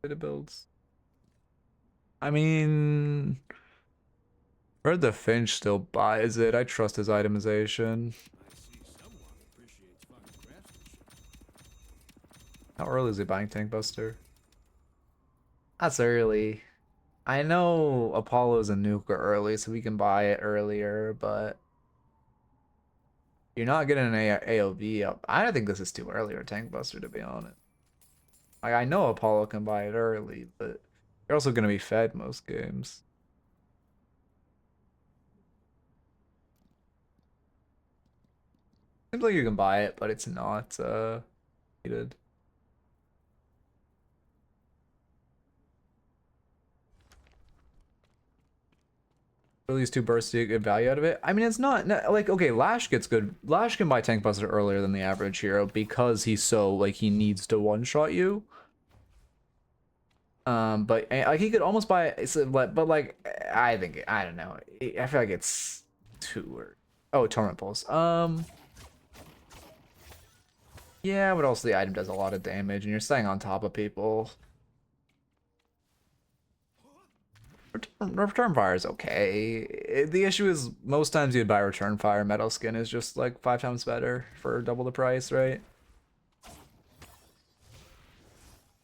Bit of builds. I mean... Where'd the Finch still buys it? I trust his itemization. How early is he buying Tank Buster? That's early. I know Apollo's a nuker early, so we can buy it earlier, but you're not getting an AOV up. I don't think this is too early for Tank Buster, to be honest. Like, I know Apollo can buy it early, but you're also going to be fed most games. Seems like you can buy it, but it's not needed. These 2 bursts to get good value out of it. I mean, it's not like, okay, Lash gets good. Lash can buy Tank Buster earlier than the average hero because he's so like he needs to one-shot you. But like he could almost buy it, but like I think I don't know. I feel like it's too or Torment Pulse. Yeah, but also the item does a lot of damage, and you're staying on top of people. Return Fire is okay. The issue is most times you'd buy Return Fire. Metal Skin is just like 5 times better for double the price, right?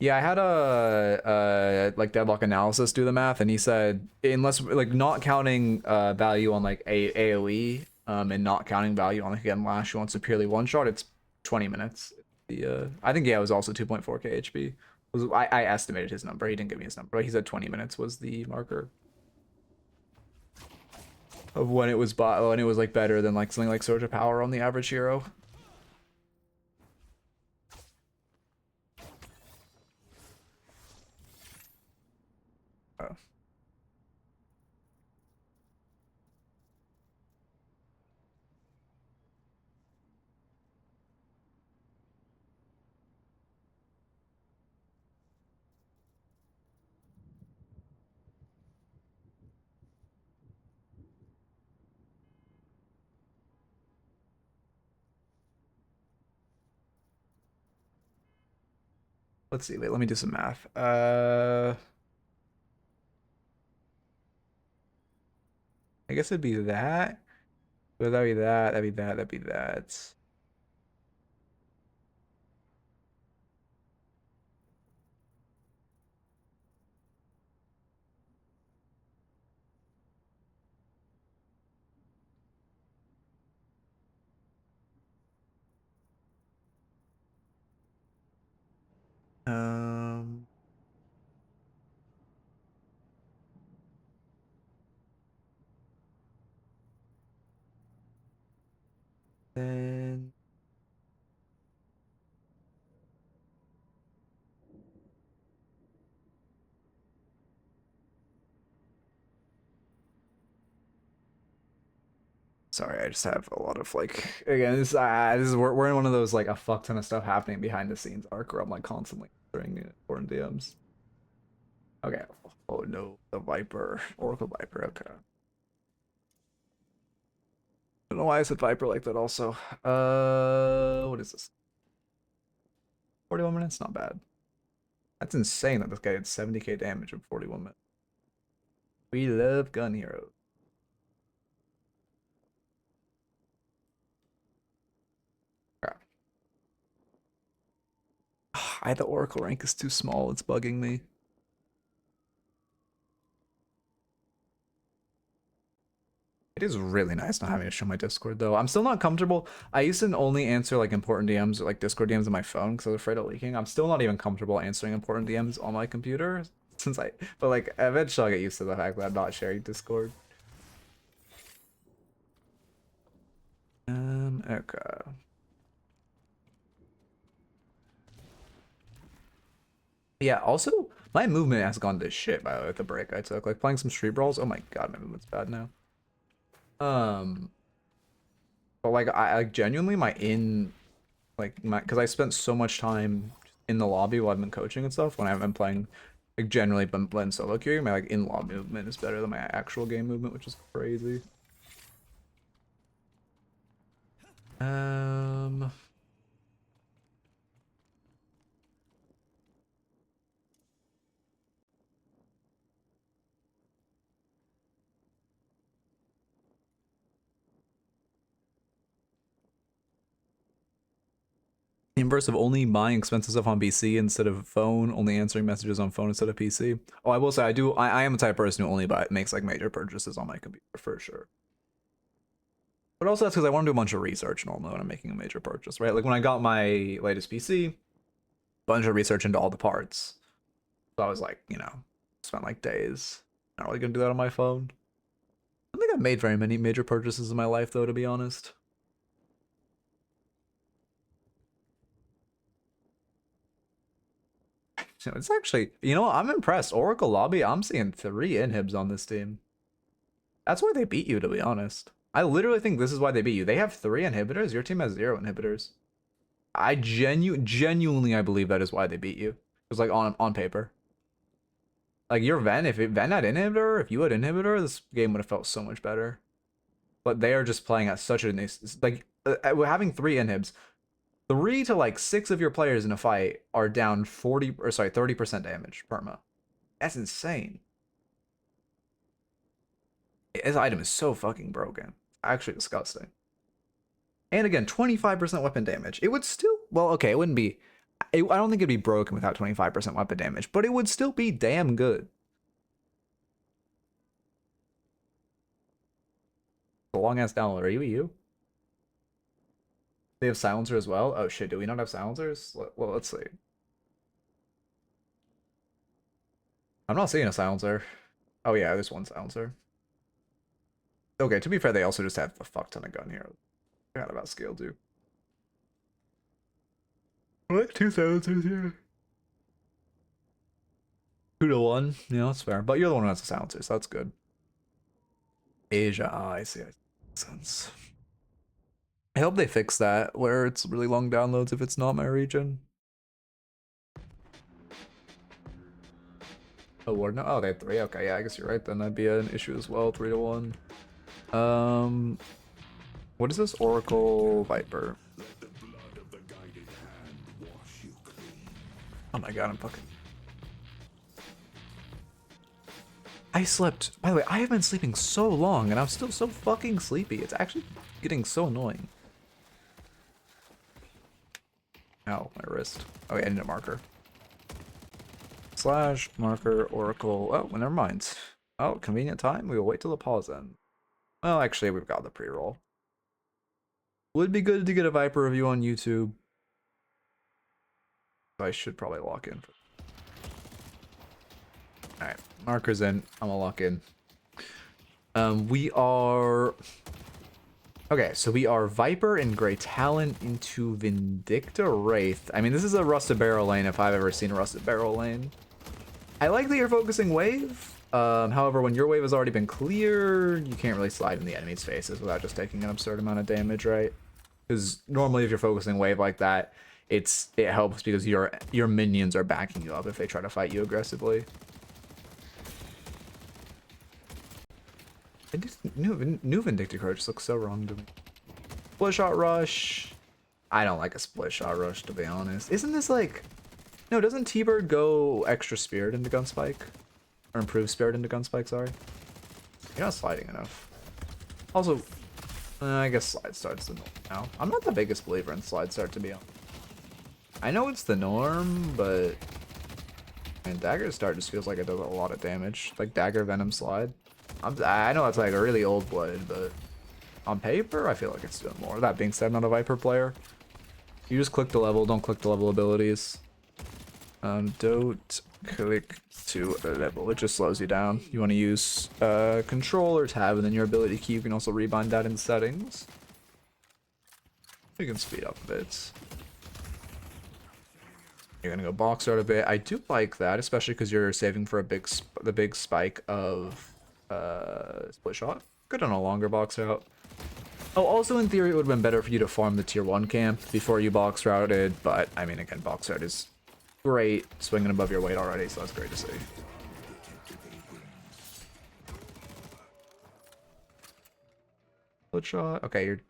Yeah, I had a like Deadlock Analysis do the math, and he said unless like not counting value on like AOE and not counting value on like again Lash who wants to purely one shot, it's 20 minutes. I think it was also 2.4k HP. I estimated his number. He didn't give me his number, but he said 20 minutes was the marker of when it was when it was like better than like something like Surge of Power on the average hero. Oh. Let's see. Wait, let me do some math. I guess it'd be that. But that'd be that. That'd be that. That'd be that. Um. Then. Sorry, I just have a lot of like again. This is we're in one of those like a fuck ton of stuff happening behind the scenes arc where I'm like constantly answering important DMs. Okay. Oh no, the Vyper, Oracle Vyper. Okay. I don't know why I said Vyper like that. Also, what is this? 41 minutes, not bad. That's insane that this guy did 70k damage in 41 minutes. We love gun heroes. The Oracle rank is too small. It's bugging me. It is really nice not having to show my Discord though. I'm still not comfortable. I used to only answer like important DMs or like Discord DMs on my phone because I was afraid of leaking. I'm still not even comfortable answering important DMs on my computer but like eventually I'll get used to the fact that I'm not sharing Discord. Okay. Yeah, also, my movement has gone to shit by the way with the break I took. Like, playing some street brawls, oh my god, my movement's bad now. But like, I like genuinely, because I spent so much time in the lobby while I've been coaching and stuff, when I've been playing, like, generally been playing solo queuing, my, like, in-lobby movement is better than my actual game movement, which is crazy. Inverse of only buying expensive stuff on PC instead of phone, only answering messages on phone instead of PC. Oh, I will say I am the type of person who only makes like major purchases on my computer for sure. But also that's because I want to do a bunch of research normally when I'm making a major purchase, right? Like when I got my latest PC, bunch of research into all the parts. So I was like, you know, spent like days. Not really gonna do that on my phone. I don't think I've made very many major purchases in my life though, to be honest. So it's actually, you know what, I'm impressed. Oracle Lobby, I'm seeing 3 inhibs on this team. That's why they beat you, to be honest. I literally think this is why they beat you. They have 3 inhibitors. Your team has 0 inhibitors. I genuinely, I believe that is why they beat you. It's like on paper. Like your Ven, if Ven had inhibitor, if you had inhibitor, this game would have felt so much better. But they are just playing at such a like having 3 inhibs. 3 to like 6 of your players in a fight are down 30% damage perma. That's insane. His item is so fucking broken. Actually disgusting. And again, 25% weapon damage. It would still, well, okay, it wouldn't be, I don't think it'd be broken without 25% weapon damage, but it would still be damn good. The long ass download. Are you? They have silencer as well? Oh shit, do we not have silencers? Well, let's see. I'm not seeing a silencer. Oh yeah, there's one silencer. Okay, to be fair, they also just have a fuck ton of gun here. I forgot about scale too. What? 2 silencers here? 2 to 1. Yeah, that's fair. But you're the one who has the silencer, so that's good. Asia, I see. Makes sense. I hope they fix that, where it's really long downloads if it's not my region. Oh, Ward, no. Oh, they had 3. Okay, yeah, I guess you're right. Then that'd be an issue as well. 3 to 1. What is this? Oracle Vyper. Let the blood of the guided hand wash you clean. Oh my god, I'm fucking. I slept. By the way, I have been sleeping so long and I'm still so fucking sleepy. It's actually getting so annoying. Ow, my wrist. Oh, yeah, I need a marker. Slash, marker, Oracle. Oh, well, never mind. Oh, convenient time. We will wait till the pause end. Well, actually, we've got the pre-roll. Would be good to get a Vyper review on YouTube. I should probably lock in. Alright, marker's in. I'm gonna lock in. We are... Okay, so we are Vyper and Grey Talent into Vindicta Wraith. I mean, this is a Rusted Barrel lane if I've ever seen a Rusted Barrel lane. I like that you're focusing wave. However, when your wave has already been clear, you can't really slide in the enemy's faces without just taking an absurd amount of damage, right? Because normally if you're focusing wave like that, it helps because your minions are backing you up if they try to fight you aggressively. New Vindicta Card just looks so wrong to me. Split Shot Rush. I don't like a Split Shot Rush, to be honest. Isn't this like... No, doesn't T-Bird go extra Spirit into Gunspike? Or improve Spirit into Gunspike, sorry. You're not sliding enough. Also, I guess Slide Start's the norm now. I'm not the biggest believer in Slide Start, to be honest. I know it's the norm, but... I mean, Dagger Start just feels like it does a lot of damage. Like Dagger Venom Slide. I know that's like a really old blood, but on paper, I feel like it's doing more. That being said, I'm not a Vyper player. You just click the level, don't click the level abilities. Don't click to a level, it just slows you down. You want to use control or tab, and then your ability key, you can also rebind that in settings. You can speed up a bit. You're gonna go box out a bit. I do like that, especially because you're saving for a the big spike of split shot. Good on a longer box out. Oh, also in theory, it would have been better for you to farm the tier 1 camp before you box routed, but I mean, again, box route is great, swinging above your weight already, so that's great to see. Split shot. Okay, you're.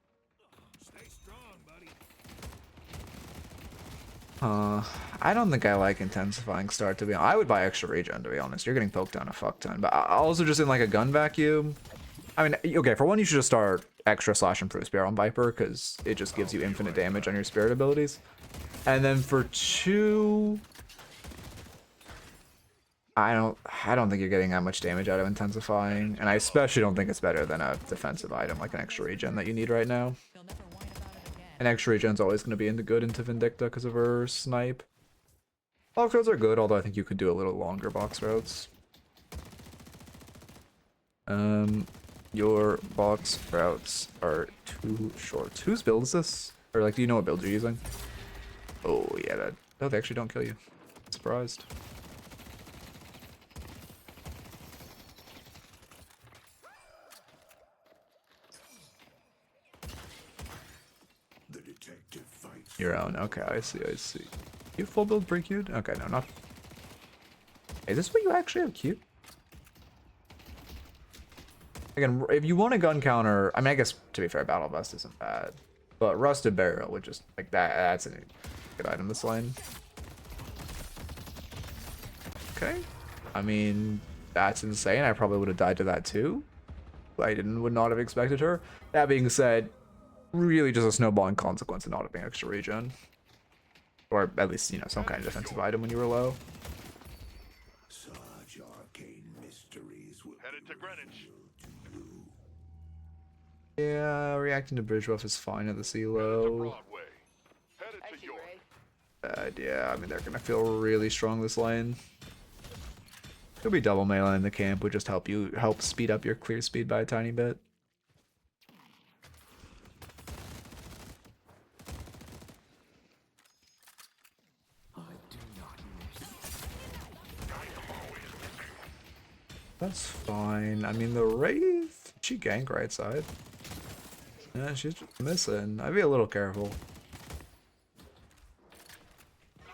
I don't think I like intensifying start, to be honest. I would buy extra regen, to be honest. You're getting poked down a fuck ton, but also just in like a gun vacuum. I mean, okay, for one, you should just start extra slash improve spear on Vyper, because it just gives you infinite damage on your spirit abilities. And then for 2, I don't think you're getting that much damage out of intensifying, and I especially don't think it's better than a defensive item like an extra regen that you need right now. An extra regen's always going to be good into Vindicta because of her snipe. Box routes are good, although I think you could do a little longer box routes. Your box routes are too short. Whose build is this? Or like, do you know what build you're using? Oh yeah, that. No, they actually don't kill you. Surprised. The detective fights. Your own. Okay, I see. I see. You full build pre-queued? Okay, no, not. Is this what you actually have queued? Again, if you want a gun counter, I mean, I guess to be fair, Battle Vest isn't bad, but Rusted Barrel would just like that. That's a good item this lane. Okay, I mean that's insane. I probably would have died to that too. Would not have expected her. That being said, really just a snowballing consequence of not having extra regen, or at least some kind of defensive item when you were low. Such arcane mysteries will Headed to Greenwich. Yeah, reacting to bridge buff is fine at the CLO. Broadway. Headed I to see York. Ray. Yeah, I mean they're gonna feel really strong this lane. Could be double melee in the camp, would just help speed up your clear speed by a tiny bit. That's fine. I mean the Wraith, she gank right side. Yeah, she's just missing. I'd be a little careful.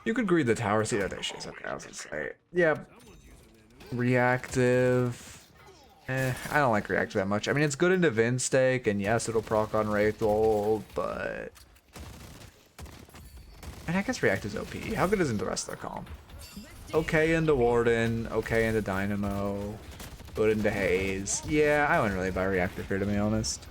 You could greed the tower seat. Oh, there she is. Okay, I was gonna say. Yeah. Reactive. I don't like reactive that much. I mean, it's good into Vin stake, and yes, it'll proc on Wraith ult, but. And I guess reactive's OP. How good isn't the rest of the comp? Okay into Warden, okay into Dynamo, good into Haze. Yeah, I wouldn't really buy reactive here, to be honest.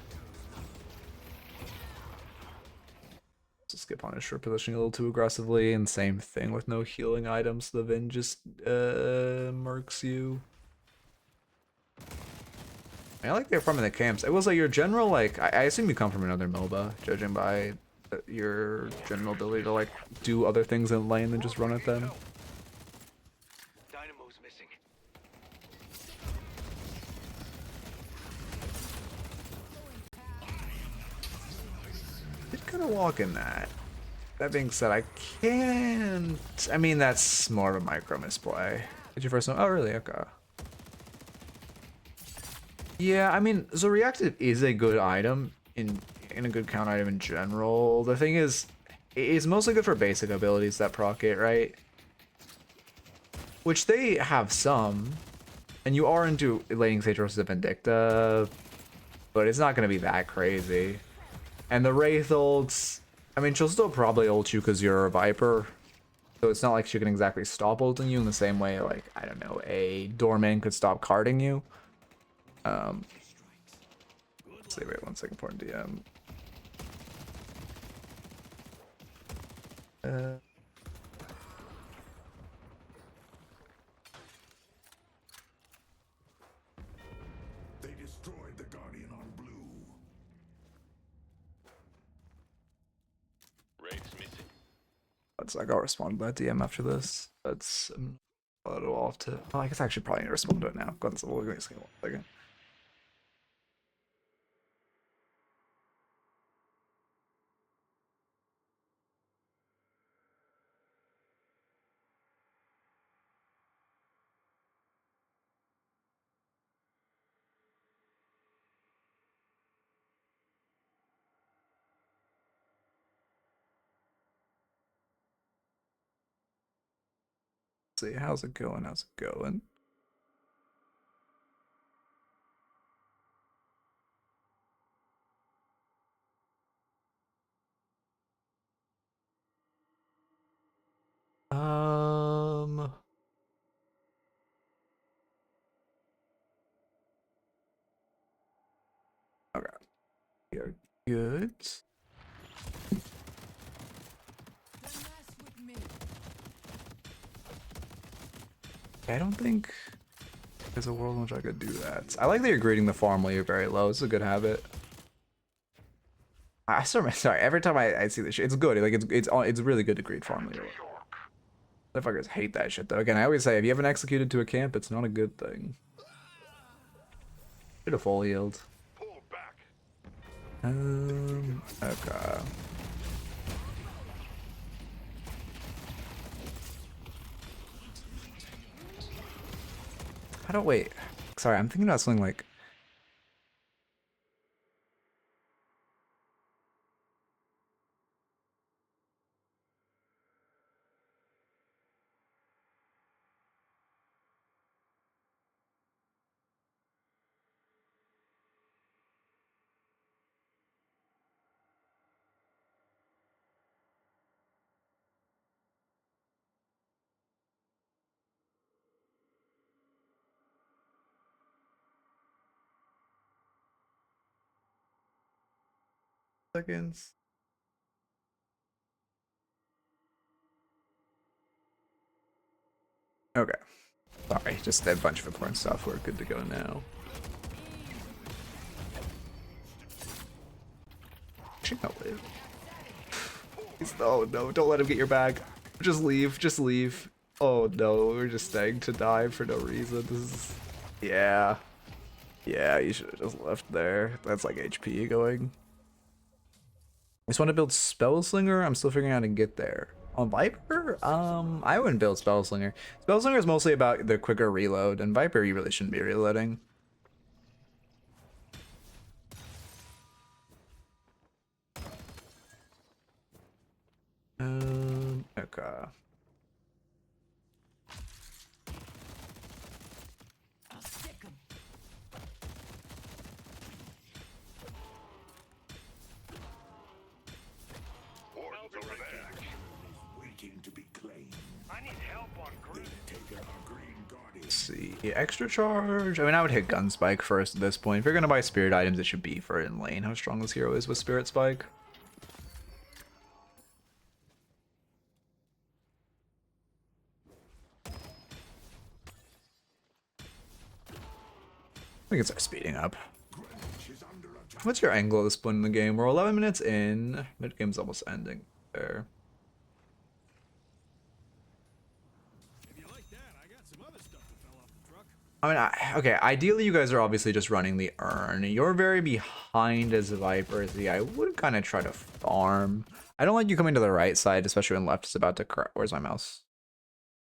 Skip Punisher positioning a little too aggressively, and same thing with no healing items. The Vin just murks you. I like they're from in the camps. It was like your general, like I assume you come from another MOBA, judging by your general ability to like do other things in lane than just run at them. Dynamo's missing. Did kind of walk in that. That being said, I can't. I mean, that's more of a micro misplay. Did you first know? Oh, really? Okay. Yeah, I mean, so reactive is a good item in a good count item in general. The thing is, it's mostly good for basic abilities that proc it, right? Which they have some, and you are into Laning Sage versus Vindicta, but it's not going to be that crazy. And the Wraith ults, I mean, she'll still probably ult you because you're a Vyper, so it's not like she can exactly stop ulting you in the same way, like, I don't know, a Doorman could stop carding you. Let's see, wait 1 second, important DM. They destroyed the Guardian on blue. Wraith's missing. That's like I'll respond to that DM after this. That's a little off to. Well, I guess I should probably need to respond to it now. Go on, so we'll just give me 1 second. see. How's it going? How's it going? Okay. You're good. I don't think there's a world in which I could do that. I like that you're greeting the farm while you're very low. It's a good habit. I still sorry. Every time I see this shit, it's good. Like it's really good to greet farm while you're low. Motherfuckers hate that shit though. Again, I always say if you haven't executed to a camp, it's not a good thing. Should have full yield. Okay. How do wait? Sorry, I'm thinking about something like. Seconds. Okay. Sorry, just a bunch of important stuff. We're good to go now. Actually, no, wait. Oh no, don't let him get your bag. Just leave, just leave. Oh no, we're just staying to die for no reason. This is... Yeah. Yeah, you should have just left there. That's like HP going. I just want to build Spellslinger. I'm still figuring out how to get there. On Vyper? I wouldn't build Spellslinger. Spellslinger is mostly about the quicker reload, and Vyper you really shouldn't be reloading. Okay. See, extra charge. I mean, I would hit gun spike first at this point. If you're gonna buy spirit items, it should be for in lane. How strong this hero is with spirit spike. I think it's our speeding up. What's your angle at this point in the game? We're 11 minutes in. Mid game's almost ending there. I mean, okay, ideally you guys are obviously just running the urn. You're very behind as Vyper. See, I would kind of try to farm. I don't like you coming to the right side, especially when left is about to crash. Where's my mouse?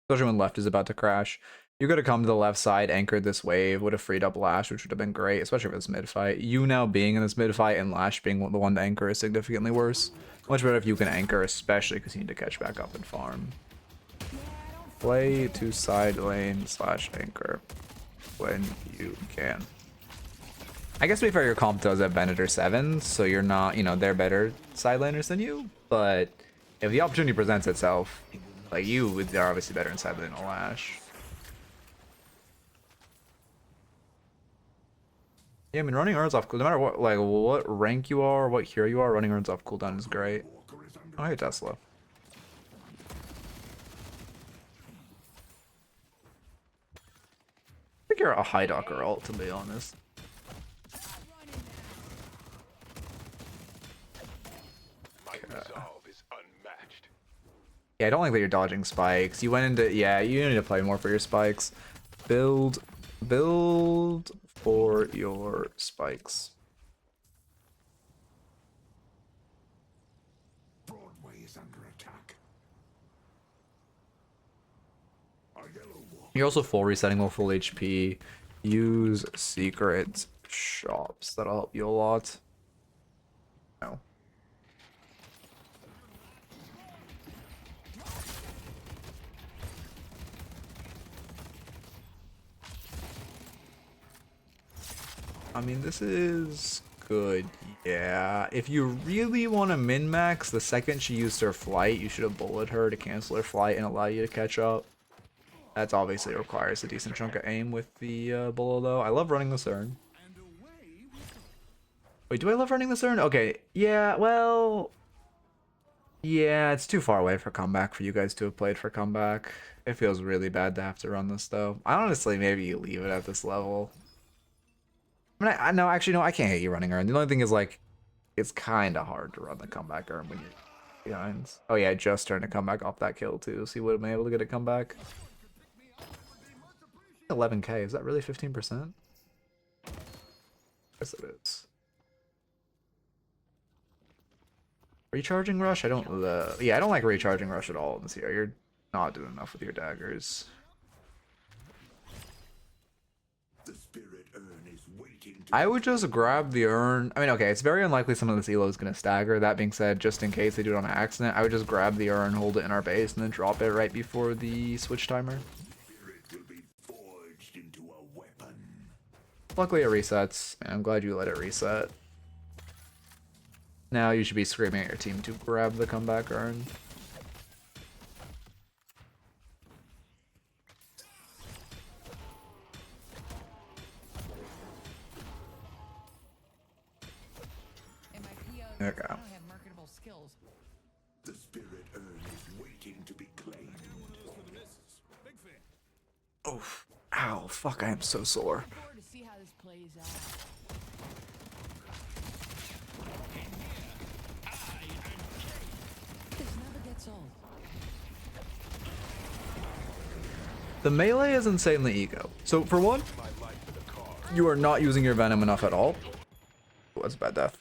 Especially when left is about to crash. You could have come to the left side, anchored this wave, would have freed up Lash, which would have been great, especially for this mid fight. You now being in this mid fight and Lash being the one to anchor is significantly worse. Much better if you can anchor, especially because you need to catch back up and farm. Play to side lane / anchor when you can. I guess to be fair, your comp does have Venator 7, so you're not, you know, they're better side laners than you, but if the opportunity presents itself, like you are obviously better in side lane than Lash. Yeah, I mean, running urns off cooldown, no matter what, like, what rank you are, what hero you are, running urns off cooldown is great. Oh, hey, Tesla. I think you're a high docker ult, to be honest. Yeah, I don't like that you're dodging spikes. You went into, yeah, you need to play more for your spikes. Build for your spikes. Broadway is under attack. You're also full resetting with full HP. Use secret shops. That'll help you a lot. No. I mean, this is good. Yeah, if you really want to min-max, the second she used her flight, you should have bullet her to cancel her flight and allow you to catch up. That's obviously requires a decent chunk of aim with the bullet, though. I love running this urn. Wait, do I love running this urn? Okay, yeah, well... Yeah, it's too far away for comeback for you guys to have played for comeback. It feels really bad to have to run this, though. I honestly, maybe you leave it at this level. I mean, I no, actually, no, I can't hate you running urn. The only thing is, like, it's kind of hard to run the comeback urn when you're behind. Oh, yeah, I just turned to come back off that kill, too, so you would have been able to get a comeback. 11k, is that really 15%? Yes, it is. Recharging rush? I don't yeah, I don't like recharging rush at all in this here. You're not doing enough with your daggers. The spirit urn is waiting to I would just grab the urn. I mean, okay, it's very unlikely some of this elo is going to stagger. That being said, just in case they do it on accident, I would just grab the urn, hold it in our base, and then drop it right before the switch timer. spirit will be forged into a weapon. Luckily it resets, and I'm glad you let it reset. Now you should be screaming at your team to grab the comeback urn. Okay. I don't have marketable skills. The spirit urn is waiting to be claimed. Oh, ow, fuck, I am so sore. Forward to see how this plays out. This never gets old. The melee is insanely ego. So for one, you are not using your venom enough at all. Oh, that's a bad death.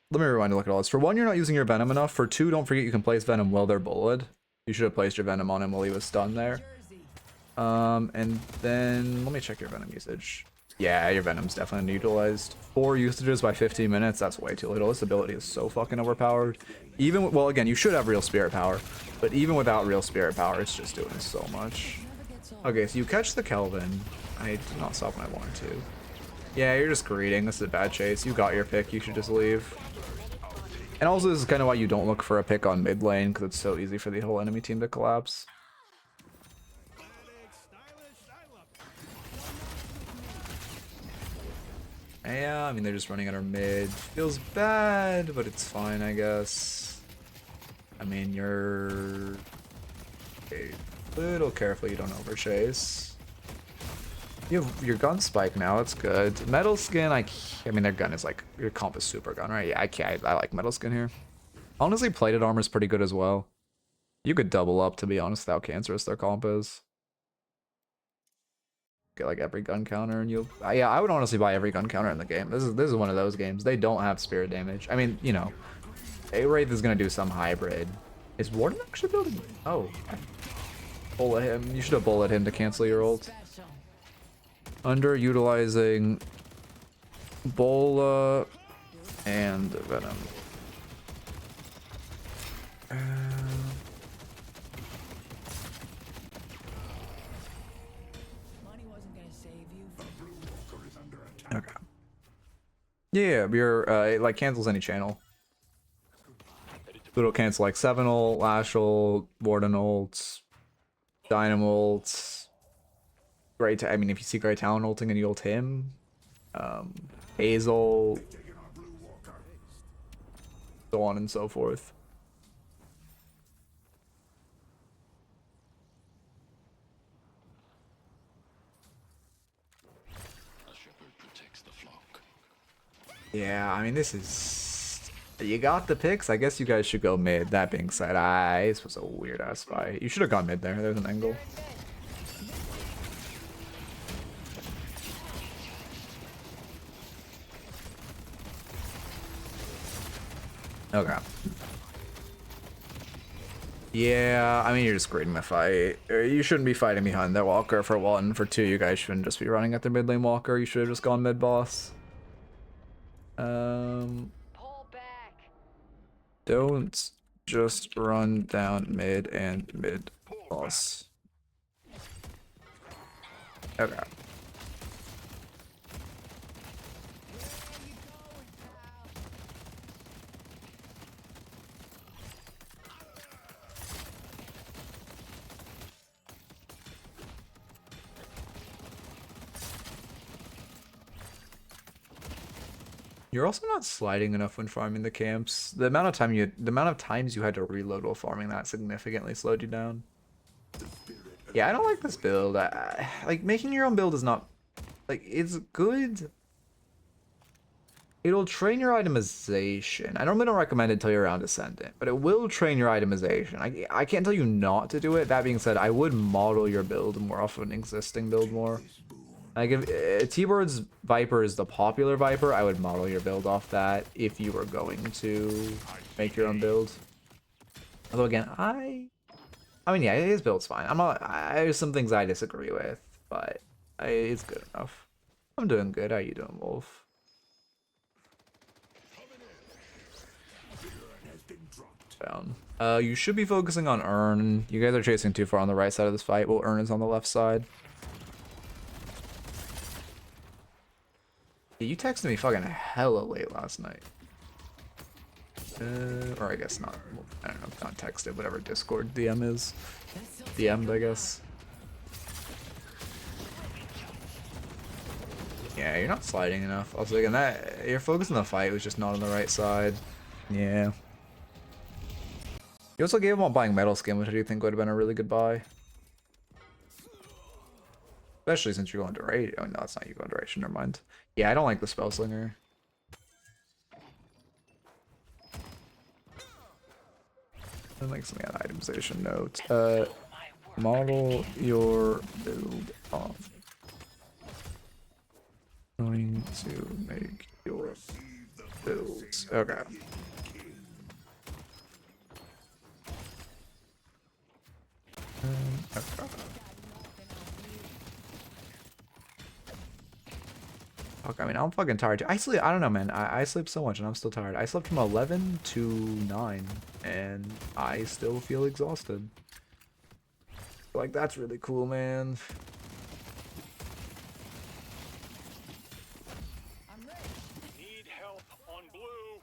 Let me rewind to look at all this. For one, you're not using your venom enough. For two, don't forget you can place venom while they're bullied. You should have placed your venom on him while he was stunned there. And then let me check your venom usage. Yeah, your venom's definitely utilized. 4 usages by 15 minutes. That's way too little. This ability is so fucking overpowered. Even well, again, you should have real spirit power, but even without real spirit power, it's just doing so much. Okay, so you catch the Kelvin. I did not stop when I wanted to. Yeah, you're just greeting. This is a bad chase. You got your pick. You should just leave. And also, this is kind of why you don't look for a pick on mid lane, because it's so easy for the whole enemy team to collapse. Yeah, I mean, they're just running at our mid. Feels bad, but it's fine, I guess. I mean, you're a little careful you don't overchase. You have your gun spike now, that's good. Metal skin, I mean, their gun is like, your comp is super gun, right? Yeah, I like metal skin here. Honestly, plated armor is pretty good as well. You could double up, to be honest, with how cancerous their comp is. Get like every gun counter and you'll... yeah, I would honestly buy every gun counter in the game. This is one of those games. They don't have spirit damage. I mean, you know, a Wraith is going to do some hybrid. Is Warden actually building? Oh. Bullet him. You should have bullet him to cancel your ult. Underutilizing Bola and Venom. Money wasn't gonna save you. The blue walker is under attack. Okay. Yeah, your it like cancels any channel. It'll cancel like 7 ult, Lash ult, Warden ult, Dynamo ult. Great, I mean, if you see Great Talon ulting and you ult him, Hazel, Taking our blue walker. so on and so forth. A shepherd protects the flock. Yeah, I mean, this is... You got the picks? I guess you guys should go mid. That being said, this was a weird-ass fight. You should have gone mid there. There's an angle. Okay. Yeah, I mean, you're just grading the fight. You shouldn't be fighting behind that walker for 1. For 2, you guys shouldn't just be running at the mid lane walker. You should have just gone mid boss. Pull back. Don't just run down mid and mid boss. Okay. You're also not sliding enough when farming the camps. The amount of times you had to reload while farming that significantly slowed you down. Yeah, I don't like this build. Like making your own build is not like it's good. It'll train your itemization. I normally don't recommend it until you're around Ascendant, but it will train your itemization. I can't tell you not to do it. That being said, I would model your build more off of an existing build more. Like if T-Bird's Vyper is the popular Vyper, I would model your build off that if you were going to make your own build. Although again, I mean, yeah, his build's fine. There's some things I disagree with, but it's good enough. I'm doing good. How you doing, Wolf? Down. You should be focusing on Urn. You guys are chasing too far on the right side of this fight. Well, Urn is on the left side. Yeah, you texted me fucking hella late last night. Or I guess not. I don't know. Not texted. Whatever Discord DM is. DM'd, I guess. Yeah, you're not sliding enough. I was thinking that your focus on the fight was just not on the right side. Yeah. You also gave him on buying Metal Skin, which I do think would have been a really good buy. Especially since you're going to Duration. Oh, no, it's not you going to Duration. Never mind. Yeah, I don't like the Spell Slinger. I'll make something on itemization notes. Model your build off. Going to make your builds. Okay. Okay. Fuck, I mean, I'm fucking tired too. I don't know, man. I sleep so much and I'm still tired. I slept from 11 to 9 and I still feel exhausted. Like, that's really cool, man. Need help on blue.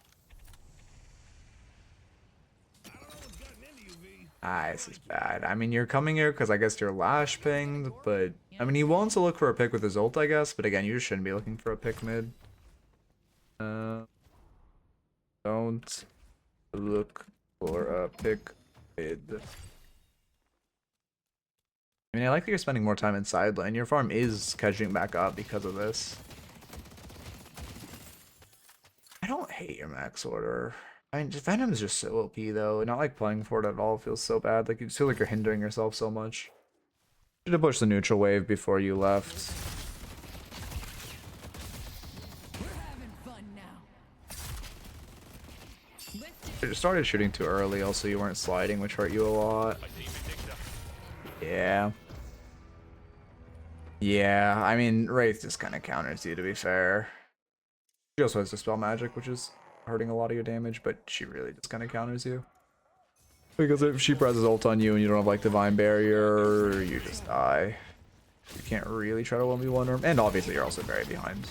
This is bad. I mean, you're coming here because I guess you're Lash pinged, but I mean, he wants to look for a pick with his ult, I guess, but again, you just shouldn't be looking for a pick mid. Don't look for a pick mid. I mean, I like that you're spending more time in side lane. Your farm is catching back up because of this. I don't hate your max order. I mean, Venom is just so OP though. Not like playing for it at all feels so bad. Like you feel like you're hindering yourself so much. Should have pushed the neutral wave before you left. We're having fun now. You started shooting too early. Also, you weren't sliding, which hurt you a lot. Yeah. Yeah, I mean, Wraith just kind of counters you, to be fair. She also has Dispel Magic, which is hurting a lot of your damage, but she really just kind of counters you. Because if she presses ult on you and you don't have, like, Divine Barrier, you just die. You can't really try to 1v1 her. And obviously, you're also very behind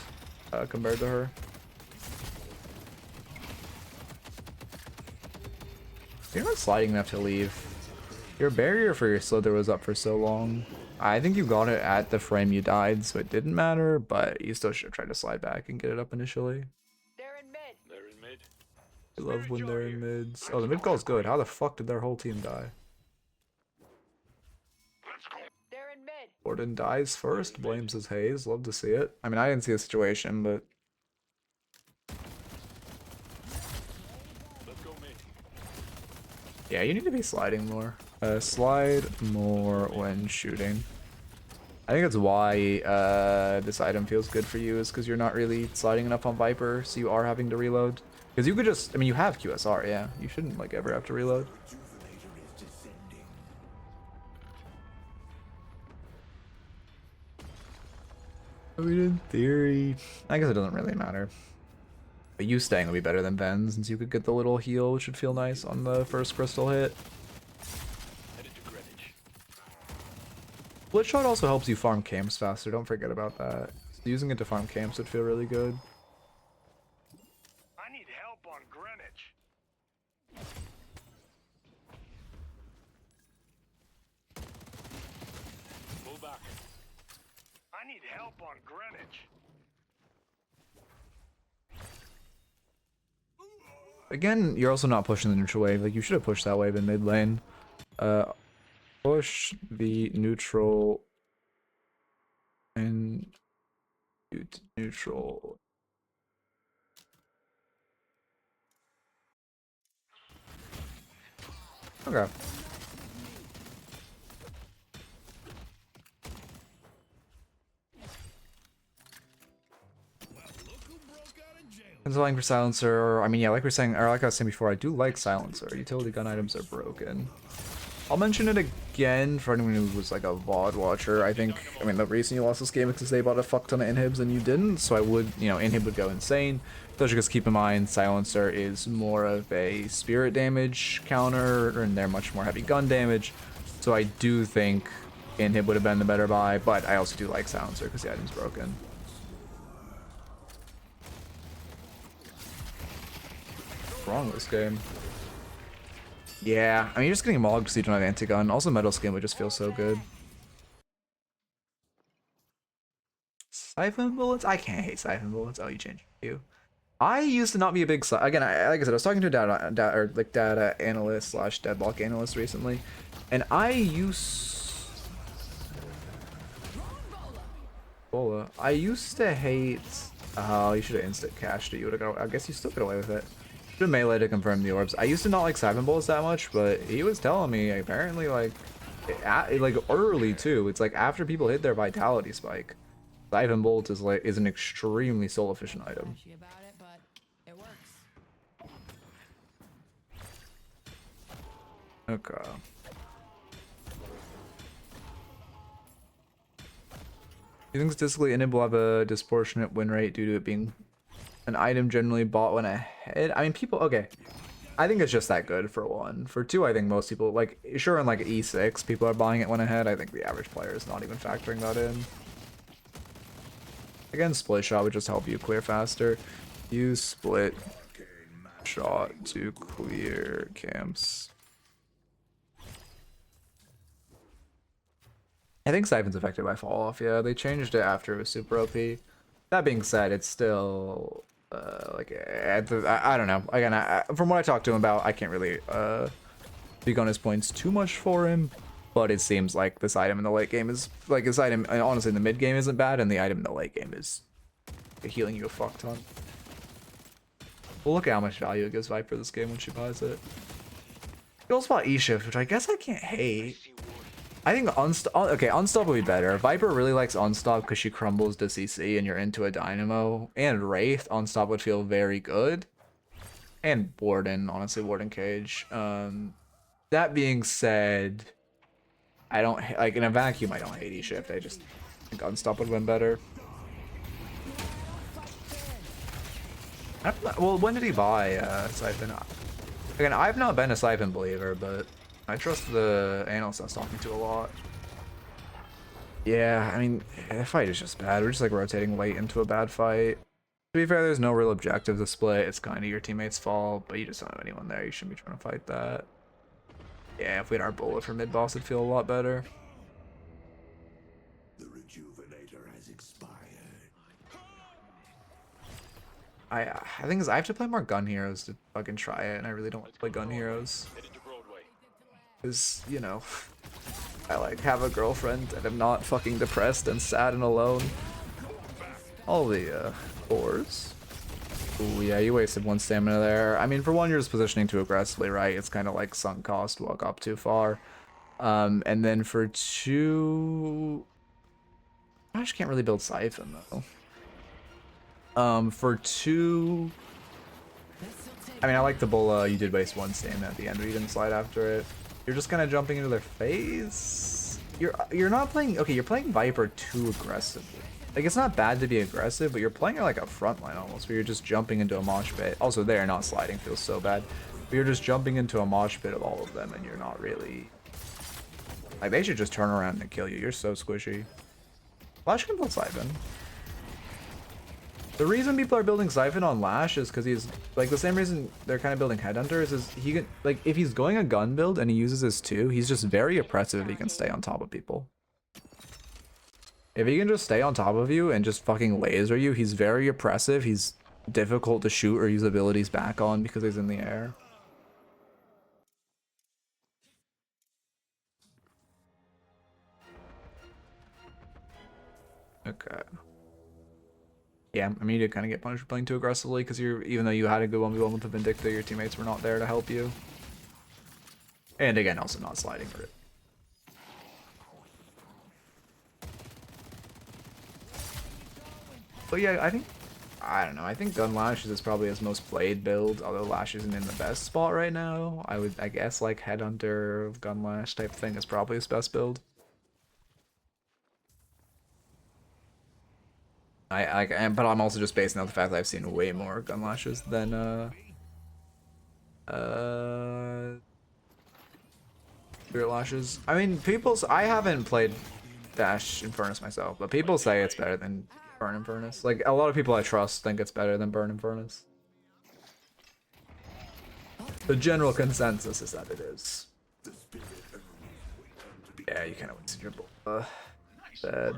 compared to her. You're not sliding enough to leave. Your barrier for your Slither was up for so long. I think you got it at the frame you died, so it didn't matter, but you still should have tried to slide back and get it up initially. They're in mid. They're in mid. I love when they're in mids. Oh, the mid call's good. How the fuck did their whole team die? They're in mid. Gordon dies first, blames his haze. Love to see it. I mean, I didn't see the situation, but... Let's go mid. yeah, you need to be sliding more. Slide more when shooting. I think that's why this item feels good for you, is because you're not really sliding enough on Vyper, so you are having to reload. Because you could just, I mean, you have QSR, yeah. You shouldn't, like, ever have to reload. I mean, in theory, I guess it doesn't really matter. But you staying would be better than Ven, since you could get the little heal, which would feel nice on the first crystal hit. Bloodshot also helps you farm camps faster, don't forget about that. So using it to farm camps would feel really good. I need help on Greenwich. Move back. I need help on Greenwich. Again, you're also not pushing the neutral wave. Like, you should have pushed that wave in mid lane. Push the neutral and neutral. Okay. Consoling for silencer. I mean, yeah, like we're saying, or like I was saying before, I do like silencer. Utility gun items are broken. I'll mention it again for anyone who was like a VOD watcher. I mean, the reason you lost this game is because they bought a fuck ton of inhibs and you didn't. So I would, inhib would go insane. Especially because keep in mind, silencer is more of a spirit damage counter, and they're much more heavy gun damage. So I do think inhib would have been the better buy, but I also do like silencer because the item's broken. What's wrong with this game? Yeah, I mean, you're just getting mogged because you don't have anti-gun. Also, metal skin would just feel so good. Siphon bullets? I can't hate siphon bullets. Oh, you changed you. I used to not be a big again. Like I said, I was talking to a data analyst / Deadlock analyst recently, and I used to hate. Oh, you should have instant cashed it. You would have got. I guess you still get away with it. Should have melee to confirm the orbs. I used to not like siphon bullets that much, but he was telling me apparently like early too. It's like after people hit their vitality spike, siphon bolt is an extremely soul efficient item. Okay. You think statistically inhib will have a disproportionate win rate due to it being an item generally bought when ahead? I mean, okay. I think it's just that good for one. For two, I think most people, like, sure, in like E6, people are buying it when ahead. I think the average player is not even factoring that in. Again, split shot would just help you clear faster. Use split shot to clear camps. I think Siphon's affected by fall off. Yeah, they changed it after it was super OP. That being said, it's still I don't know. Again, from what I talked to him about, I can't really speak on his points too much for him. But it seems like this item in the late game is like this item. Honestly, in the mid game isn't bad, and the item in the late game is healing you a fuck ton. Well, look at how much value it gives Vyper this game when she buys it. Goal spot E-shift, which I guess I can't hate. I think Unstop would be better. Vyper really likes Unstop because she crumbles to CC and you're into a Dynamo. And Wraith, Unstop would feel very good. And Warden, honestly, Warden Cage. That being said, I don't like in a vacuum. I don't hate E-shift. I just think Unstop would win better. Well, when did he buy Siphon? Again, I've not been a Siphon believer, but I trust the analyst I was talking to a lot. Yeah, I mean, the fight is just bad. We're just like rotating late into a bad fight. To be fair, there's no real objective to split. It's kind of your teammate's fault, but you just don't have anyone there. You shouldn't be trying to fight that. Yeah, if we had our bullet for mid-boss, it'd feel a lot better. The rejuvenator has expired. I think I have to play more gun heroes to fucking try it, and I really don't like to play gun heroes. Because, you know, I like have a girlfriend and I'm not fucking depressed and sad and alone. All the cores. Ooh, yeah, you wasted one stamina there. I mean, for one, you're just positioning too aggressively, right? It's kind of like sunk cost, walk up too far. And then for two, I just can't really build Siphon though. For two, I mean, I like the Bulla. You did waste one stamina at the end, but you didn't slide after it. You're just kind of jumping into their face. You're not playing. Okay, you're playing Vyper too aggressively. Like, it's not bad to be aggressive, but you're playing like a frontline almost, where you're just jumping into a mosh pit. Also, there, not sliding feels so bad. But you're just jumping into a mosh pit of all of them, and you're not really. Like, they should just turn around and kill you. You're so squishy. Flash can build Siphon. The reason people are building Siphon on Lash is because he's like the same reason they're kind of building Headhunters is he can, like, if he's going a gun build and he uses his 2, he's just very oppressive if he can stay on top of people. If he can just stay on top of you and just fucking laser you, he's very oppressive. He's difficult to shoot or use abilities back on because he's in the air. Okay. Yeah, I mean, you did kind of get punished for playing too aggressively because even though you had a good 1v1 with the Vindicta, your teammates were not there to help you. And again, also not sliding for it. But yeah, I don't know, I think Gun Lashes is probably his most played build, although Lash isn't in the best spot right now. I guess like Headhunter, Gun Lash type thing is probably his best build. But I'm also just basing on the fact that I've seen way more Gun Lashes than Spirit Lashes. I mean, I haven't played Dash Infernus myself, but people say it's better than Burn Infernus. Like, a lot of people I trust think it's better than Burn Infernus. The general consensus is that it is. Yeah, you kind of wasted your bad.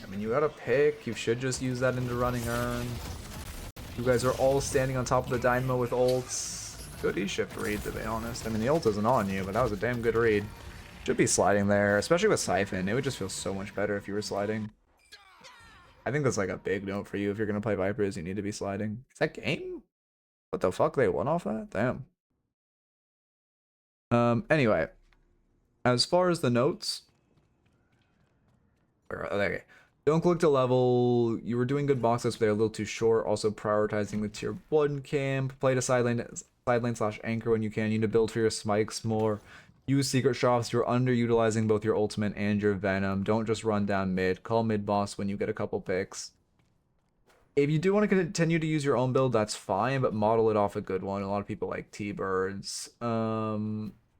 I mean, you got a pick. You should just use that into running Urn. You guys are all standing on top of the Dynamo with ults. Good E-shift read, to be honest. I mean, the ult isn't on you, but that was a damn good read. Should be sliding there, especially with Siphon. It would just feel so much better if you were sliding. I think that's like a big note for you if you're going to play Vipers. You need to be sliding. Is that game? What the fuck? They won off that? Damn. Anyway. As far as the notes... Okay. Don't click to level. You were doing good boxes, but they're a little too short. Also prioritizing the tier 1 camp. Play to sideline / anchor when you can. You need to build for your smikes more. Use secret shops. You're underutilizing both your ultimate and your venom. Don't just run down mid. Call mid boss when you get a couple picks. If you do want to continue to use your own build, that's fine, but model it off a good one. A lot of people like T-Birds.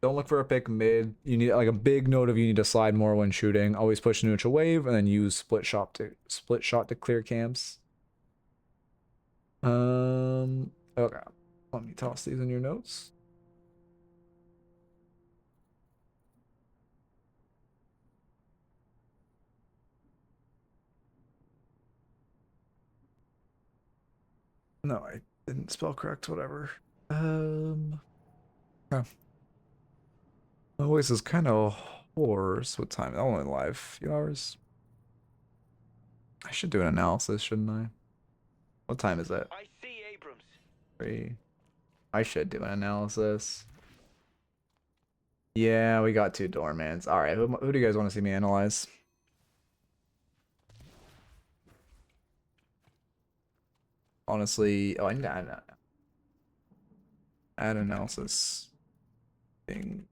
Don't look for a pick mid. You need like a big note of you need to slide more when shooting. Always push neutral wave and then use split shot to clear camps. Okay. Let me toss these in your notes. No, I didn't spell correct, whatever. Yeah. My voice is kind of hoarse. What time? I'm only live a few hours. I should do an analysis, shouldn't I? What time is it? I see Abrams. 3. I should do an analysis. Yeah, we got 2 Doormans. Alright, who do you guys want to see me analyze? Honestly, I need to add analysis thing.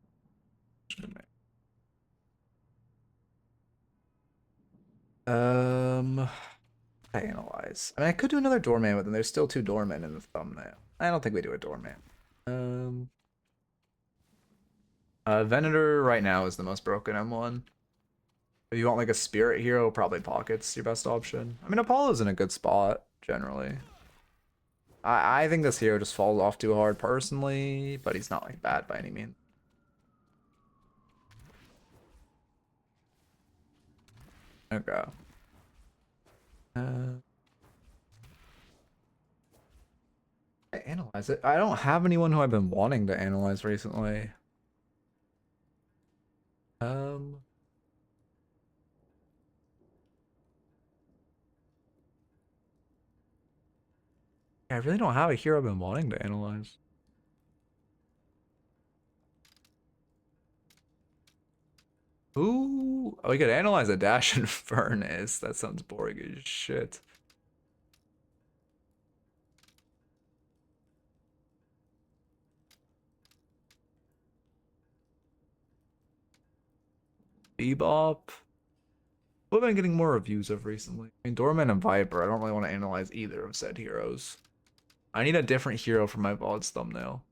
I analyze. I mean, I could do another Doorman, but then there's still 2 Doormen in the thumbnail. I don't think we do a Doorman. Venator right now is the most broken M1. If you want like a spirit hero, probably Pocket's your best option. I mean, Apollo's in a good spot, generally. I think this hero just falls off too hard personally, but he's not like bad by any means. Okay. I analyze it. I don't have anyone who I've been wanting to analyze recently. I really don't have a hero I've been wanting to analyze. Ooh, oh, we could analyze a Dash and Furnace. That sounds boring as shit. Bebop. We've been getting more reviews of recently. I mean, Doorman and Vyper, I don't really want to analyze either of said heroes. I need a different hero for my VOD's thumbnail.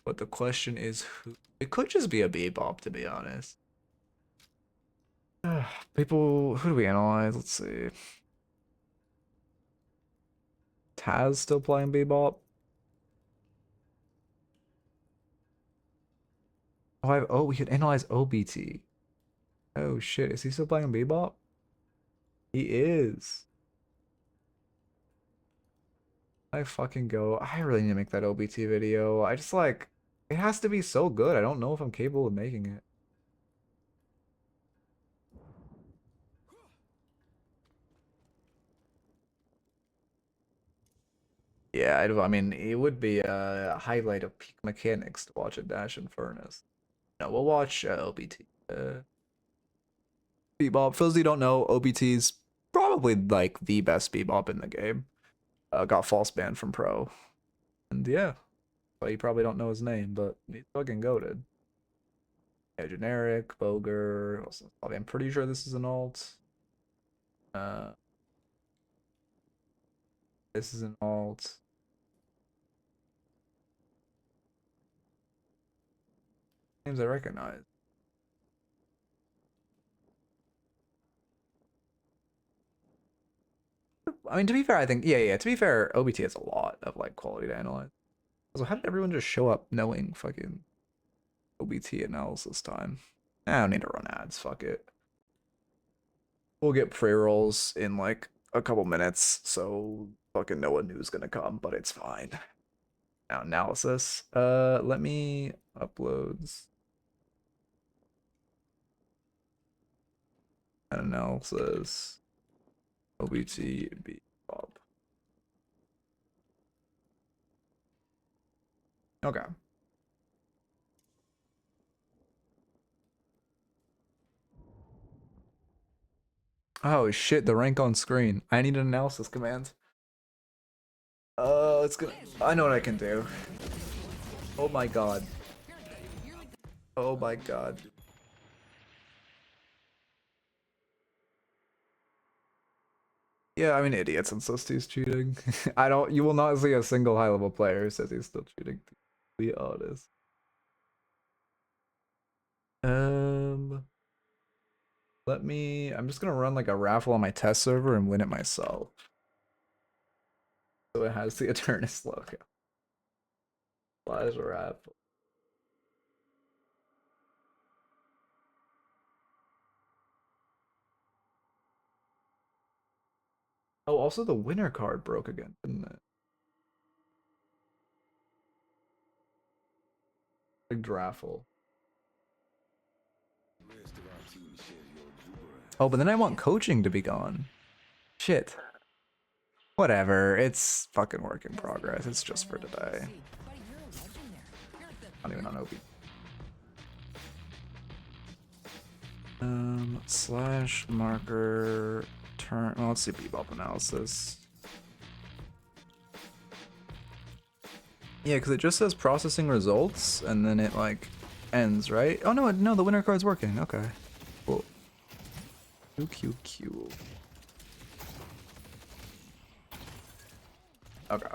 But the question is who? It could just be a Bebop, to be honest. People, who do we analyze? Let's see. Taz still playing Bebop? Oh, we could analyze OBT. Oh shit, is he still playing Bebop? He is. I fucking go. I really need to make that OBT video. I just like, it has to be so good. I don't know if I'm capable of making it. Yeah, I mean, it would be a highlight of peak mechanics to watch a Dash in Furnace. No, we'll watch OBT. Bebop. For those who don't know, OBT's probably like the best Bebop in the game. Got false banned from Pro. And yeah, well, you probably don't know his name, but he's fucking goated. Yeah, generic, Boger. I'm pretty sure this is an alt. This is an alt. Names I recognize. I mean, to be fair, I think, yeah, to be fair, OBT has a lot of, like, quality to analyze. So how did everyone just show up knowing fucking OBT analysis time? I don't need to run ads, fuck it. We'll get pre-rolls in, like, a couple minutes, so fucking no one knew gonna come, but it's fine. Now, analysis. Let me uploads. Analysis. OBT Bebop. Okay. Oh shit, the rank on screen. I need an analysis command. It's gonna. I know what I can do. Oh my god. Oh my god. Yeah, I mean idiots insist he's cheating. I don't. You will not see a single high level player who says he's still cheating. To be honest. Let me. I'm just gonna run like a raffle on my test server and win it myself. So it has the Eternus logo. Why is a raffle? Oh, also the winner card broke again, didn't it? Big raffle. Oh, but then I want coaching to be gone. Shit. Whatever. It's fucking work in progress. It's just for today. Not even on OP. Slash marker turn. Well, let's see Bebop Analysis. Yeah, because it just says processing results and then it like ends, right? Oh no, no, the winner card's working. Okay. Cool. QQQ. Okay.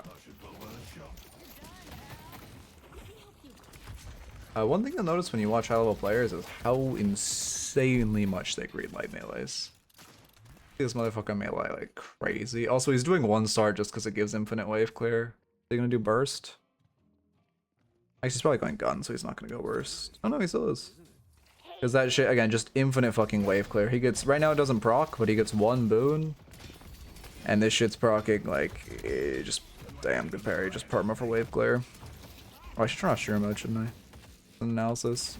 One thing you'll notice when you watch high level players is how insanely much they green light melees. This motherfucker melee like crazy. Also, he's doing 1-star just because it gives infinite wave clear. Are they gonna do burst? Actually, he's probably going gun, so he's not gonna go burst. Oh no, he still is. Because that shit, again, just infinite fucking wave clear. He gets, right now it doesn't proc, but he gets 1 boon. And this shit's proccing, like, just, damn good parry, just perma for wave clear. Oh, I should turn off stream mode, shouldn't I? Analysis.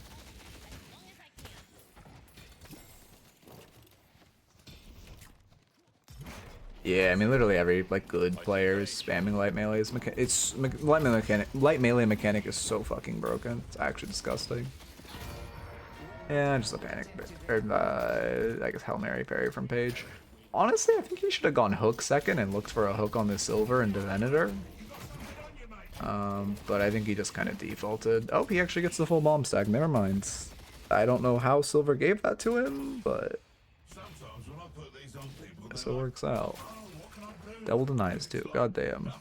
Yeah, I mean, literally every, like, good player is spamming light melee. Light melee mechanic is so fucking broken. It's actually disgusting. Yeah, just a panic, or, I guess Hail Mary parry from Page. Honestly, I think he should have gone hook second and looked for a hook on the silver and Divenator. But I think he just kind of defaulted. Oh, he actually gets the full bomb stack. Never mind. I don't know how silver gave that to him, but I guess it works out. Double denies too. God damn.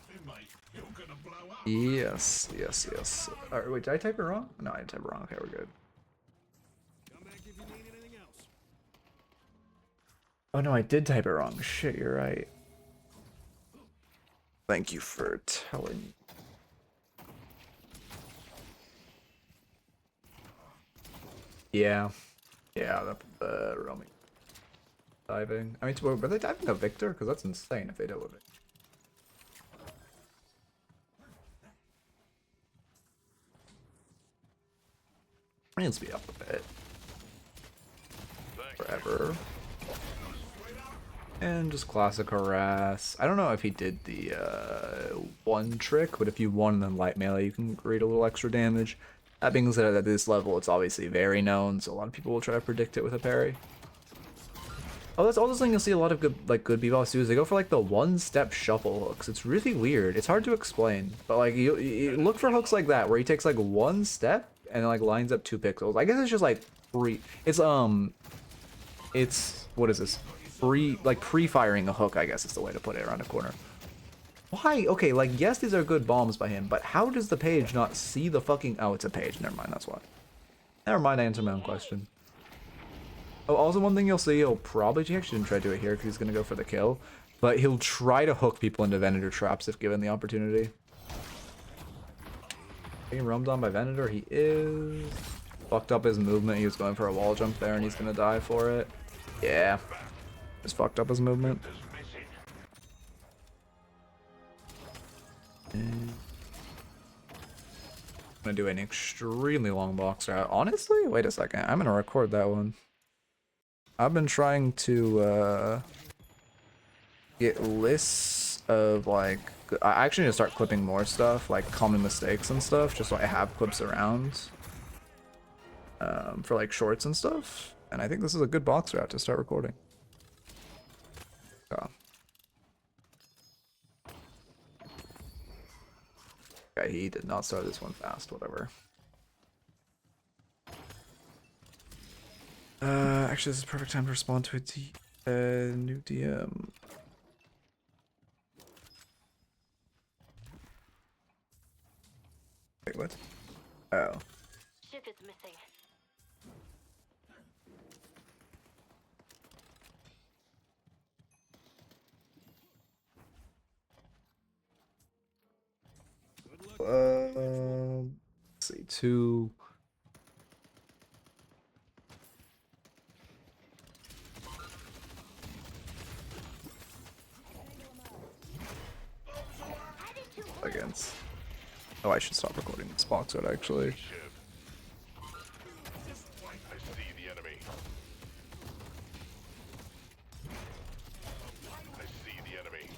Yes, yes, yes. Alright, wait, did I type it wrong? No, I didn't type it wrong. Okay, we're good. Oh no, I did type it wrong. Shit, you're right. Thank you for telling me. Yeah. Yeah, the roaming. Diving. I mean, were they diving a Victor? Because that's insane if they did with it. And speed up a bit. Forever. And just classic harass. I don't know if he did the one trick, but if you one and then light melee, you can create a little extra damage. That being said, at this level, it's obviously very known, so a lot of people will try to predict it with a parry. Oh, that's all this thing you'll see a lot of good Bebops do is they go for like the one-step shuffle hooks. It's really weird. It's hard to explain, but like you look for hooks like that where he takes like one step and like lines up 2 pixels. I guess it's just like free. It's what is this? Pre-firing a hook, I guess is the way to put it, around a corner. Why? Okay, like yes, these are good bombs by him, but how does the page not see the fucking? Oh, it's a page. Never mind. That's why. Never mind. I answered my own question. Oh, also one thing you'll see, he'll probably, he actually didn't try to do it here because he's going to go for the kill, but he'll try to hook people into Venator traps if given the opportunity. Being roamed on by Venator, he is. Fucked up his movement, he was going for a wall jump there and he's going to die for it. Yeah. Just fucked up his movement. And I'm going to do an extremely long box route. Honestly, wait a second, I'm going to record that one. I've been trying to get lists of like, I actually need to start clipping more stuff, like common mistakes and stuff, just so I have clips around for like shorts and stuff. And I think this is a good box route to start recording. Okay, he did not start this one fast, whatever. Actually, this is a perfect time to respond to a new DM. Wait, what? Oh. Ship is missing. Let's see, 2. Against. Oh, I should stop recording this box out actually. I see the enemy. I see the enemy.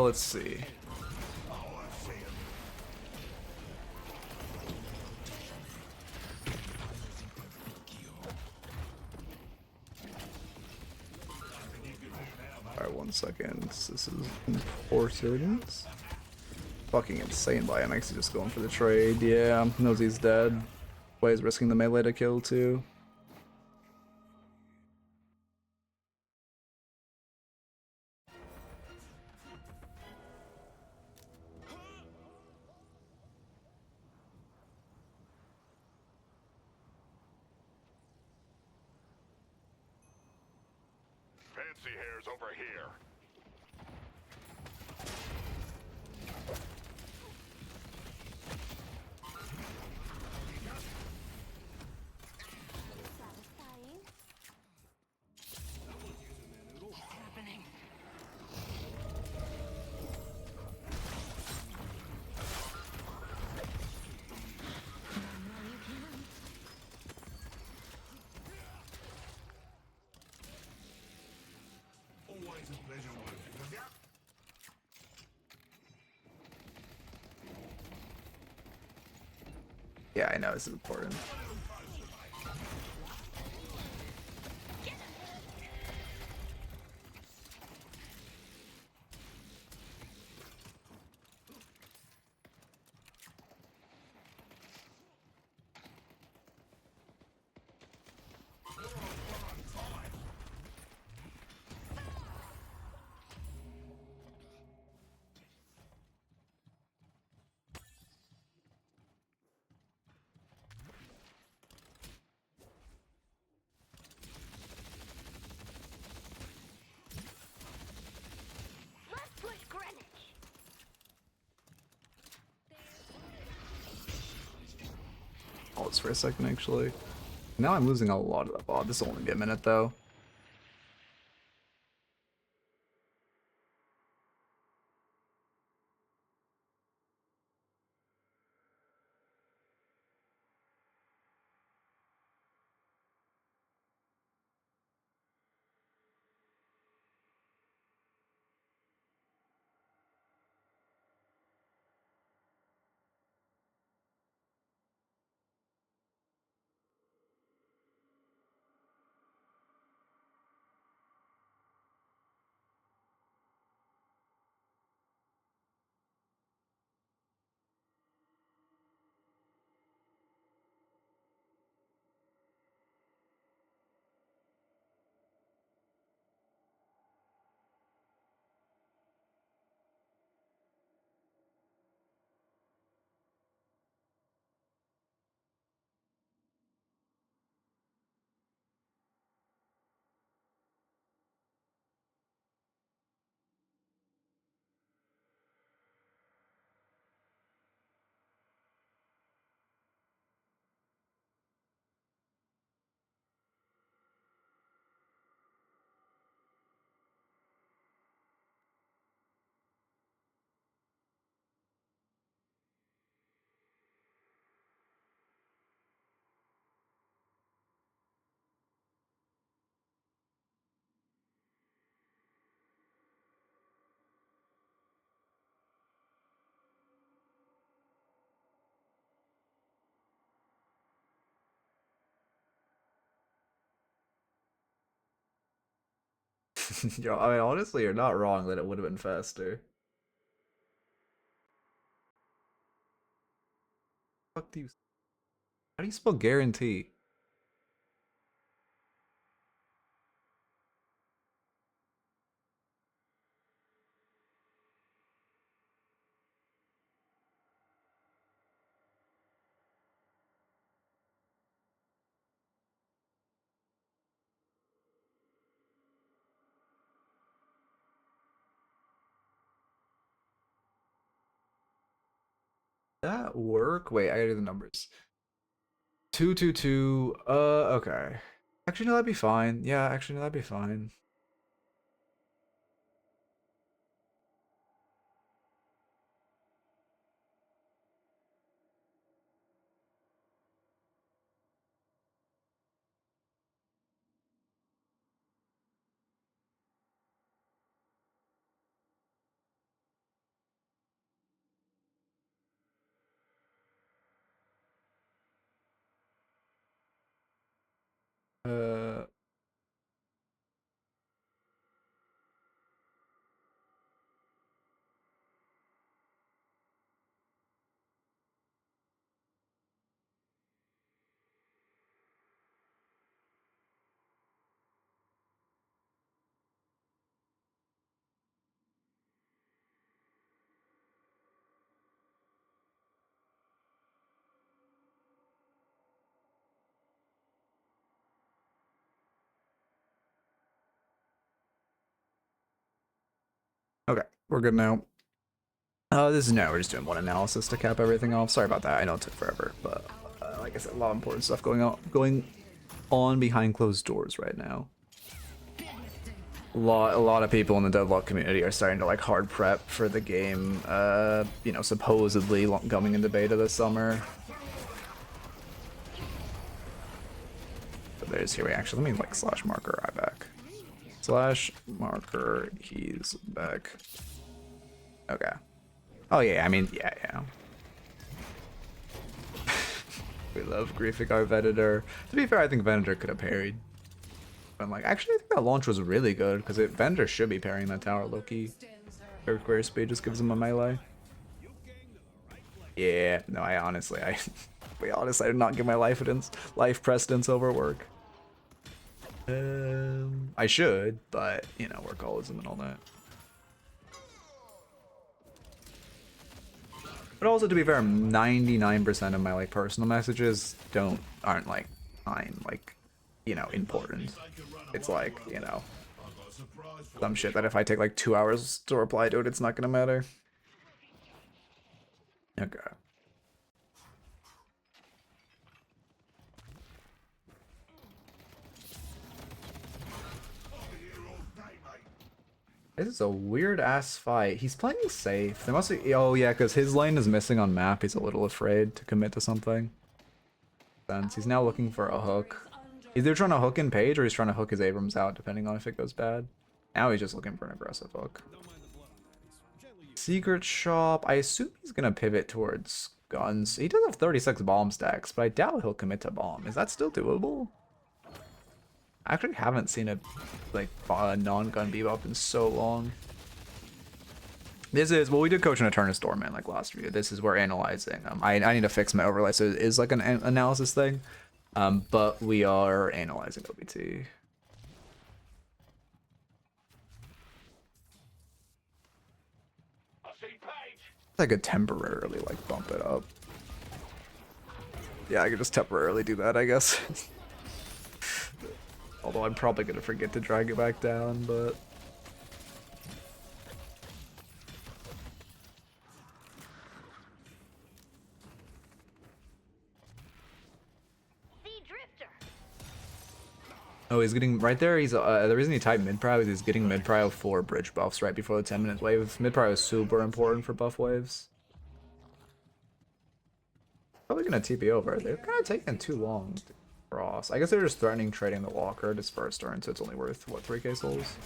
Let's see. Alright, 1 second. This is important. Fucking insane by him. Actually just going for the trade. Yeah, knows he's dead. Why he's risking the melee to kill too. Fancy hairs over here. Yeah, I know this is important. Pause for a second, actually. Now I'm losing a lot of the bot. This will only be a minute, though. I mean, honestly, you're not wrong that it would have been faster. Fuck do you? How do you spell guarantee? That work? Wait, I gotta do the numbers. 222. Okay. Actually, no, that'd be fine. Yeah, actually, no, that'd be fine. Uh, okay, we're good now. This is now we're just doing one analysis to cap everything off. Sorry about that. I know it took forever, but like I said, a lot of important stuff going on behind closed doors right now. A lot of people in the Deadlock community are starting to like hard prep for the game. You know, supposedly coming into beta this summer. But there's here we actually let me like slash marker I back. Slash marker he's back. Okay. Oh yeah, I mean yeah. We love Griefing our Venator. To be fair, I think Venator could have parried. But like, actually, I think that launch was really good because Venator should be parrying that tower. Loki, Earthquake speed just gives him a melee. Yeah, no, wait, honestly, I did not give my life precedence over work. I should, but you know, workaholism and all that. But also, to be fair, 99% of my like personal messages aren't like time like, you know, important. It's like, you know, some shit that if I take like 2 hours to reply to it, it's not gonna matter. Okay. This is a weird ass fight. He's playing safe. There must be. Oh yeah, because his lane is missing on map. He's a little afraid to commit to something. Since he's now looking for a hook. Either trying to hook in Page or he's trying to hook his Abrams out, depending on if it goes bad. Now he's just looking for an aggressive hook. Secret shop. I assume he's gonna pivot towards guns. He does have 36 bomb stacks, but I doubt he'll commit to bomb. Is that still doable? I actually haven't seen a like non-gun Bebop in so long. This is, well, we did coach an Eternus Doorman like last video. This is where analyzing. I need to fix my overlay, so it is like an analysis thing. But we are analyzing OBT. I could temporarily like bump it up. Yeah, I could just temporarily do that, I guess. Although I'm probably gonna forget to drag it back down, but oh, he's getting right there. He's the reason he typed mid prio is he's getting mid prio for bridge buffs right before the 10-minute wave. Mid prio is super important for buff waves. Probably gonna TP over. They're kind of taking too long to cross. I guess they're just threatening trading the walker to first turn, so it's only worth what, 3k souls.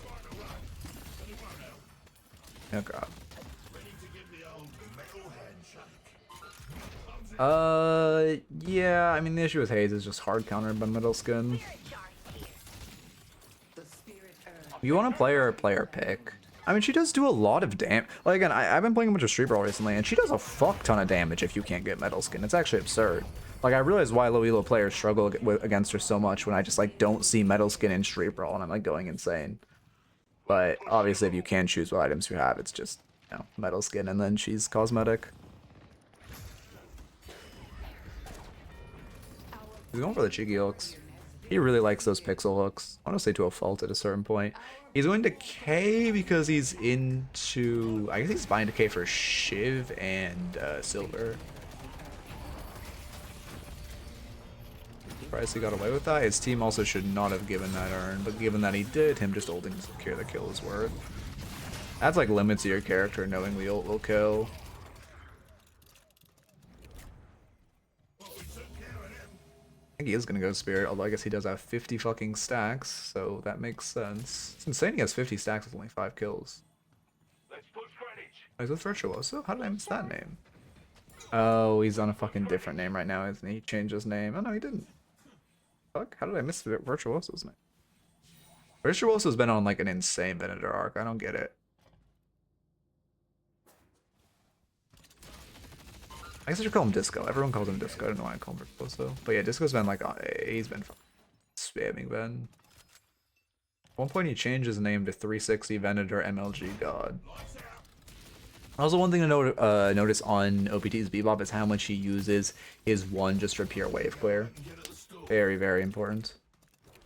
Oh god. Yeah. I mean, the issue with Haze is just hard countered by middle skin. You want to play her player pick. I mean, she does do a lot of damage. Like, again, I've been playing a bunch of Street Brawl recently, and she does a fuck ton of damage if you can't get Metal Skin. It's actually absurd. Like, I realize why low elo players struggle against her so much when I just, like, don't see Metal Skin in Street Brawl, and I'm, like, going insane. But, obviously, if you can choose what items you have, it's just, you know, Metal Skin, and then she's cosmetic. He's going for the cheeky hooks. He really likes those pixel hooks. I want to say to a fault at a certain point. He's going to K because he's into... I guess he's buying to K for Shiv and Silver. Surprised he got away with that. His team also should not have given that urn, but given that he did, him just holding to secure the kill is worth. That's like limits to your character knowing the ult will kill. I think he is gonna go Spirit, although I guess he does have 50 fucking stacks, so that makes sense. It's insane he has 50 stacks with only 5 kills. Let's push Greenwich. Oh, he's with Virtuoso? How did I miss that name? Oh, he's on a fucking different name right now, isn't he? He changed his name. Oh no, he didn't. Fuck, how did I miss Virtuoso's name? Virtuoso's been on like an insane Venator arc, I don't get it. I guess I should call him Disco. Everyone calls him Disco. I don't know why I call him Virtuoso. But yeah, Disco's been like, he's been spamming Ben. At one point he changed his name to 360 Venator MLG God. Also, one thing to notice on OPT's Bebop is how much he uses his one just for pure wave clear. Very, very important.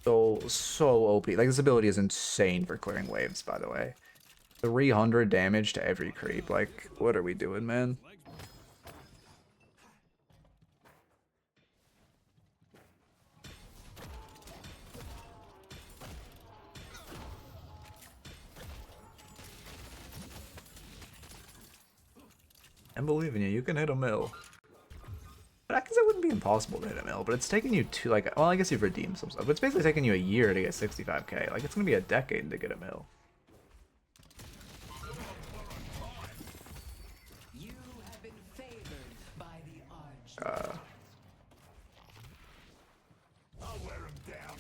So OP. Like, this ability is insane for clearing waves, by the way. 300 damage to every creep. Like, what are we doing, man? I believe in you. You can hit a mill. But I guess it wouldn't be impossible to hit a mill, but it's taking you to, like, well, I guess you've redeemed some stuff, but it's basically taking you a year to get 65k. Like, it's gonna be a decade to get a mill. You have been favored by the Arch. I'll wear him down.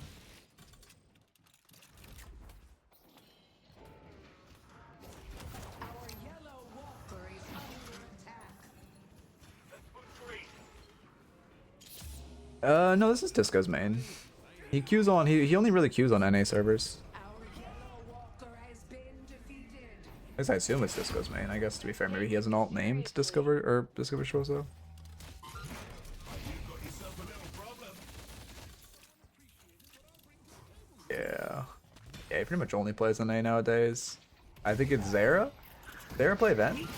Our yellow walker is under attack. No, this is Disco's main. He queues on, he only really queues on NA servers. Our yellow walker has been defeated. I guess I assume it's Disco's main. I guess, to be fair, maybe he has an alt named Discover, or Discover Virtuoso. Yeah. Yeah, he pretty much only plays NA nowadays. I think it's Zera? Zera play then?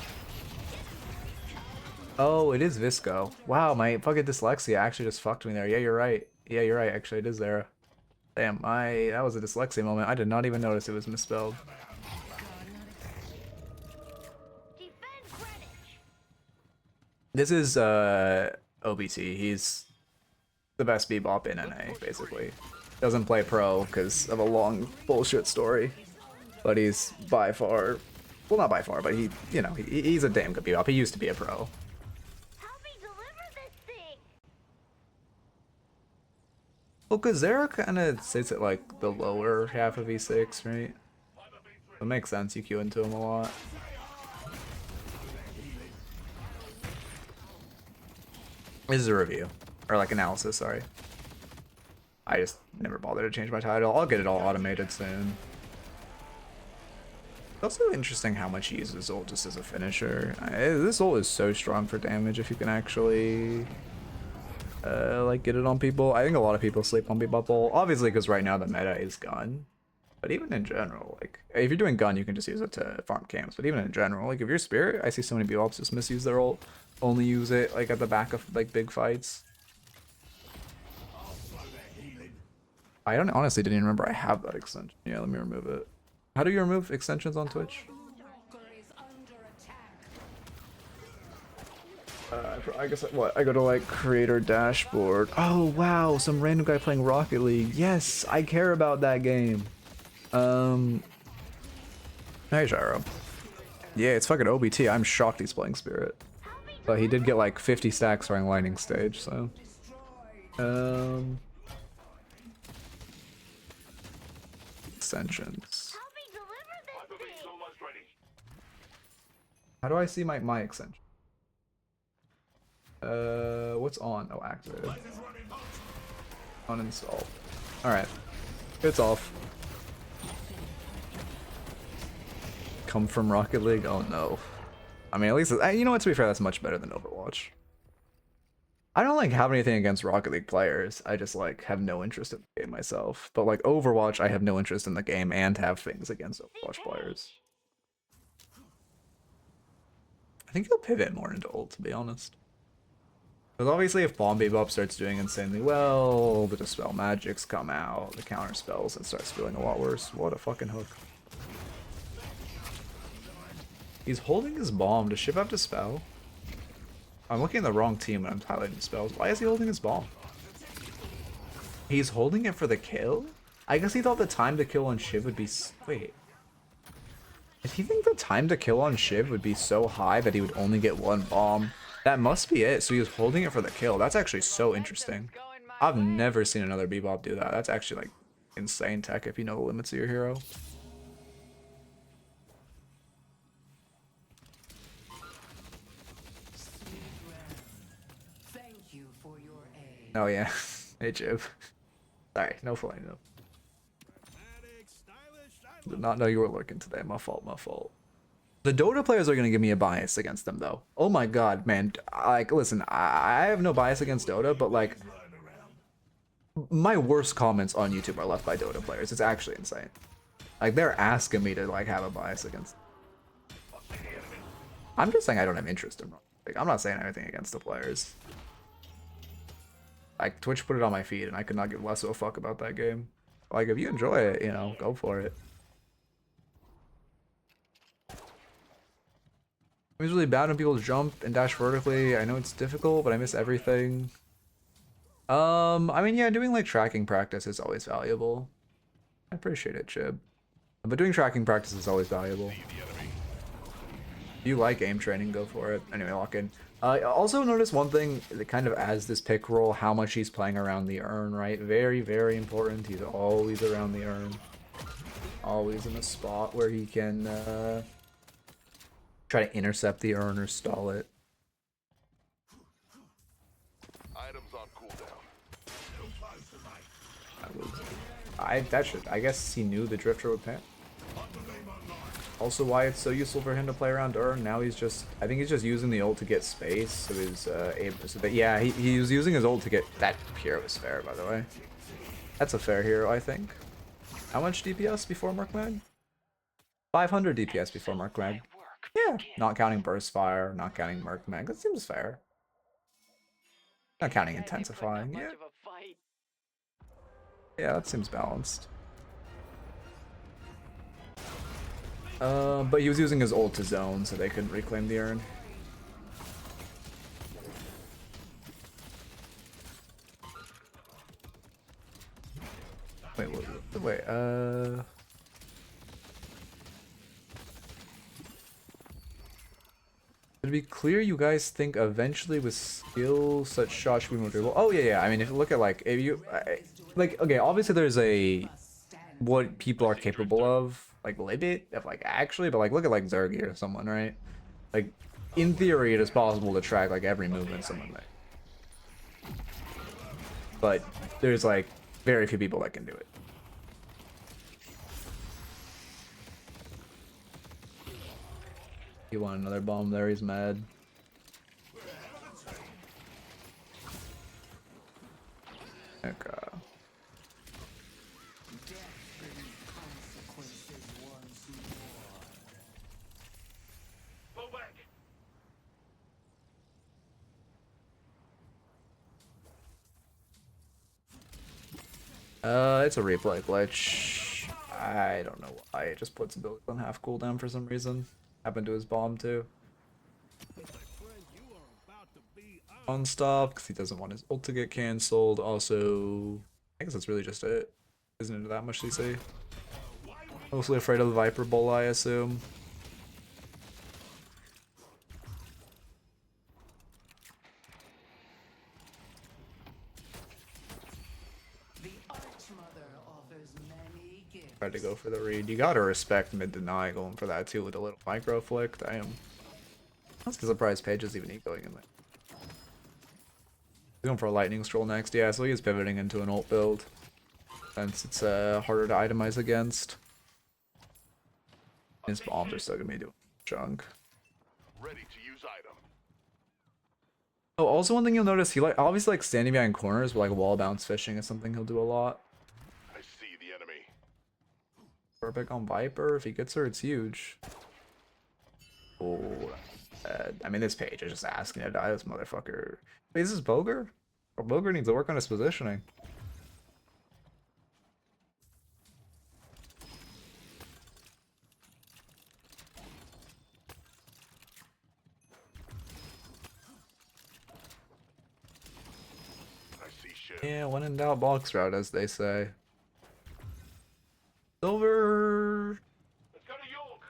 Oh, it is Visco. Wow, my fucking dyslexia actually just fucked me there. Yeah, you're right. Yeah, you're right. Actually, it is Zera. Damn, that was a dyslexia moment. I did not even notice it was misspelled. This is OBT. He's the best Bebop in NA, basically. Doesn't play pro because of a long bullshit story. But he's by far, well, not by far, but he, you know, he's a damn good Bebop. He used to be a pro. Well, because Zera kind of sits at like the lower half of E6, right? It makes sense, you queue into him a lot. This is a review. Or like analysis, sorry. I just never bothered to change my title. I'll get it all automated soon. It's also interesting how much he uses ult just as a finisher. This ult is so strong for damage if you can actually like get it on people. I think a lot of people sleep on Bebop ult, obviously because right now the meta is gun. But even in general, like if you're doing gun, you can just use it to farm camps. But even in general, like if you're Spirit, I see so many Bebops just misuse their ult, only use it like at the back of like big fights. I don't honestly didn't even remember I have that extension. Yeah, let me remove it. How do you remove extensions on Twitch? I guess what? I go to like creator dashboard. Oh wow, some random guy playing Rocket League. Yes, I care about that game. Hey Gyro. Yeah, it's fucking OBT. I'm shocked he's playing Spirit. But he did get like 50 stacks during Lightning Stage, so. Extensions. How do I see my extension? What's on? Oh, activated. Uninstall. Alright. It's off. Come from Rocket League? Oh no. I mean, at least, you know what, to be fair, that's much better than Overwatch. I don't like have anything against Rocket League players. I just like have no interest in the game myself. But like Overwatch, I have no interest in the game and have things against Overwatch players. I think he'll pivot more into ult, to be honest. Because obviously if Bomb Bebop starts doing insanely well, the Dispel Magics come out, the counter spells, and starts feeling a lot worse. What a fucking hook. He's holding his bomb. Does Shiv have Dispel? I'm looking at the wrong team when I'm highlighting spells. Why is he holding his bomb? He's holding it for the kill? I guess he thought the time to kill on Shiv would be... Wait. If you think the time to kill on Shiv would be so high that he would only get one bomb, that must be it. So he was holding it for the kill. That's actually so interesting. I've never seen another Bebop do that. That's actually like insane tech if you know the limits of your hero. Oh yeah. Hey Jib. Sorry, no flying no. Did not know you were lurking today. My fault, my fault. The Dota players are gonna give me a bias against them though. Oh my god, man. Like, listen, I have no bias against Dota, but like my worst comments on YouTube are left by Dota players. It's actually insane. Like they're asking me to like have a bias against them. I'm just saying I don't have interest in them. Like, I'm not saying anything against the players. Like, Twitch put it on my feed, and I could not give less of a fuck about that game. Like, if you enjoy it, you know, go for it. I'm usually bad when people jump and dash vertically. I know it's difficult, but I miss everything. I mean, yeah, doing, like, tracking practice is always valuable. I appreciate it, Chib. But doing tracking practice is always valuable. If you like aim training, go for it. Anyway, lock in. Also notice one thing that kind of adds this pick roll, how much he's playing around the urn, right? Very, very important. He's always around the urn. Always in a spot where he can try to intercept the urn or stall it. Items on cooldown. I guess he knew the Drifter would pan. Also why it's so useful for him to play around Urn. Now he's just, I think he's just using the ult to get space, so he's able to, but yeah, he was using his ult to get, that hero is fair, by the way. That's a fair hero, I think. How much DPS before Merkmag? 500 DPS before Merkmag. Yeah, not counting Burst Fire, not counting Merkmag, that seems fair. Not counting Intensifying, yeah. Yeah, that seems balanced. But he was using his ult to zone, so they couldn't reclaim the urn. Wait, to be clear, you guys think eventually with skill such shots should be more durable? Oh yeah, I mean, if you look at like, if you, like, okay, obviously there's a, what people are capable of, like limit of like actually, but like look at like Zergy or someone, right? Like in theory it is possible to track like every movement someone makes, but there's like very few people that can do it. You want another bomb there? He's mad. Okay. It's a replay glitch. I don't know why. It just puts abilities on half cooldown for some reason. Happened to his bomb too. Unstopped because he doesn't want his ult to get cancelled. Also, I guess that's really just it. Isn't it that much CC? Mostly afraid of the Vyper Bull, I assume. Tried to go for the read. You gotta respect Midknight going for that too with a little micro flick. Damn. I was surprised Page is even going in there. He's going for a lightning scroll next. Yeah, so he's pivoting into an ult build. Since it's harder to itemize against. His bombs are still gonna be doing junk. Ready to use item. Oh, also one thing you'll notice, he obviously like standing behind corners, but like wall bounce fishing is something he'll do a lot. I see the enemy. Perfect on Vyper. If he gets her, it's huge. Oh, I mean, this Page is just asking to die. This motherfucker. Wait, is this Boger? Or Boger needs to work on his positioning. I see shit. Yeah, when in doubt, box route, as they say. Silver. Let's go to York.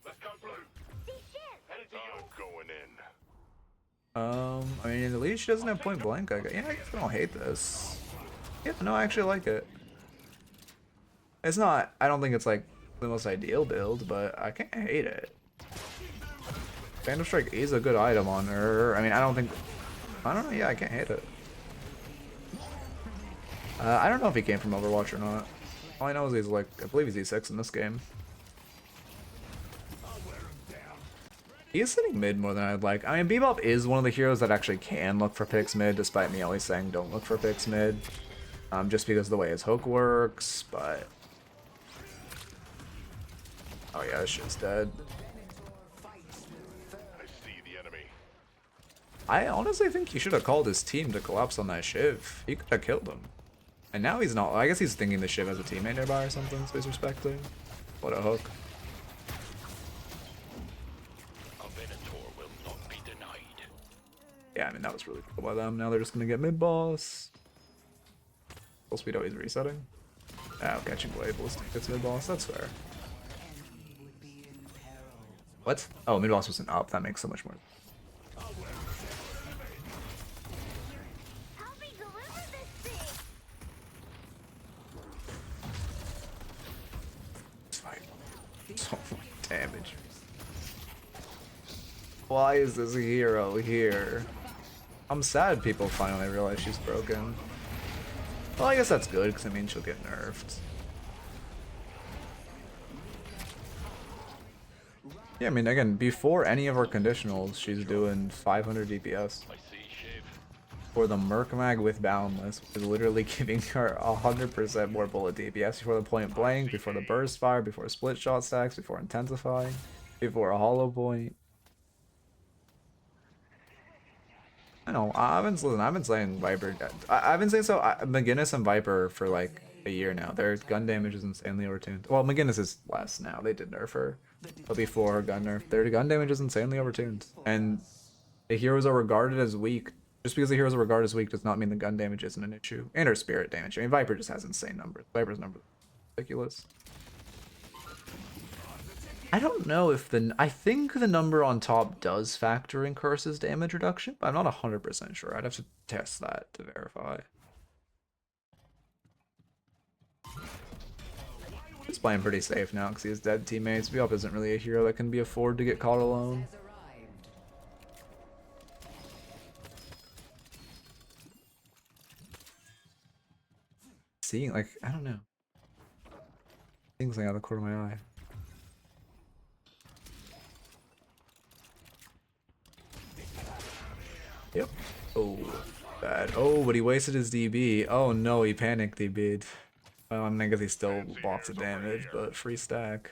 Let's go blue. Headed to York. Going in. I mean, at least she doesn't have point blank. Yeah, I guess I don't hate this. Yeah, no, I actually like it. It's not, I don't think it's like the most ideal build, but I can't hate it. Phantom Strike is a good item on her. I mean, I don't know, yeah, I can't hate it. I don't know if he came from Overwatch or not. All I know is he's like, I believe he's E6 in this game. He is sitting mid more than I'd like. I mean, Bebop is one of the heroes that actually can look for picks mid, despite me always saying don't look for picks mid. Just because of the way his hook works, but... Oh yeah, this shit's dead. I see the enemy. I honestly think he should have called his team to collapse on that Shiv. He could have killed him. And now he's not. I guess he's thinking the Shiv has a teammate nearby or something, so he's respecting. What a hook. Yeah, I mean, that was really cool by them. Now they're just gonna get mid-boss. Full speed always resetting. Oh, catching blade, ballistic gets mid-boss. That's fair. What? Oh, mid-boss wasn't up. That makes so much more. Help me deliver this thing. It's fine. So much damage. Why is this hero here? I'm sad people finally realize she's broken. Well, I guess that's good, because it means she'll get nerfed. Yeah, I mean, again, before any of her conditionals, she's doing 500 DPS. For the Merc Mag with Boundless, which is literally giving her 100% more bullet DPS before the point blank, before the burst fire, before split shot stacks, before intensifying, before a hollow point. I know, I've been saying Vyper. I've been saying so. McGinnis and Vyper for like a year now. Their gun damage is insanely overtuned. Well, McGinnis is less now. They did nerf her, but before her gun nerf, their gun damage is insanely overtuned. And the heroes are regarded as weak. Just because the heroes are regarded as weak does not mean the gun damage isn't an issue. And her spirit damage. I mean, Vyper just has insane numbers. Viper's numbers are ridiculous. I don't know if I think the number on top does factor in Curse's damage reduction, but I'm not 100% sure. I'd have to test that to verify. He's playing pretty safe now because he has dead teammates. Bebop isn't really a hero that can be afforded to get caught alone. Seeing, like, I don't know. Seeing something out of the corner of my eye. Yep. Oh, bad. Oh, but he wasted his DB. Oh no, he panicked DB'd. Well, I mean, I guess he still blocks the damage, but free stack.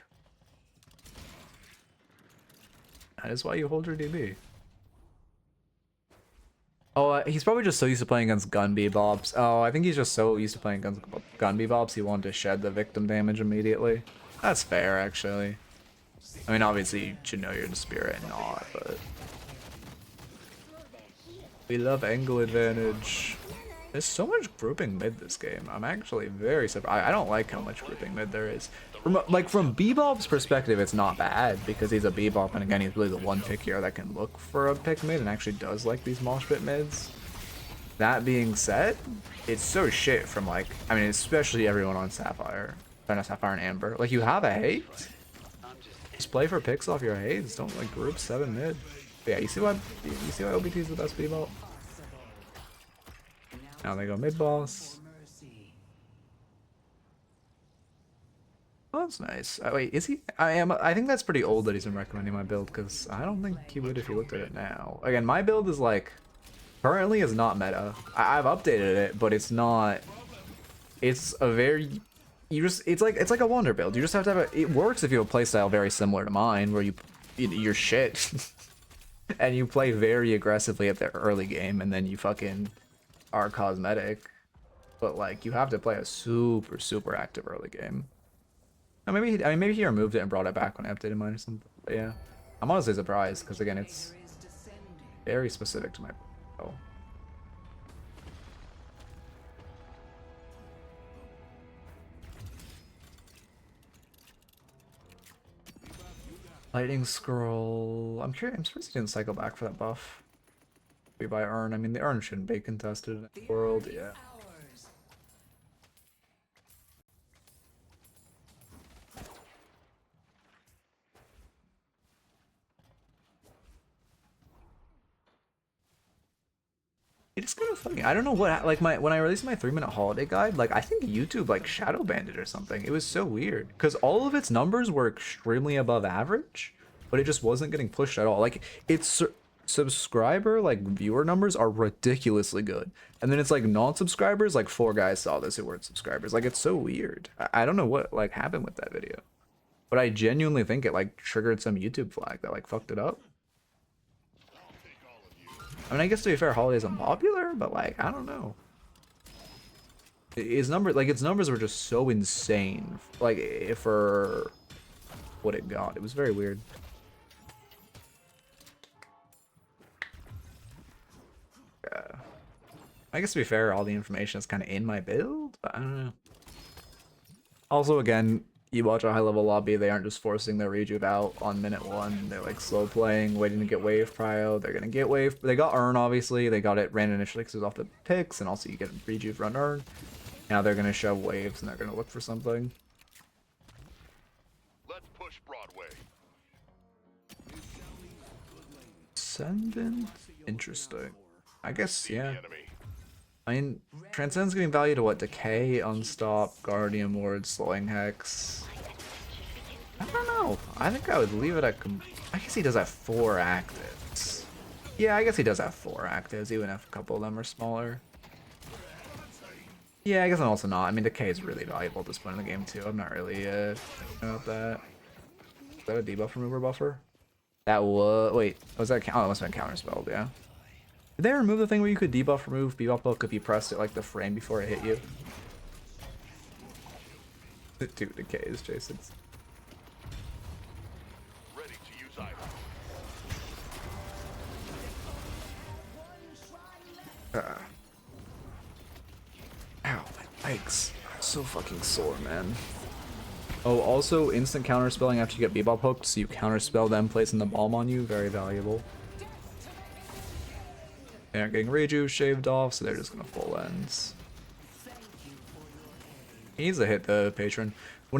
That is why you hold your DB. Oh, he's probably just so used to playing against gun bebops. Oh, I think he's just so used to playing against gun bebops, he wanted to shed the victim damage immediately. That's fair, actually. I mean, obviously, you should know you're in spirit and not, but... We love angle advantage. There's so much grouping mid this game. I'm actually very surprised. I don't like how much grouping mid there is. From Bebop's perspective, it's not bad because he's a Bebop, and again, he's really the one pick here that can look for a pick mid and actually does like these mosh pit mids. That being said, it's so shit from like, I mean, especially everyone on Sapphire, Sapphire and Amber. Like, you have a hate. Just play for picks off your hates. Don't like group 7 mid. Yeah, you see why OBT is the best Bebop? Now they go mid boss. Oh, that's nice. Wait, is he? I think that's pretty old that he's been recommending my build, because I don't think he would if he looked at it now. Again, my build is like currently is not meta. I've updated it, but it's not. It's a very it's like a wonder build. You just have to have it works if you have a playstyle very similar to mine, where you're shit and you play very aggressively at the early game, and then you fucking are cosmetic. But like you have to play a super active early game. Now, maybe he removed it and brought it back when I updated mine or something. But yeah, I'm honestly surprised because again, it's very specific to my build. Lightning Scroll. I'm curious. I'm surprised he didn't cycle back for that buff. We buy Urn. I mean, the Urn shouldn't be contested in the world. Yeah. It's kind of funny. I don't know what like when I released my 3-minute holiday guide, like I think YouTube like shadow banned it or something. It was so weird because all of its numbers were extremely above average, but it just wasn't getting pushed at all. Like its subscriber like viewer numbers are ridiculously good, and then it's like non-subscribers, like 4 guys saw this who weren't subscribers. Like it's so weird. I don't know what like happened with that video, but I genuinely think it like triggered some YouTube flag that like fucked it up. I mean, I guess to be fair, Holiday's unpopular, but like, I don't know. Its numbers were just so insane. Like, for what it got, it was very weird. I guess to be fair, all the information is kind of in my build, but I don't know. Also, again, you watch a high-level lobby, they aren't just forcing their rejuve out on minute 1. They're like slow playing, waiting to get wave prio. They're gonna get wave. They got Urn, obviously. They got it ran initially because it was off the picks, and also you get rejuve run Urn. Now they're gonna shove waves, and they're gonna look for something. Let's push Broadway. Ascendant? Interesting. I guess, yeah. Enemy. I mean, Transcend's giving value to what? Decay, Unstop, Guardian Ward, Slowing Hex. I don't know. I think I would leave it at... I guess he does have 4 actives. Yeah, I guess he does have 4 actives, even if a couple of them are smaller. Yeah, I guess I'm also not. I mean, Decay is really valuable at this point in the game, too. I'm not really thinking about that. Is that a debuff remover buffer? That was... Wait, was that... Oh, it must have been counterspelled, yeah. Did they remove the thing where you could debuff remove Bebop Hook if you pressed it like the frame before it hit you? The 2 decays, Jason's. Ready to use item. Ow, my legs. So fucking sore, man. Oh, also instant counterspelling after you get Bebop hooked, so you counterspell them placing the bomb on you. Very valuable. They aren't getting rejuve shaved off, so they're just gonna full ends. He needs to hit the patron. When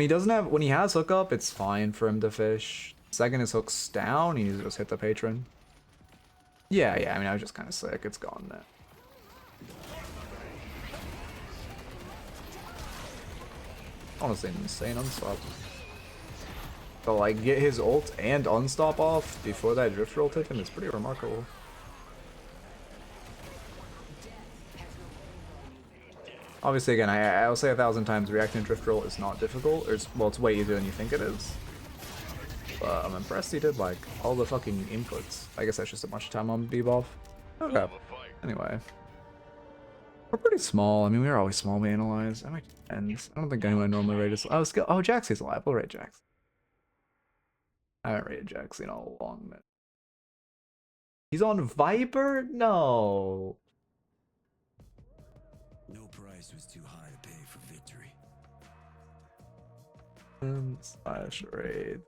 he has hookup, it's fine for him to fish. Second his hook's down, he needs to just hit the patron. Yeah, I mean, I was just kind of sick. It's gone now. Honestly, insane unstop. But like, get his ult and unstop off before that drift roll hit him is pretty remarkable. Obviously, again, I'll say 1,000 times, reacting to drift roll is not difficult. Or well, it's way easier than you think it is. But I'm impressed he did, like, all the fucking inputs. I guess that's just a bunch of time on Bebop. Okay. Anyway. We're pretty small. I mean, we were always small, we analyze. I might end. I don't think anyone normally rated. Oh, oh, Jaxie's alive. We'll rate Jax. I haven't rated Jaxie in a long minute. He's on Vyper? No. No price was too high to pay for victory. Slash raid.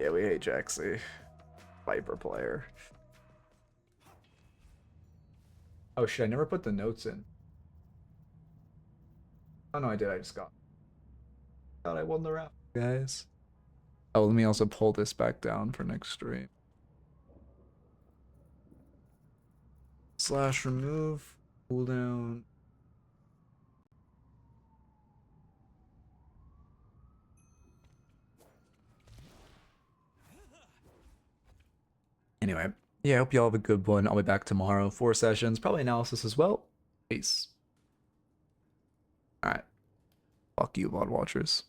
Yeah, we hate Jaxie. Vyper player. Oh shit, I never put the notes in. Oh no, I did. I just got. Thought I won the round, guys. Oh, let me also pull this back down for next stream. slash remove cooldown. Anyway, yeah, I hope y'all have a good one. I'll be back tomorrow. 4 sessions, probably analysis as well. Peace. Alright. Fuck you, VOD watchers.